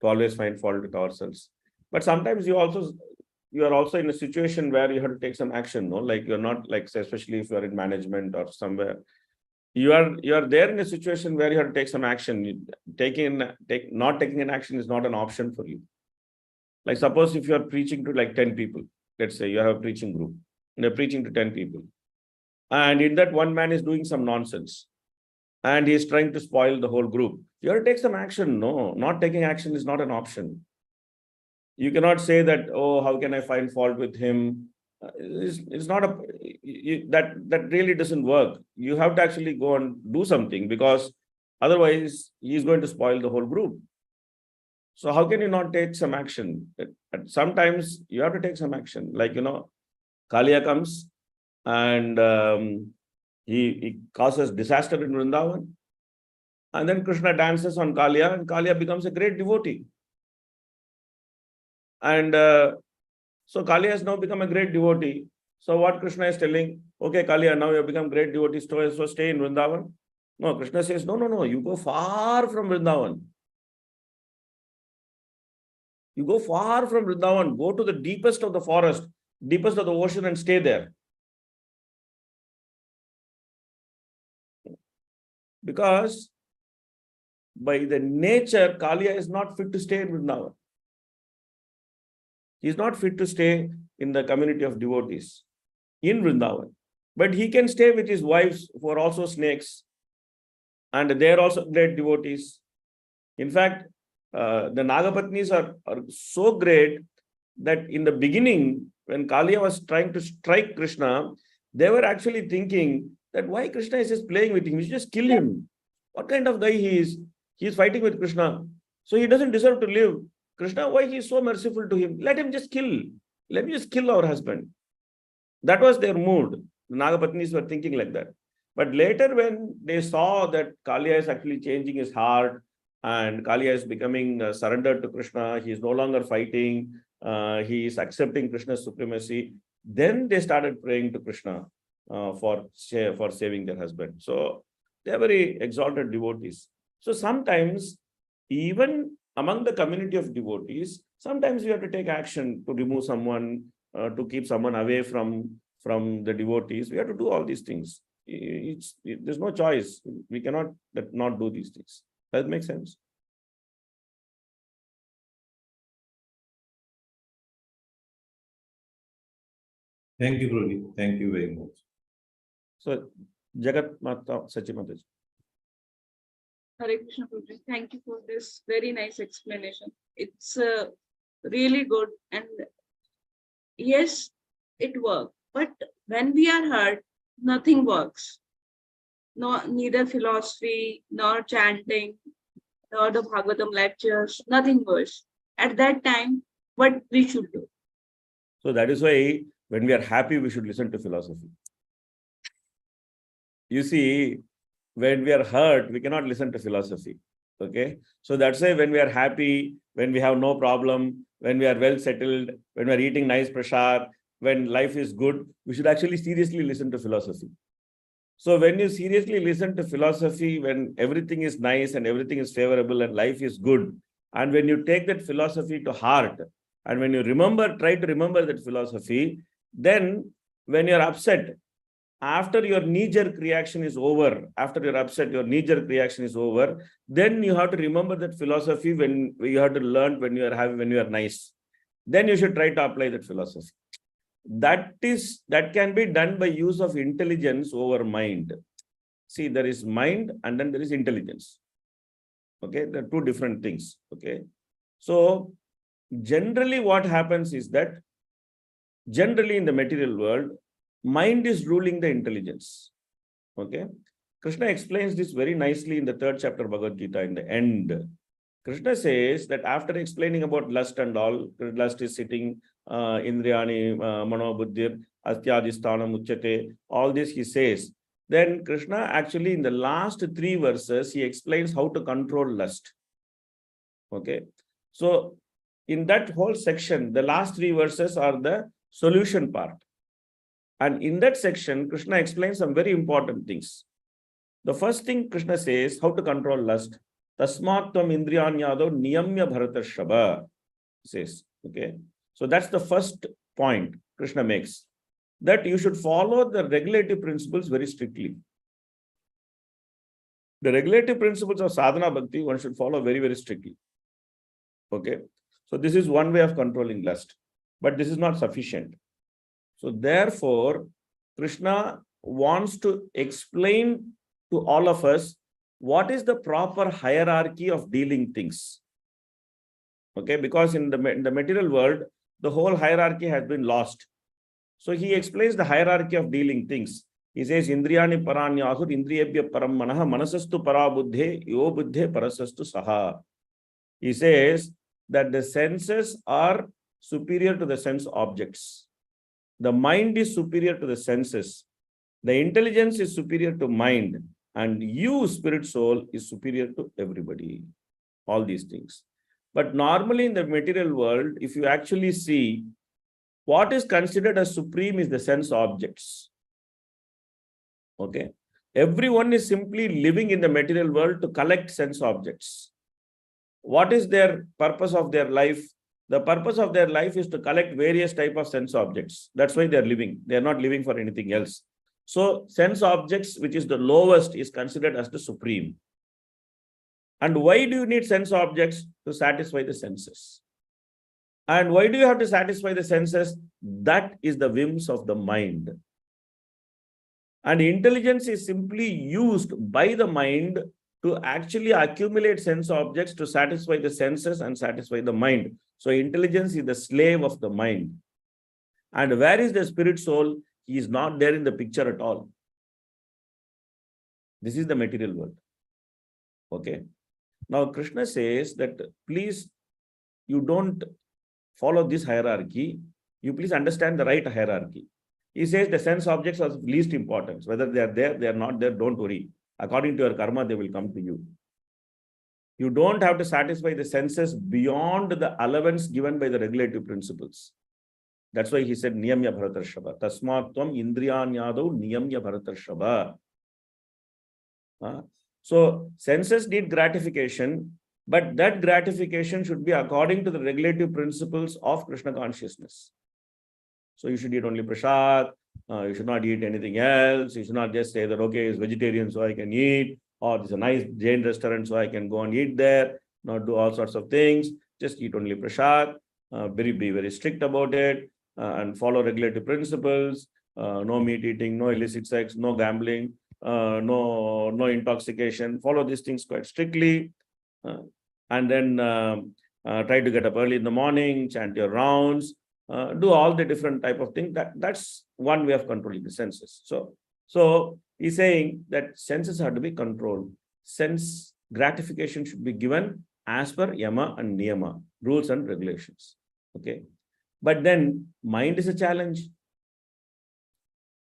to always find fault with ourselves. But sometimes you are also in a situation where you have to take some action, no? Like you're not, like, say, especially if you're in management or somewhere, you are there in a situation where you have to take some action. Not taking an action is not an option for you. Like suppose if you are preaching to like 10 people, let's say you have a preaching group, and you're preaching to 10 people. And in that, one man is doing some nonsense and he is trying to spoil the whole group. You have to take some action. No, not taking action is not an option. You cannot say that, oh, how can I find fault with him? It's not that really doesn't work. You have to actually go and do something, because otherwise he is going to spoil the whole group. So how can you not take some action? Sometimes you have to take some action. Like, Kaliya comes and he causes disaster in Vrindavan. And then Krishna dances on Kaliya, and Kaliya becomes a great devotee. And so Kaliya has now become a great devotee. So what Krishna is telling, okay, Kaliya, now you have become great devotee, so stay in Vrindavan. No, Krishna says, no, you go far from Vrindavan. You go far from Vrindavan, go to the deepest of the forest, deepest of the ocean, and stay there. Because by the nature, Kaliya is not fit to stay in Vrindavan. He is not fit to stay in the community of devotees in Vrindavan. But he can stay with his wives, who are also snakes, and they are also great devotees. In fact, the Nagapatnis are so great that in the beginning, when Kaliya was trying to strike Krishna, they were actually thinking that why Krishna is just playing with him, we should just kill him. What kind of guy he is? He is fighting with Krishna. So he doesn't deserve to live. Krishna, why he is so merciful to him? Let him just kill. Let me just kill our husband. That was their mood. The Nagapatnis were thinking like that. But later, when they saw that Kaliya is actually changing his heart, and Kaliya is becoming surrendered to Krishna, he is no longer fighting, he is accepting Krishna's supremacy, then they started praying to Krishna for saving their husband. So they are very exalted devotees. So sometimes, even among the community of devotees, sometimes you have to take action to remove someone, to keep someone away from the devotees. We have to do all these things. There's no choice. We cannot not do these things. Does that make sense? Thank you, Prabhuji. Thank you very much. So, Jagat Mata Sachimataji. Hare Krishna, Prabhuji. Thank you for this very nice explanation. It's really good. And yes, it works. But when we are hurt, nothing works. No, neither philosophy, nor chanting, nor the Bhagavatam lectures, nothing works. At that time, what we should do? So that is why when we are happy, we should listen to philosophy. You see, when we are hurt, we cannot listen to philosophy. Okay. So that's why when we are happy, when we have no problem, when we are well settled, when we are eating nice prasad, when life is good, we should actually seriously listen to philosophy. So when you seriously listen to philosophy, when everything is nice and everything is favorable and life is good, and when you take that philosophy to heart, and when you try to remember that philosophy, then when you're upset, after your knee-jerk reaction is over, after you're upset, your knee-jerk reaction is over, then you have to remember that philosophy when you have to learn when you are happy, when you are nice. Then you should try to apply that philosophy. That can be done by use of intelligence over mind. See, there is mind and then there is intelligence. Okay, there are two different things. Okay, so generally what happens is that generally in the material world, mind is ruling the intelligence. Okay, Krishna explains this very nicely in the 3rd chapter of Bhagavad Gita in the end. Krishna says that after explaining about lust and all, lust is sitting, Indriyani, Manobuddhir, Astyadisthanam Uchyate, all this he says. Then Krishna actually in the last 3 verses, he explains how to control lust. Okay. So in that whole section, the last 3 verses are the solution part. And in that section, Krishna explains some very important things. The first thing Krishna says, how to control lust. Tasmat tvam indriyanyado niyamya bharatarshava, says. Okay. So that's the first point Krishna makes. That you should follow the regulative principles very strictly. The regulative principles of sadhana bhakti, one should follow very, very strictly. Okay. So this is one way of controlling lust. But this is not sufficient. So therefore, Krishna wants to explain to all of us what is the proper hierarchy of dealing things. Okay, because in the material world, the whole hierarchy has been lost. So he explains the hierarchy of dealing things. He says, Indriyani paranyahur indriyabhya param manaha manasastu parabuddhe yo buddhe parasastu saha. He says that the senses are superior to the sense objects. The mind is superior to the senses. The intelligence is superior to mind. And you, spirit soul, is superior to everybody. All these things. But normally in the material world, if you actually see, what is considered as supreme is the sense objects. Okay. Everyone is simply living in the material world to collect sense objects. What is their purpose of their life? The purpose of their life is to collect various types of sense objects. That's why they're living. They're not living for anything else. So sense objects, which is the lowest, is considered as the supreme. And why do you need sense objects? To satisfy the senses. And why do you have to satisfy the senses? That is the whims of the mind. And intelligence is simply used by the mind to actually accumulate sense objects to satisfy the senses and satisfy the mind. So intelligence is the slave of the mind. And where is the spirit soul? He is not there in the picture at all. This is the material world. Okay. Now Krishna says that please, you don't follow this hierarchy. You please understand the right hierarchy. He says the sense objects are of least importance. Whether they are there, they are not there, don't worry. According to your karma, they will come to you. You don't have to satisfy the senses beyond the allowance given by the regulative principles. That's why he said niyamya bharatarshava. Tasmat tvam indriyanyado niyamya bharatarshava. So senses need gratification, but that gratification should be according to the regulative principles of Krishna consciousness. So you should eat only prasad, you should not eat anything else, you should not just say that, okay, it's vegetarian so I can eat, or it's a nice Jain restaurant so I can go and eat there, not do all sorts of things, just eat only prasad, be very strict about it, and follow regulative principles, no meat eating, no illicit sex, no gambling, no intoxication, follow these things quite strictly, and then try to get up early in the morning, chant your rounds, do all the different type of things. That's one way of controlling the senses. So he's saying that senses have to be controlled. Sense gratification should be given as per yama and niyama, rules and regulations. Okay. But then mind is a challenge.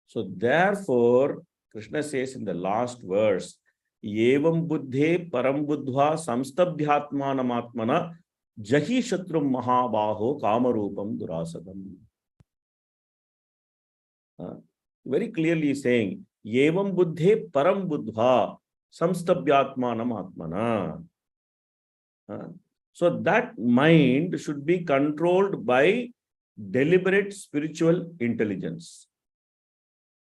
So therefore, Krishna says in the last verse, Yevam buddhe param buddhva samstabhyatmanamatmana jahi shatrum mahabaho kamarupam durasadam. Very clearly saying, Yevam buddhe param buddhva samstabhyatmanamatmana. So that mind should be controlled by deliberate spiritual intelligence.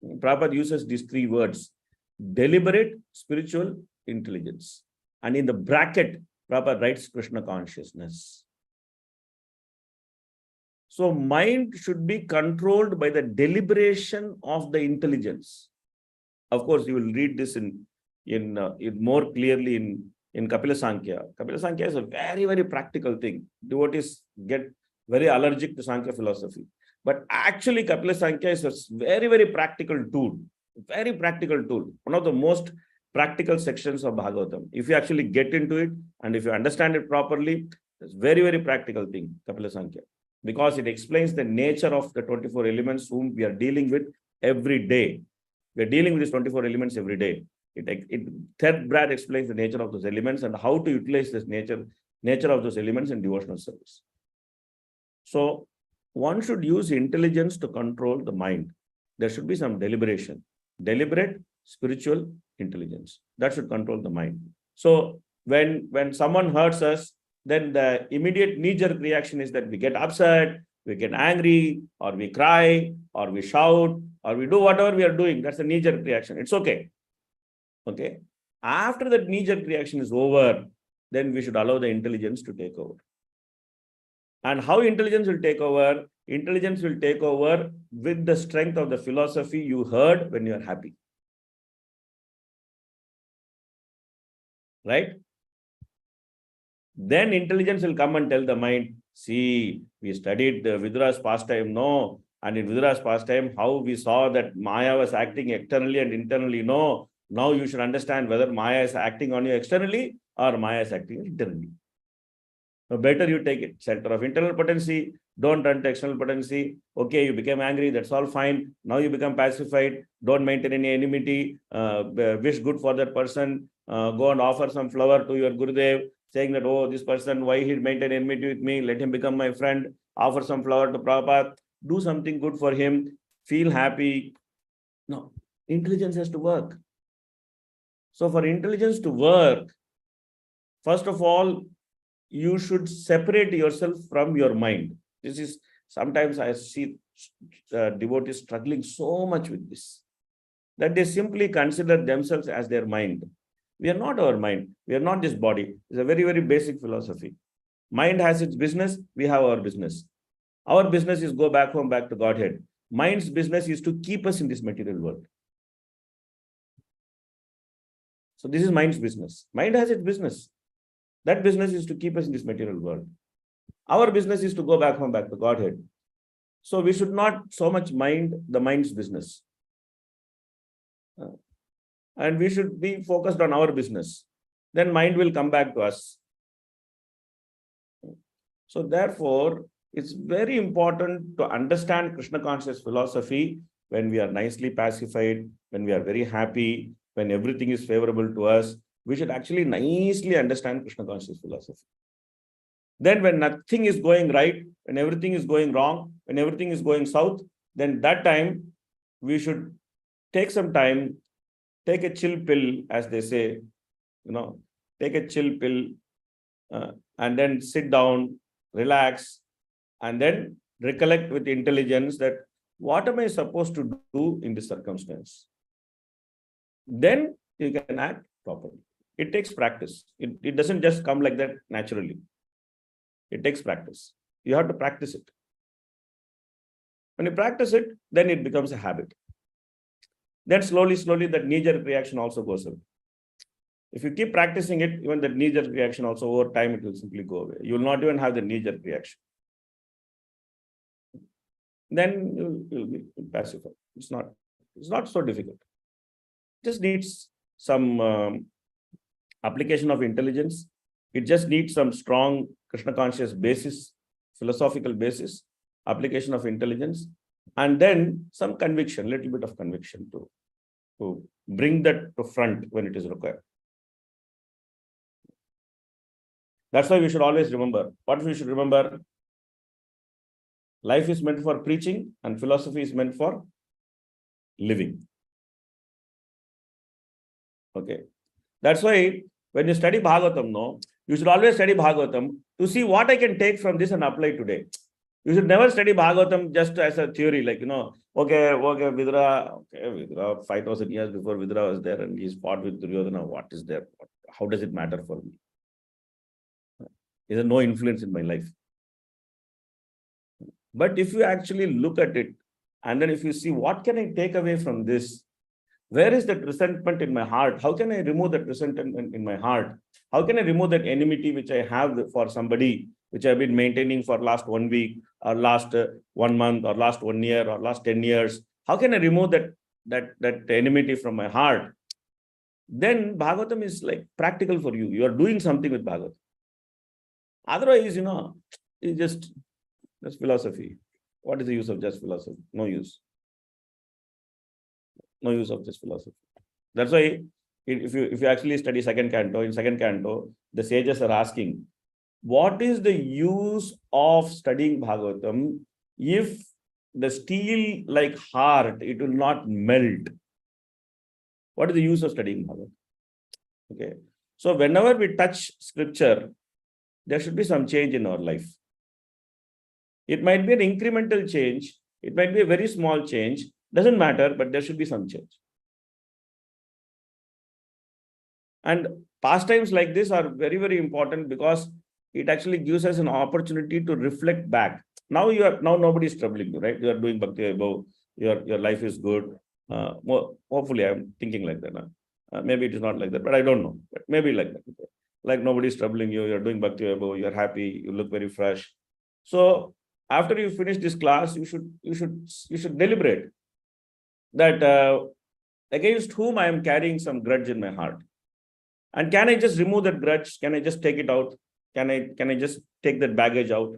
Prabhupada uses these 3 words, deliberate spiritual intelligence. And in the bracket, Prabhupada writes Krishna consciousness. So mind should be controlled by the deliberation of the intelligence. Of course, you will read this in more clearly in Kapila Sankhya. Kapila Sankhya is a very, very practical thing. Devotees get very allergic to Sankhya philosophy. But actually, Kapila Sankhya is a very, very practical tool. Very practical tool. One of the most practical sections of Bhagavatam. If you actually get into it and if you understand it properly, it's very, very practical thing, Kapila Sankhya. Because it explains the nature of the 24 elements whom we are dealing with every day. We are dealing with these 24 elements every day. Third breath explains the nature of those elements and how to utilize this nature of those elements in devotional service. So one should use intelligence to control the mind. There should be some deliberation, deliberate spiritual intelligence that should control the mind. So when someone hurts us, then the immediate knee-jerk reaction is that we get upset, we get angry, or we cry, or we shout, or we do whatever we are doing. That's a knee-jerk reaction. It's okay. Okay. After that knee-jerk reaction is over, then we should allow the intelligence to take over. And how intelligence will take over? Intelligence will take over with the strength of the philosophy you heard when you are happy. Right? Then intelligence will come and tell the mind, see, we studied the Vidura's pastime, no. And in Vidura's pastime, how we saw that Maya was acting externally and internally, no. Now you should understand whether Maya is acting on you externally or Maya is acting internally. So better you take it. Center of internal potency, don't run to external potency. Okay, you became angry, that's all fine. Now you become pacified, don't maintain any enmity, wish good for that person, go and offer some flower to your Gurudev, saying that, oh, this person, why he maintain enmity with me, let him become my friend, offer some flower to Prabhupada, do something good for him, feel happy. No, intelligence has to work. So for intelligence to work, first of all, you should separate yourself from your mind. This is, sometimes I see devotees struggling so much with this, that they simply consider themselves as their mind. We are not our mind. We are not this body. It's a very, very basic philosophy. Mind has its business. We have our business. Our business is go back home, back to Godhead. Mind's business is to keep us in this material world. So this is mind's business. Mind has its business. That business is to keep us in this material world. Our business is to go back home, back to Godhead. So we should not so much mind the mind's business. And we should be focused on our business. Then mind will come back to us. So therefore, it's very important to understand Krishna conscious philosophy when we are nicely pacified, when we are very happy, when everything is favorable to us. We should actually nicely understand Krishna conscious philosophy. Then when nothing is going right, when everything is going wrong, when everything is going south, then that time we should take some time, take a chill pill, as they say, take a chill pill and then sit down, relax, and then recollect with intelligence that what am I supposed to do in this circumstance? Then you can act properly. It takes practice. It doesn't just come like that naturally. It takes practice. You have to practice it. When you practice it, then it becomes a habit. Then slowly, that knee-jerk reaction also goes away. If you keep practicing it, even that knee-jerk reaction also over time, it will simply go away. You will not even have the knee-jerk reaction. Then you'll be pacified. It's not so difficult. It just needs some application of intelligence. It just needs some strong Krishna conscious basis, philosophical basis, application of intelligence, and then some conviction, little bit of conviction to bring that to front when it is required. That's why we should always remember. What we should remember? Life is meant for preaching and philosophy is meant for living. Okay. That's why when you study Bhagavatam, you should always study Bhagavatam to see what I can take from this and apply today. You should never study Bhagavatam just as a theory, like, okay, Vidura, 5,000 years before Vidura was there and he's fought with Duryodhana. What is there? How does it matter for me? Is there no influence in my life? But if you actually look at it, and then if you see what can I take away from this, where is that resentment in my heart? How can I remove that resentment in my heart? How can I remove that enmity which I have for somebody, which I've been maintaining for last 1 week, or last 1 month, or last 1 year, or last 10 years? How can I remove that enmity from my heart, then Bhagavatam is like practical for you. You are doing something with Bhagavatam. Otherwise, it's just philosophy. What is the use of just philosophy? No use. No use of just philosophy. That's why if you actually study second canto, in second canto, the sages are asking, what is the use of studying Bhagavatam if the steel like heart, it will not melt? What is the use of studying Bhagavatam? Okay. So whenever we touch scripture, there should be some change in our life. It might be an incremental change. It might be a very small change. Doesn't matter, but there should be some change. And pastimes like this are very, very important because it actually gives us an opportunity to reflect back. Now nobody is troubling you, right? You are doing Bhakti Vaibhava. Your life is good. Hopefully, I'm thinking like that. Maybe it is not like that, but I don't know. But maybe like that. Like nobody is troubling you. You're doing Bhakti Vaibhava. You're happy. You look very fresh. So after you finish this class, you should deliberate that against whom I am carrying some grudge in my heart. And can I just remove that grudge? Can I just take it out? Can I just take that baggage out?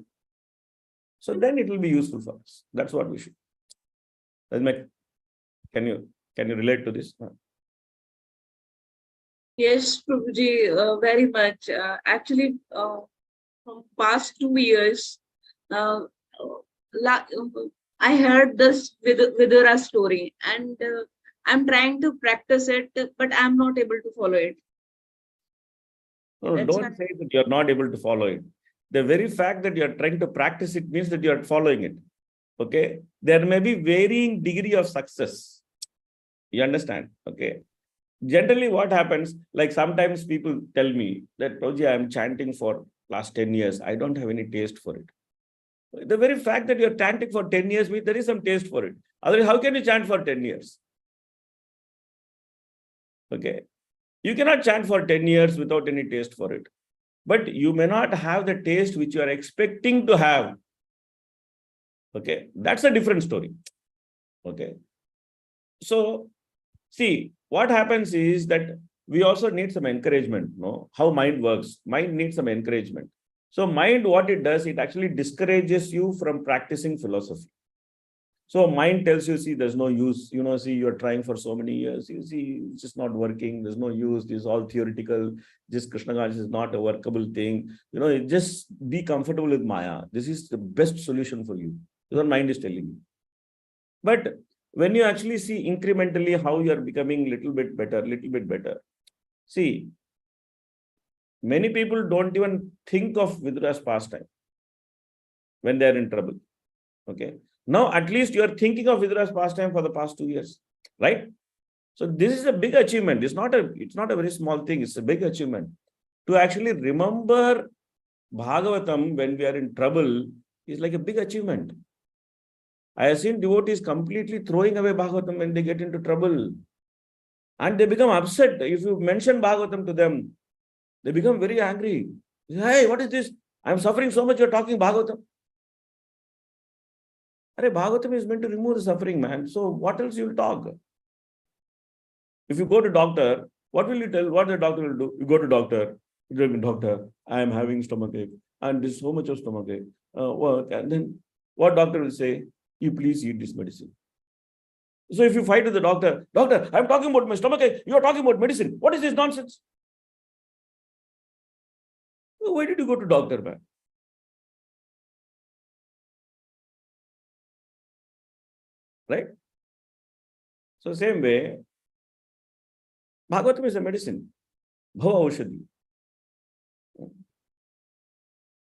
So then it will be useful for us. That's what we should. Can you relate to this? Yes, Prabhuji, very much. Actually, from past 2 years, I heard this Vidura story, and I'm trying to practice it, but I'm not able to follow it. No, don't say that you're not able to follow it. The very fact that you're trying to practice it means that you're following it. Okay. There may be varying degree of success. You understand? Okay. Generally, what happens, like sometimes people tell me that, Prabhuji, I'm chanting for last 10 years. I don't have any taste for it. The very fact that you're chanting for 10 years means there is some taste for it. Otherwise, how can you chant for 10 years? Okay. You cannot chant for 10 years without any taste for it. But you may not have the taste which you are expecting to have. Okay. That's a different story. Okay. So, see, what happens is that we also need some encouragement. How mind works. Mind needs some encouragement. So mind, what it does, it actually discourages you from practicing philosophy. So mind tells you, see, there's no use, see, you're trying for so many years, you see, it's just not working, there's no use, this is all theoretical, this Krishna consciousness is not a workable thing, just be comfortable with Maya. This is the best solution for you. That's what mind is telling you. But when you actually see incrementally how you are becoming little bit better, see, many people don't even think of Vidura's pastime when they are in trouble. Okay. Now, at least you are thinking of Vidura's pastime for the past 2 years, right? So this is a big achievement. It's not a very small thing. It's a big achievement. To actually remember Bhagavatam when we are in trouble is like a big achievement. I have seen devotees completely throwing away Bhagavatam when they get into trouble. And they become upset. If you mention Bhagavatam to them, they become very angry. Hey, what is this? I'm suffering so much, you're talking Bhagavatam. Bhagavatam is meant to remove the suffering, man. So what else you'll talk? If you go to doctor, what will you tell? What the doctor will do? You go to doctor, doctor, I am having stomachache and there's so much of stomachache. And then what doctor will say? You please eat this medicine. So if you fight with the doctor, I'm talking about my stomachache, you are talking about medicine. What is this nonsense? Why did you go to doctor, man? Right? So same way, Bhagavatam is a medicine. Bhava Aushadhi.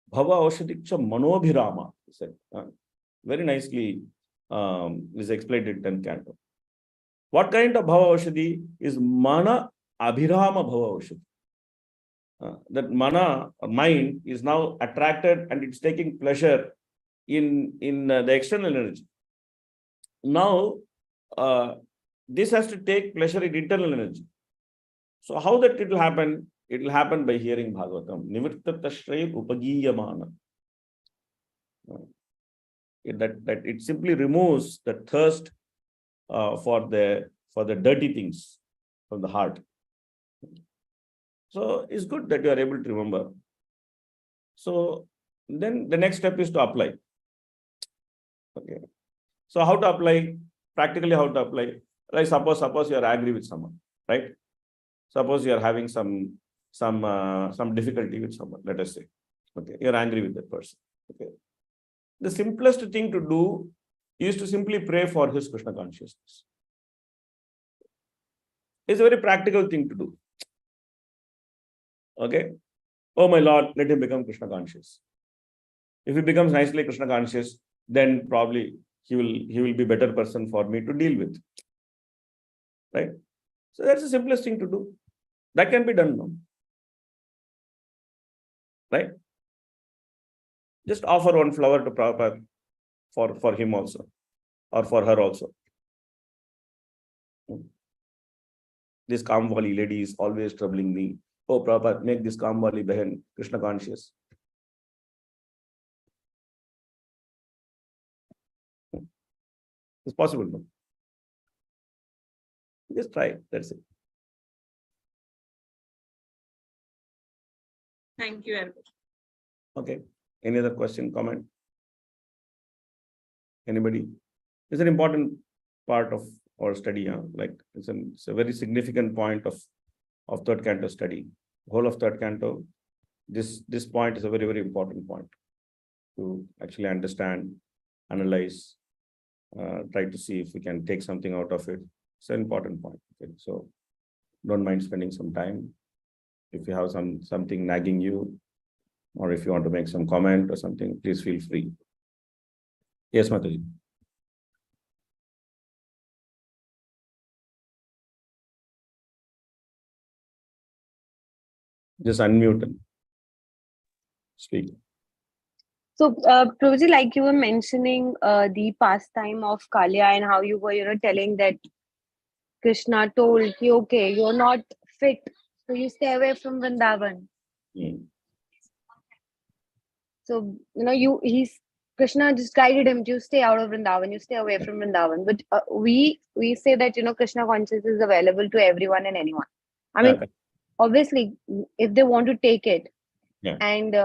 Bhava Aushadhi cha manobhirama. Very nicely is explained in 10th canto. What kind of Bhava Aushadhi is mana abhirama Bhava Aushadhi. That mana, or mind, is now attracted and it's taking pleasure in the external energy. Now, this has to take pleasure in internal energy. So how that it will happen? It will happen by hearing Bhagavatam. Nivirtatashraya upagiyamana. That it simply removes the thirst for the dirty things from the heart. So it's good that you are able to remember. So then the next step is to apply. Okay. So how to apply? Practically how to apply? Like suppose you are angry with someone, right? Suppose you are having some difficulty with someone, let us say. Okay, you're angry with that person. Okay. The simplest thing to do is to simply pray for his Krishna consciousness. It's a very practical thing to do. Okay. Oh my Lord, let him become Krishna conscious. If he becomes nicely Krishna conscious, then probably he will be a better person for me to deal with. Right? So that's the simplest thing to do. That can be done now. Right? Just offer one flower to Prabhupada for him also, or for her also. This Kamwali lady is always troubling me. Oh Prabhupada, make this Kamwali Behan Krishna conscious. It's possible, no? Just try it. That's it. Thank you, Albert. Okay. Any other question, comment? Anybody? It's an important part of our study. Like it's a very significant point of third canto study. Whole of third canto. This point is a very, very important point to actually understand, analyze, try to see if we can take something out of it. It's an important point. Okay. So don't mind spending some time. If you have something nagging you, or if you want to make some comment or something, please feel free. Yes, Mataji. Just unmute and speak. So, Prabhuji, like you were mentioning the pastime of Kalia and how you were, telling that Krishna told you, okay, you're not fit, so you stay away from Vrindavan. So, Krishna just guided him to stay out of Vrindavan, you stay away from Vrindavan. But we say that, Krishna consciousness is available to everyone and anyone. I mean, obviously, if they want to take it, and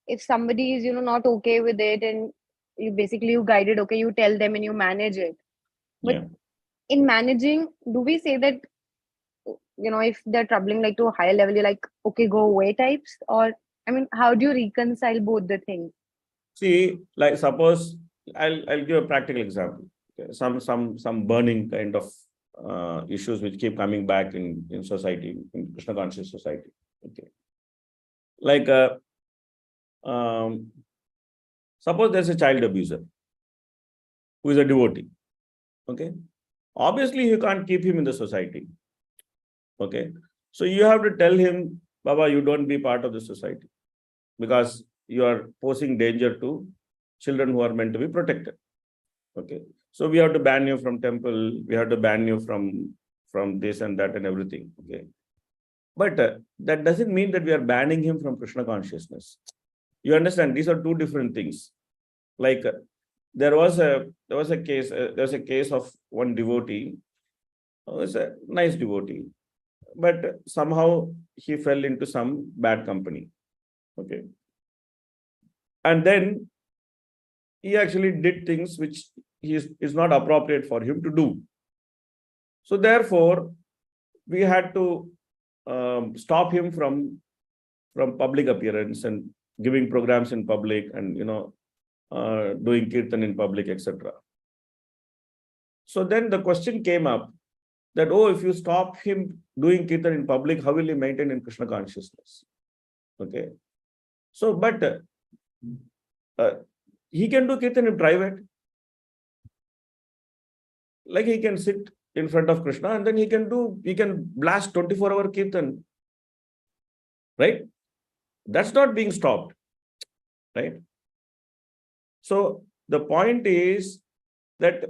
if somebody is, not okay with it, and you guide it, okay, you tell them and you manage it. But in managing, do we say that, if they're troubling like to a higher level, you're like, okay, go away types? Or, I mean, how do you reconcile both the things? See, like suppose I'll give a practical example. Okay. Some burning kind of issues which keep coming back in society, in Krishna conscious society. Okay. Like suppose there's a child abuser who is a devotee. Okay. Obviously, you can't keep him in the society. Okay. So you have to tell him, Baba, you don't be part of the society, because you are posing danger to children who are meant to be protected. Okay. So we have to ban you from temple. We have to ban you from this and that and everything. Okay. But that doesn't mean that we are banning him from Krishna consciousness. You understand? These are two different things. Like there was a case of one devotee. It was a nice devotee, but somehow he fell into some bad company. Okay. And then he actually did things which is not appropriate for him to do. So therefore, we had to stop him from public appearance and giving programs in public and doing kirtan in public, etc. So then the question came up that, oh, if you stop him doing kirtan in public, how will he maintain in Krishna consciousness? Okay. So, but he can do kirtan in private. Like he can sit in front of Krishna and then he can blast 24-hour kirtan. Right? That's not being stopped. Right? So the point is that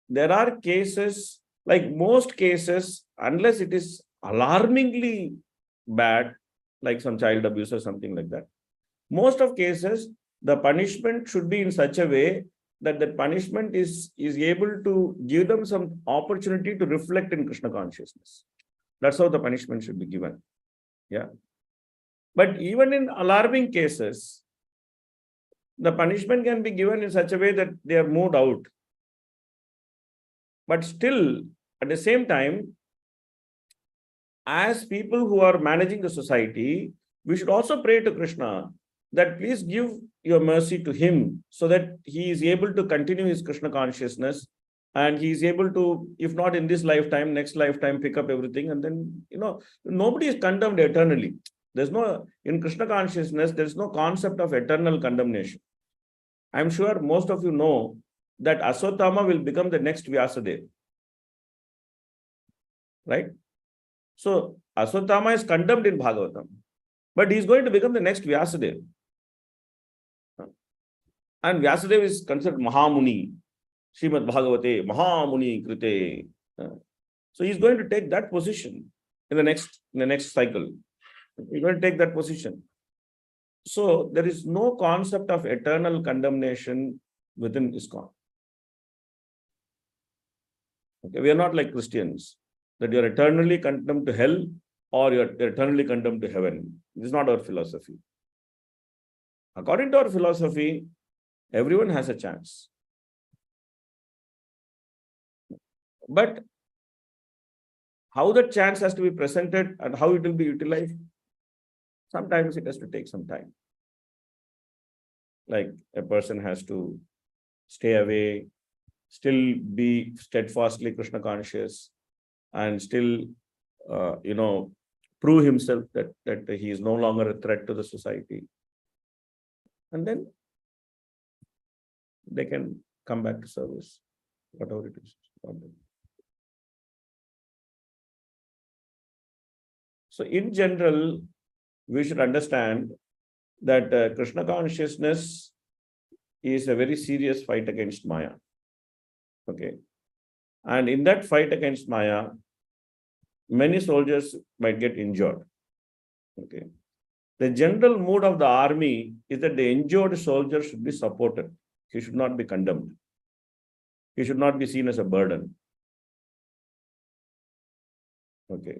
there are cases, like most cases, unless it is alarmingly bad, like some child abuse or something like that, most of cases, the punishment should be in such a way that punishment is able to give them some opportunity to reflect in Krishna consciousness. That's how the punishment should be given. Yeah. But even in alarming cases, the punishment can be given in such a way that they are moved out. But still, at the same time, as people who are managing the society, we should also pray to Krishna that please give your mercy to him so that he is able to continue his Krishna consciousness and he is able to, if not in this lifetime, next lifetime, pick up everything. And then, nobody is condemned eternally. There's no, in Krishna consciousness, there's no concept of eternal condemnation. I'm sure most of you know that Aswatthama will become the next Vyasadeva. Right? So, Aswatthama is condemned in Bhagavatam, but he is going to become the next Vyasadeva. And Vyasadeva is considered Mahamuni, Srimad Bhagavate, Mahamuni Krite. So he is going to take that position in the next cycle. He's going to take that position. So there is no concept of eternal condemnation within ISKCON. Okay, we are not like Christians, that you are eternally condemned to hell or you are eternally condemned to heaven. This is not our philosophy. According to our philosophy, everyone has a chance. But how that chance has to be presented and how it will be utilized, sometimes it has to take some time. Like a person has to stay away, still be steadfastly Krishna conscious, and still, prove himself that he is no longer a threat to the society. And then they can come back to service, whatever it is. So in general, we should understand that Krishna consciousness is a very serious fight against Maya. Okay. And in that fight against Maya, many soldiers might get injured. Okay. The general mood of the army is that the injured soldier should be supported. He should not be condemned. He should not be seen as a burden. Okay.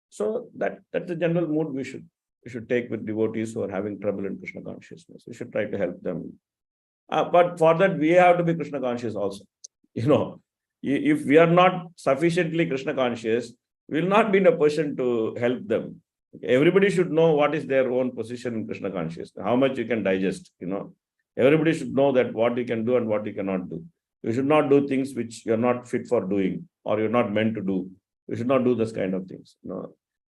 So that's the general mood we should take with devotees who are having trouble in Krishna consciousness. We should try to help them. But for that, we have to be Krishna conscious also. If we are not sufficiently Krishna conscious, we will not be in a position to help them. Everybody should know what is their own position in Krishna consciousness, how much you can digest. Everybody should know that what you can do and what you cannot do. You should not do things which you're not fit for doing or you're not meant to do. You should not do this kind of things.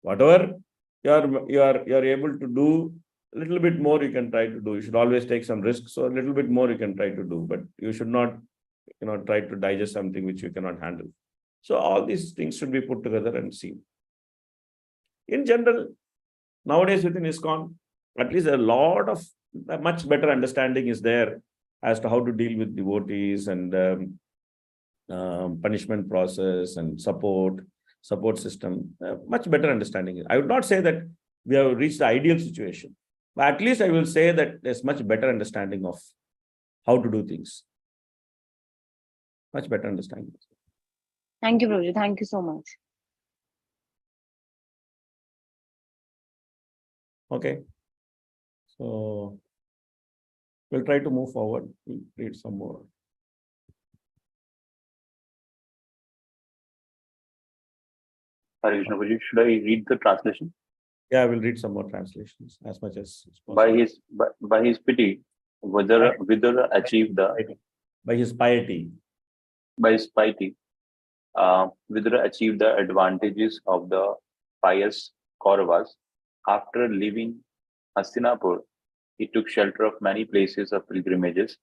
Whatever you are able to do, a little bit more you can try to do. You should always take some risks, so a little bit more you can try to do, but you should not try to digest something which you cannot handle. So all these things should be put together and seen. In general, nowadays within ISKCON, at least a much better understanding is there as to how to deal with devotees and punishment process and support system. Much better understanding. I would not say that we have reached the ideal situation, but at least I will say that there's much better understanding of how to do things. Much better understanding. Thank you, Prabhuji. Thank you so much. Okay. So we'll try to move forward. We'll read some more. Hare Krishna, Prabhuji, should I read the translation? Yeah, I will read some more translations as much as possible. By his pity, Vidura achieved the... By his piety. By his piety, Vidura achieved the advantages of the pious Kauravas. After leaving Hastinapur, he took shelter of many places of pilgrimages,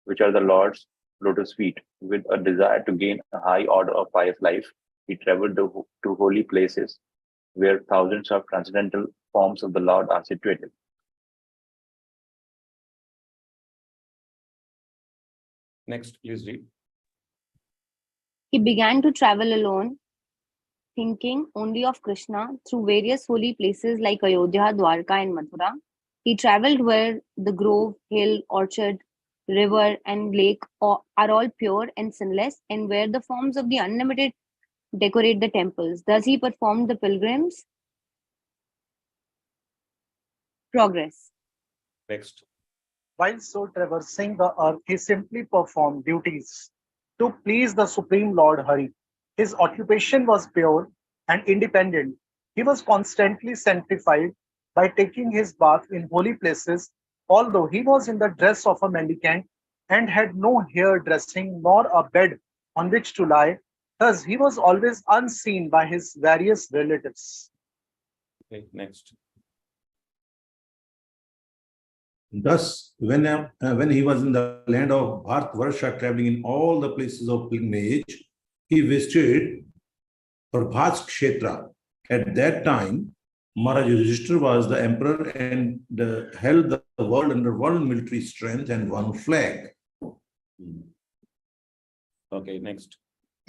which are the Lord's lotus feet. With a desire to gain a high order of pious life, he traveled to holy places where thousands of transcendental forms of the Lord are situated. Next, please read. He began to travel alone, thinking only of Krishna through various holy places like Ayodhya, Dwarka, and Mathura. He traveled where the grove, hill, orchard, river, and lake are all pure and sinless, and where the forms of the unlimited decorate the temples. Thus he performed the pilgrim's progress. Next. While so traversing the earth, he simply performed duties to please the Supreme Lord Hari. His occupation was pure and independent. He was constantly sanctified by taking his bath in holy places, although he was in the dress of a mendicant and had no hair dressing nor a bed on which to lie. Thus, he was always unseen by his various relatives. Okay, next. Thus, when he was in the land of Bharatvarsha, traveling in all the places of pilgrimage, he visited Prabhas Kshetra. At that time, Maharaj Yudhishthira was the emperor and held the world under one military strength and one flag. Okay, next.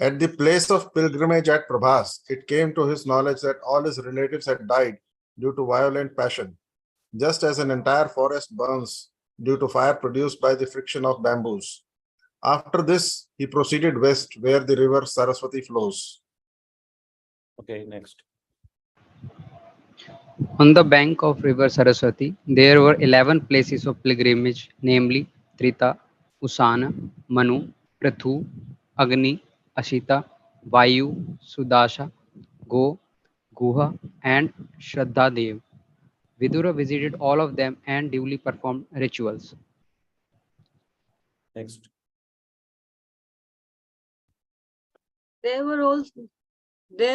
At the place of pilgrimage at Prabhas, it came to his knowledge that all his relatives had died due to violent passion, just as an entire forest burns due to fire produced by the friction of bamboos. After this, he proceeded west where the river Saraswati flows. Okay, next. On the bank of river Saraswati, there were 11 places of pilgrimage, namely Trita, Usana, Manu, Prithu, Agni, Ashita, Vayu, Sudasha, Go, Guha, and Shraddhadev. Vidura visited all of them and duly performed rituals. Next. There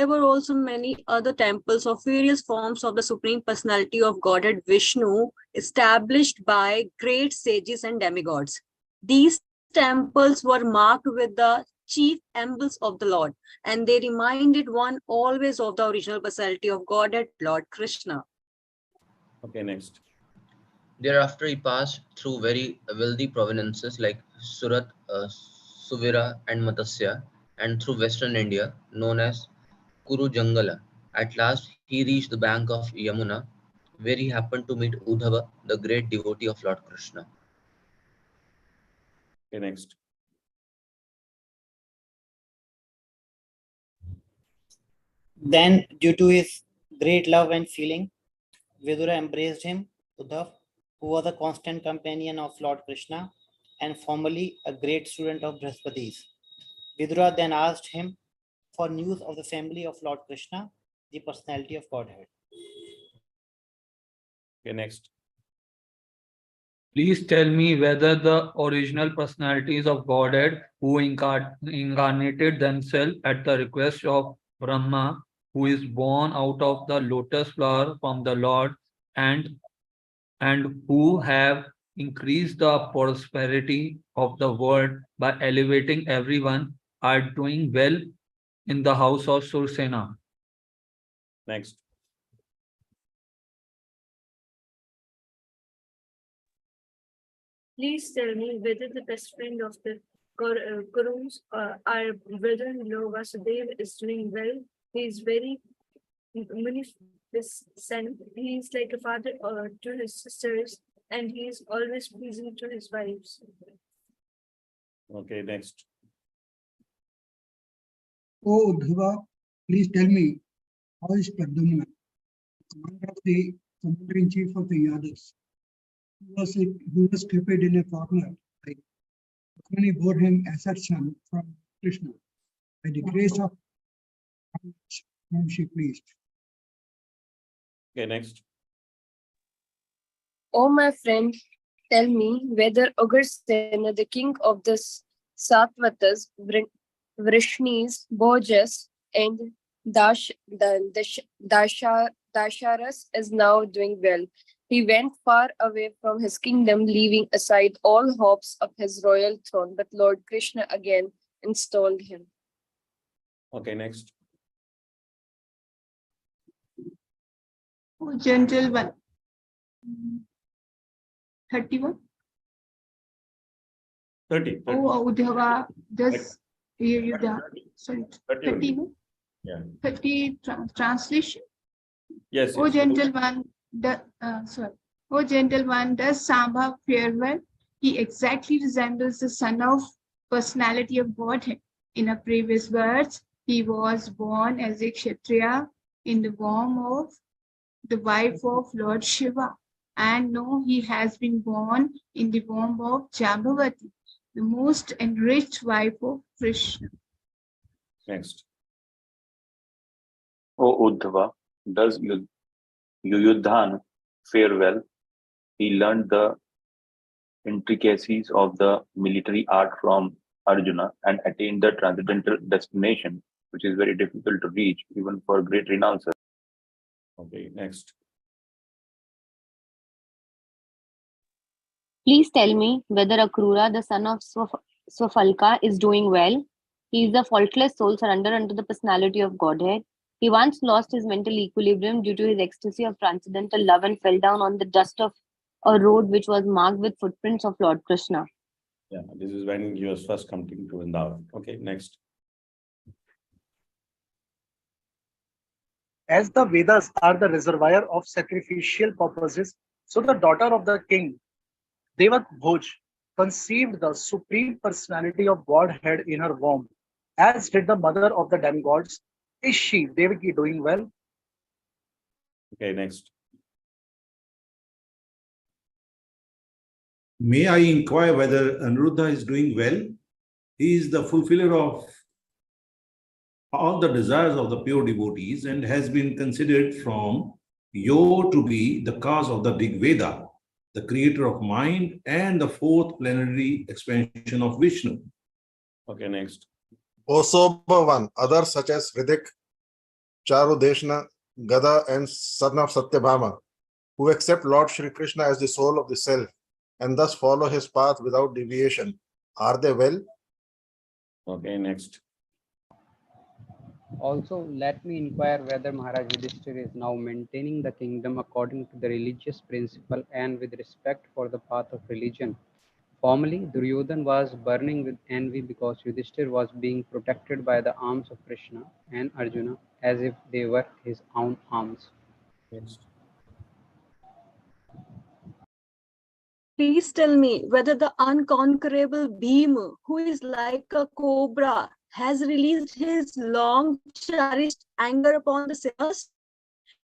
were also many other temples of various forms of the Supreme Personality of Godhead Vishnu established by great sages and demigods. These temples were marked with the chief emblems of the Lord, and they reminded one always of the original personality of Godhead, Lord Krishna. Okay, next. Thereafter, he passed through very wealthy provinces like Surat, Suvira, and Matsya, and through western India, known as Kuru Jangala. At last, he reached the bank of Yamuna, where he happened to meet Uddhava, the great devotee of Lord Krishna. Okay, next. Then, due to his great love and feeling, Vidura embraced him, Uddhav, who was a constant companion of Lord Krishna and formerly a great student of Brihaspati's. Vidura then asked him for news of the family of Lord Krishna, the personality of Godhead. Okay, next. Please tell me whether the original personalities of Godhead who incarnated themselves at the request of Brahma, who is born out of the lotus flower from the Lord, and who have increased the prosperity of the world by elevating everyone, are doing well in the house of Sursena. Next. Please tell me whether the best friend of the Gurus, our brother-in-law Vasudeva, is doing well. He is very munificent. He is like a father to his sisters, and he is always pleasing to his wives. Okay, next. Oh, Uddhava, please tell me, how is Pradyumna, commander of the commander-in-chief of the Yadavs? He was kept in a corner. Like Rukmani bore him as her son from Krishna by the grace of whom she pleased. Okay, next. Oh, my friend, tell me whether Ugrasena, the king of the Satvatas, Vrishnis, Bhojas, and Dasharas is now doing well. He went far away from his kingdom, leaving aside all hopes of his royal throne, but Lord Krishna again installed him. Okay, next. Oh, gentle one. 31. 30. Oh, Uddhava, just sorry, 30. Yeah. 30 translation. Yes. Oh, gentle one, sorry. Oh, gentle one, does Sambhav farewell He exactly resembles the son of personality of Godhead. In a previous verse, he was born as a Kshatriya in the womb of the wife of Lord Shiva. And no, he has been born in the womb of Jambavati, the most enriched wife of Krishna. Next. O Uddhava, does Yuyudhan fare well? He learned the intricacies of the military art from Arjuna and attained the transcendental destination, which is very difficult to reach even for great renouncers. Okay, next. Please tell me whether Akrura, the son of Swafalka, is doing well. He is a faultless soul surrendered unto the personality of Godhead. He once lost his mental equilibrium due to his ecstasy of transcendental love and fell down on the dust of a road which was marked with footprints of Lord Krishna. Yeah, this is when he was first coming to Vrindavan. Okay, next. As the Vedas are the reservoir of sacrificial purposes, so the daughter of the king, Devat Bhoj, conceived the supreme personality of Godhead in her womb, as did the mother of the demigods. Is she, Devaki, doing well? Okay, next. May I inquire whether Anuruddha is doing well? He is the fulfiller of all the desires of the pure devotees and has been considered from Yo to be the cause of the big Veda, the creator of mind and the fourth plenary expansion of Vishnu. Okay, next. O sober one, others such as Hridik, Charudeshna, Gada, and son of Satyabhama, who accept Lord Shri Krishna as the soul of the self and thus follow his path without deviation, are they well? Okay, next. Also, let me inquire whether Maharaj Yudhishthira is now maintaining the kingdom according to the religious principle and with respect for the path of religion. Formerly, Duryodhan was burning with envy because Yudhishthira was being protected by the arms of Krishna and Arjuna as if they were his own arms. Next. Please tell me whether the unconquerable Bhima, who is like a cobra, has released his long cherished anger upon the sinners.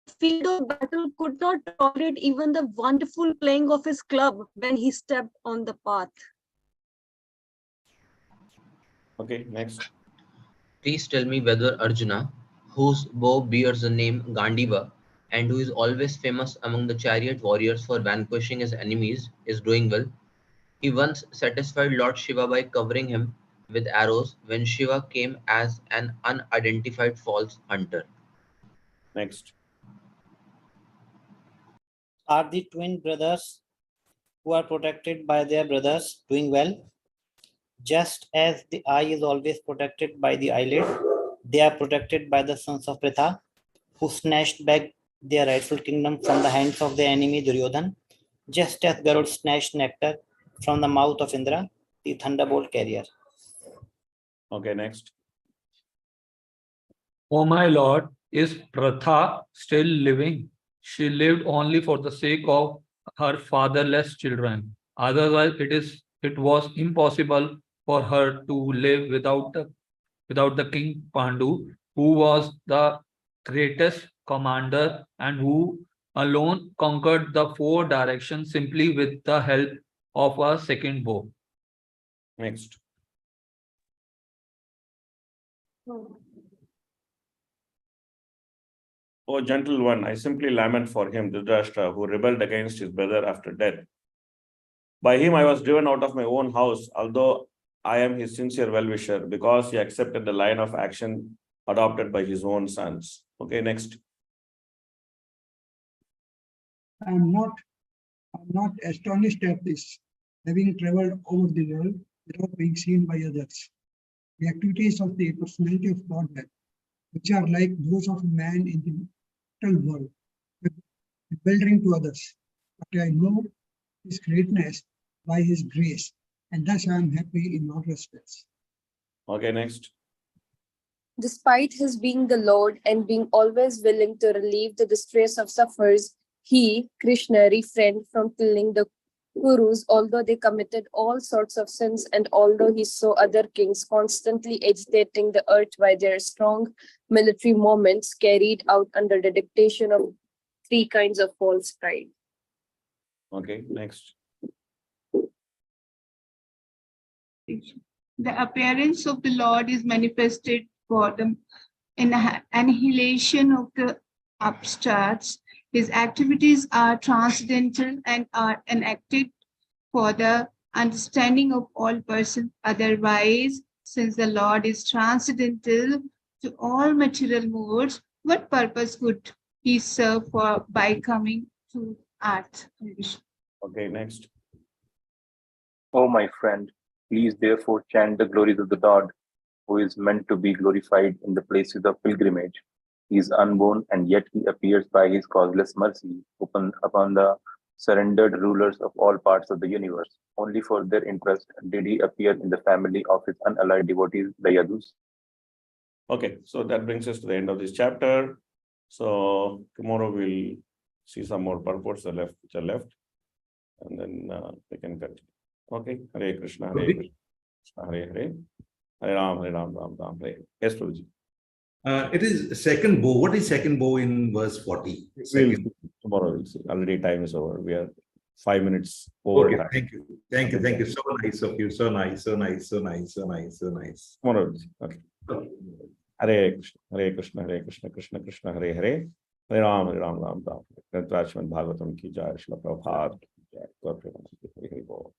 The field of battle could not tolerate even the wonderful playing of his club when he stepped on the path. Okay, next. Please tell me whether Arjuna, whose bow bears the name Gandiva and who is always famous among the chariot warriors for vanquishing his enemies, is doing well. He once satisfied Lord Shiva by covering him with arrows when Shiva came as an unidentified false hunter. Next. Are the twin brothers who are protected by their brothers doing well? Just as the eye is always protected by the eyelid, they are protected by the sons of Pritha, who snatched back their rightful kingdom from the hands of their enemy Duryodhan, just as Garud snatched nectar from the mouth of Indra, the thunderbolt carrier. Okay, next. O my Lord, is Pratha still living? She lived only for the sake of her fatherless children. Otherwise, it was impossible for her to live without the King Pandu, who was the greatest commander and who alone conquered the four directions simply with the help of a second bow. Next. O gentle one, I simply lament for him, Dhritarashtra, who rebelled against his brother after death. By him I was driven out of my own house, although I am his sincere well-wisher, because he accepted the line of action adopted by his own sons. Okay, next. I'm not astonished at this, having traveled over the world without being seen by others. The activities of the personality of Godhead, which are like those of a man in the material world, bewildering to others. But I know his greatness by his grace, and thus I am happy in all respects. Okay, next. Despite his being the Lord and being always willing to relieve the distress of sufferers, he, Krishna, refrained from killing the Kurus, although they committed all sorts of sins, and although he saw other kings constantly agitating the earth by their strong military movements carried out under the dictation of three kinds of false pride. Okay, next. The appearance of the Lord is manifested for the annihilation of the upstarts. His activities are transcendental and are enacted for the understanding of all persons. Otherwise, since the Lord is transcendental to all material modes, what purpose could he serve for by coming to earth? Okay, next. O my friend, please therefore chant the glories of the Lord, who is meant to be glorified in the places of pilgrimage. He is unborn, and yet he appears by his causeless mercy upon the surrendered rulers of all parts of the universe. Only for their interest did he appear in the family of his unallied devotees, the Yadus. Okay, so that brings us to the end of this chapter. So tomorrow we'll see some more purports which are left, and then we can continue. Okay, Hare Krishna, Hare Krishna, Hare Hare, Hare Ram, Ram Ram, Hare. Yes, Prabhuji. It is second bow. What is second bow in verse 40? Tomorrow we'll see. Already time is over. We are 5 minutes over Okay, time. thank you. So nice of you. So nice. Tomorrow we'll see. Okay. Hare Krishna, Hare Krishna, Krishna Krishna, Hare Hare, Hare Ram, Ram Ram. Canto Bhagavatam ki jai, Srila Prabhupada ki jai. God Hare Hare Bol.